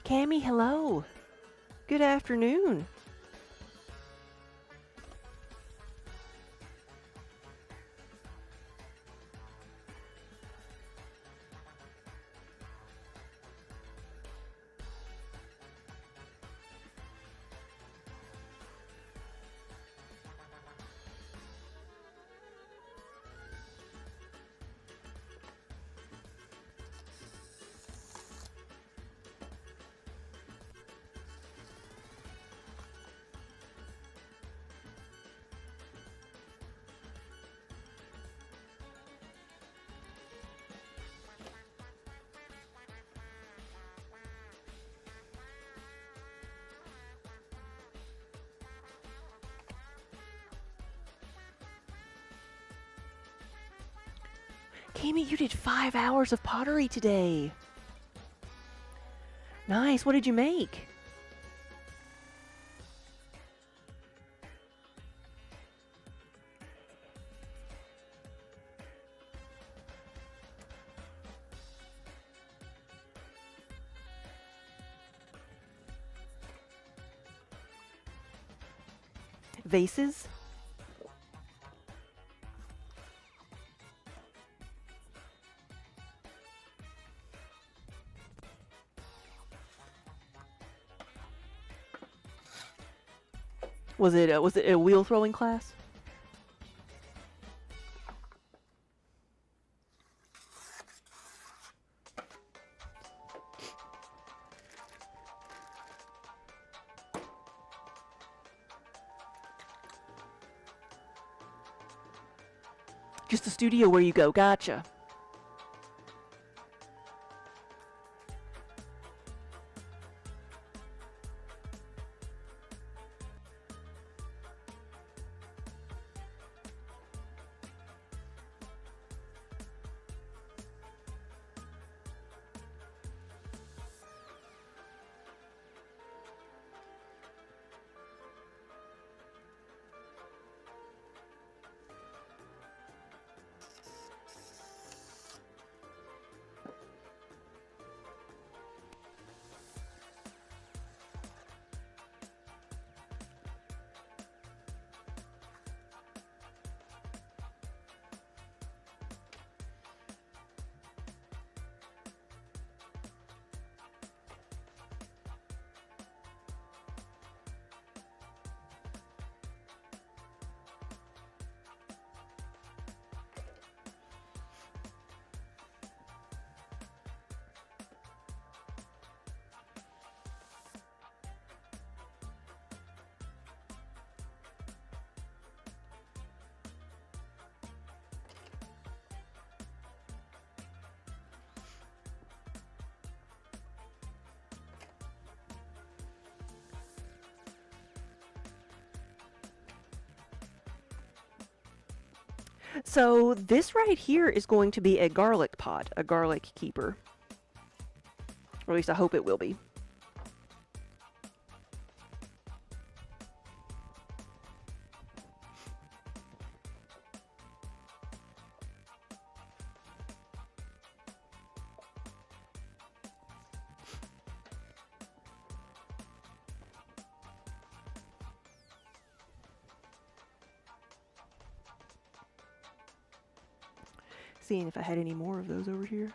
Cammy, hello. Good afternoon. Tammy, you did 5 hours of pottery today. Nice. What did you make? Vases? Was it a wheel throwing class? Just a studio where you go. Gotcha. So this right here is going to be a garlic pot, a garlic keeper. Or at least I hope it will be. Seeing if I had any more of those over here.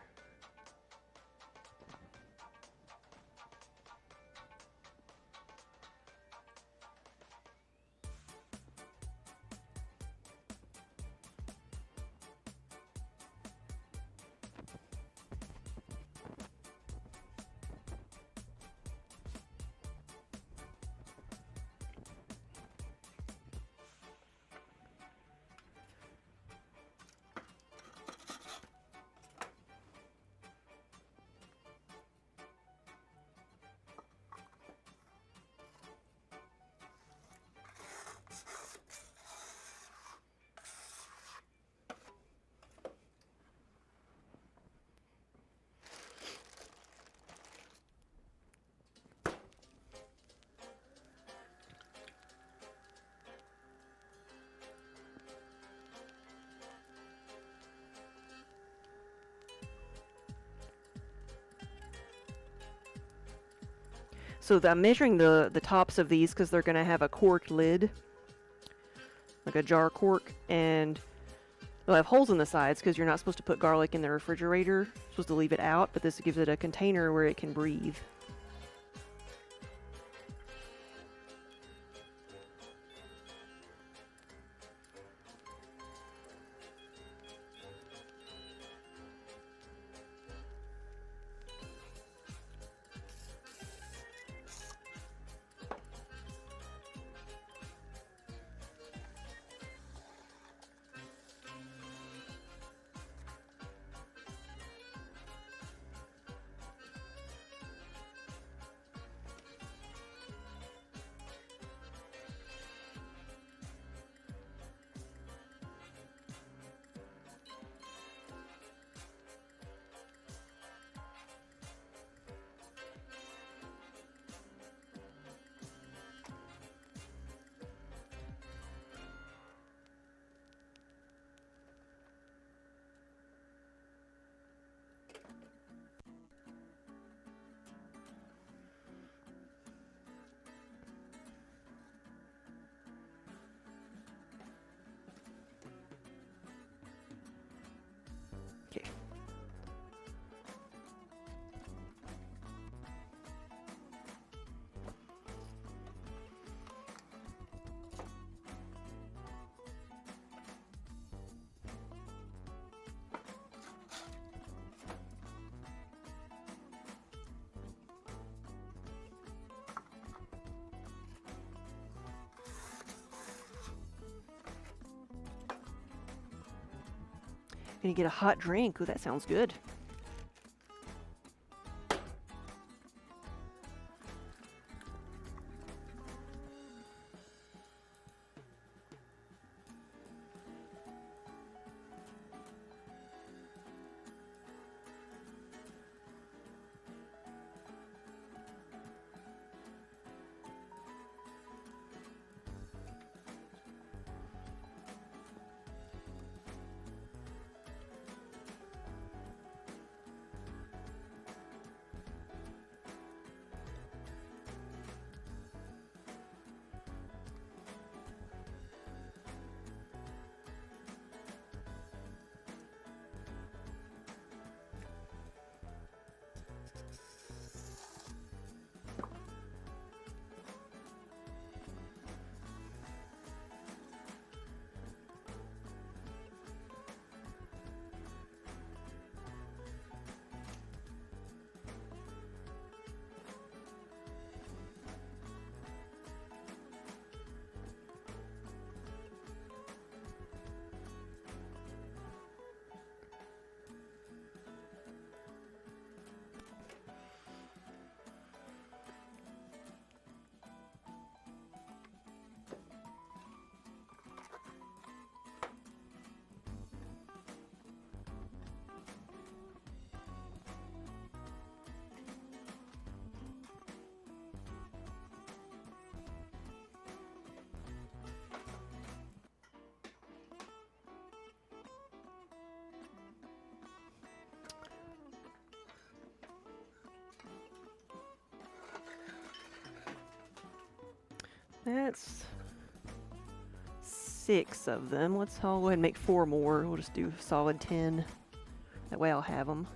So I'm measuring the tops of these because they're going to have a corked lid, like a jar cork, and they'll have holes in the sides because you're not supposed to put garlic in the refrigerator. You're supposed to leave it out, but this gives it a container where it can breathe. Gonna get a hot drink. Ooh, that sounds good. That's 6 of them. I'll go ahead and make 4 more. We'll just do solid 10. That way I'll have them.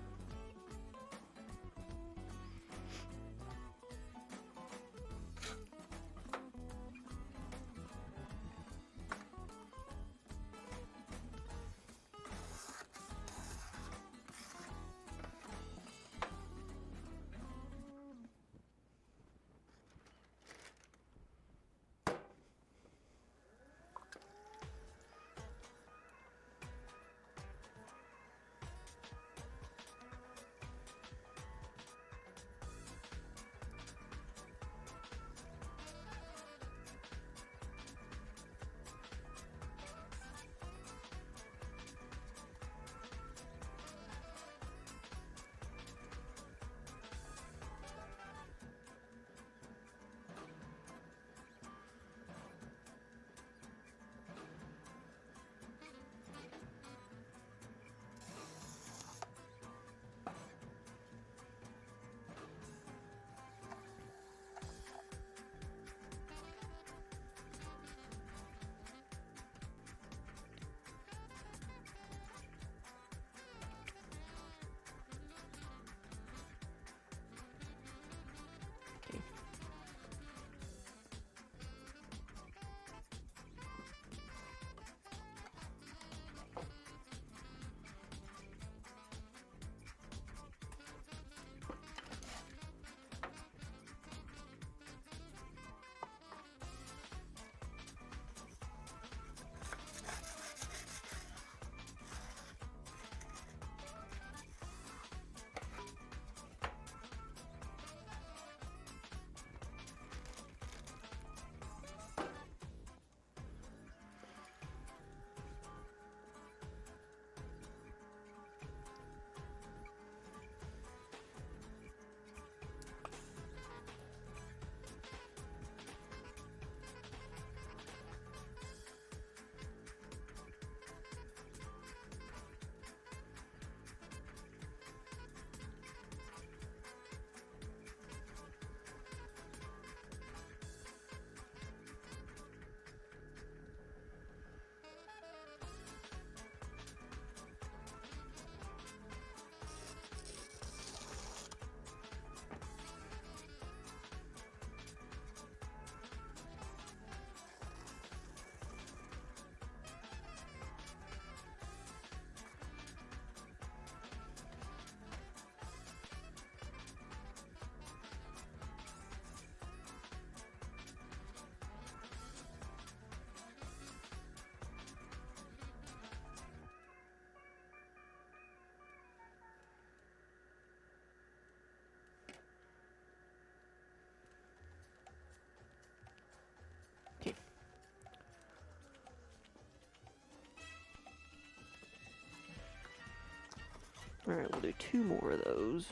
Alright, we'll do 2 more of those.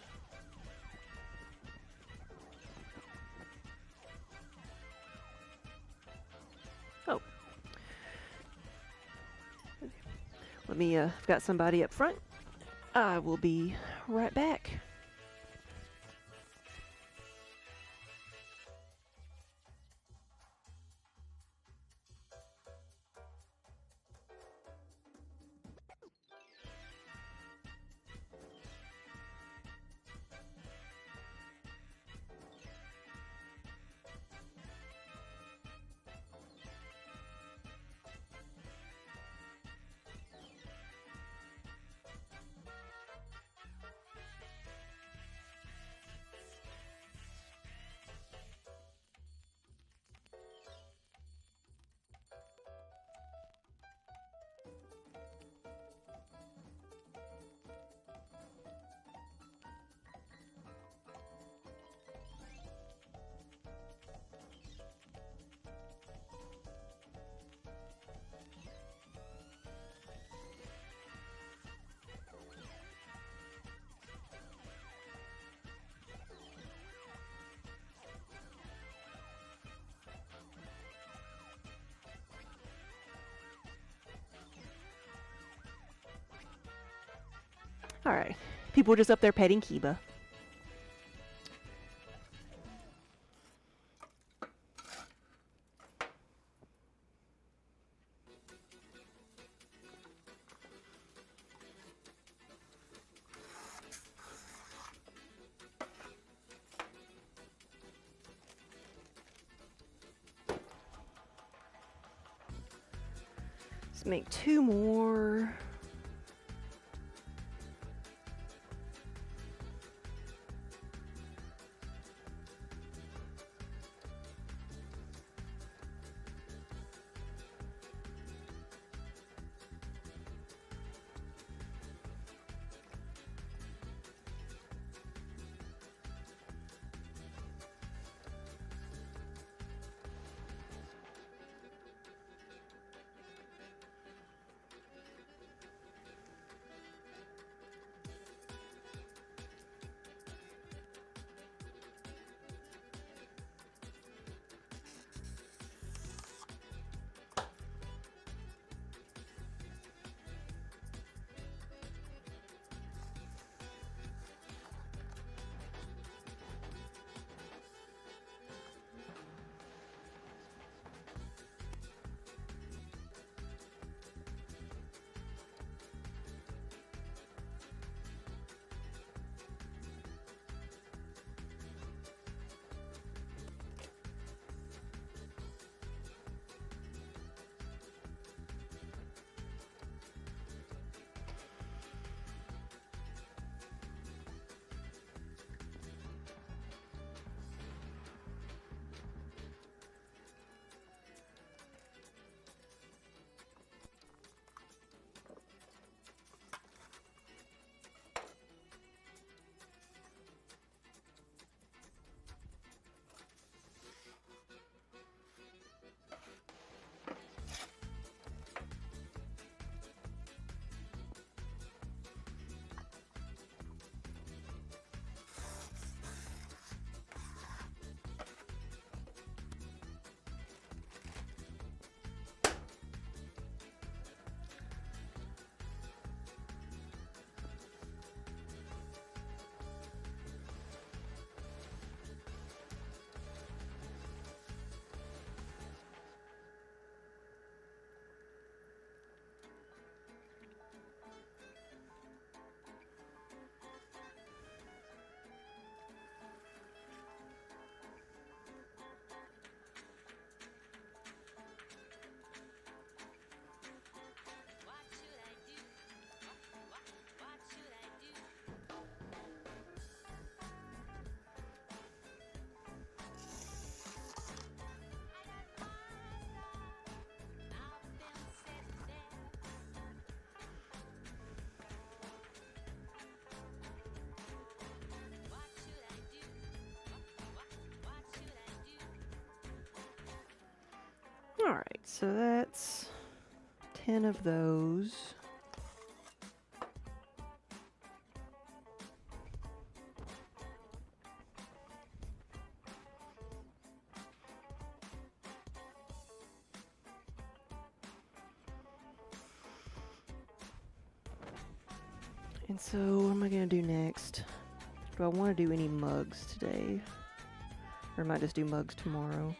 Oh. Let me, I've got somebody up front. I will be right back. Alright, people just up there petting Kiba. Let's make 2 more. Alright, so that's 10 of those. And so what am I going to do next? Do I want to do any mugs today? Or I might just do mugs tomorrow.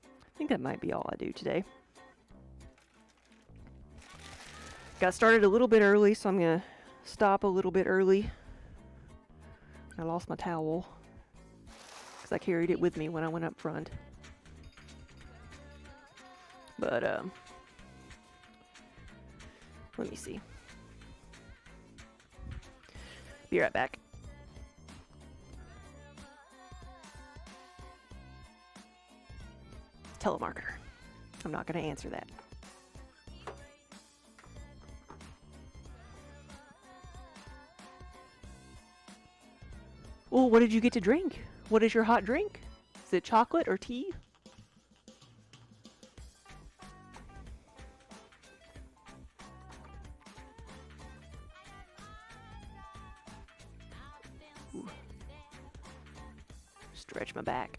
I think that might be all I do today. Got started a little bit early, so I'm going to stop a little bit early. I lost my towel because I carried it with me when I went up front. But, let me see. Be right back. Telemarketer. I'm not going to answer that. Well, what did you get to drink? What is your hot drink? Is it chocolate or tea? Ooh. Stretch my back.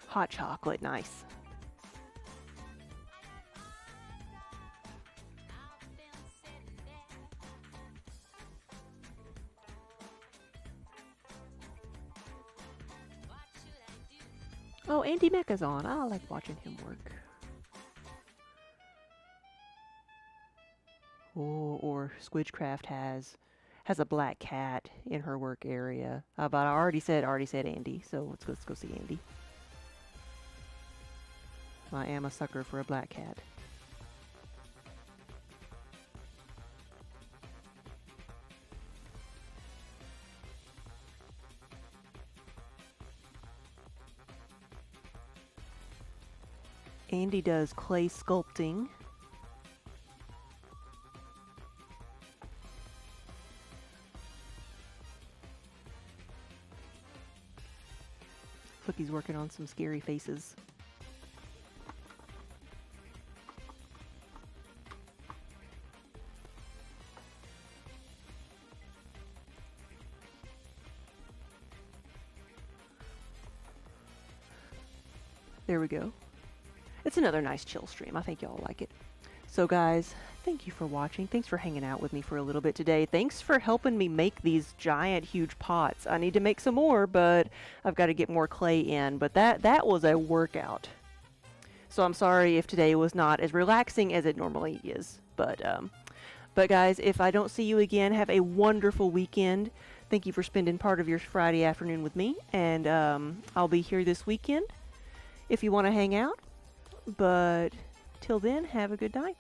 Hot chocolate, nice. Oh, Andy Mecca's on. I like watching him work. Oh, or Squidgecraft has a black cat in her work area. But I already said Andy, so let's go see Andy. I am a sucker for a black cat. Andy does clay sculpting. Looks like he's working on some scary faces. There we go. It's another nice chill stream. I think y'all like it. So guys, thank you for watching. Thanks for hanging out with me for a little bit today. Thanks for helping me make these giant, huge pots. I need to make some more, but I've got to get more clay in. But that was a workout. So I'm sorry if today was not as relaxing as it normally is. But guys, if I don't see you again, have a wonderful weekend. Thank you for spending part of your Friday afternoon with me. And I'll be here this weekend if you want to hang out. But till then, have a good night.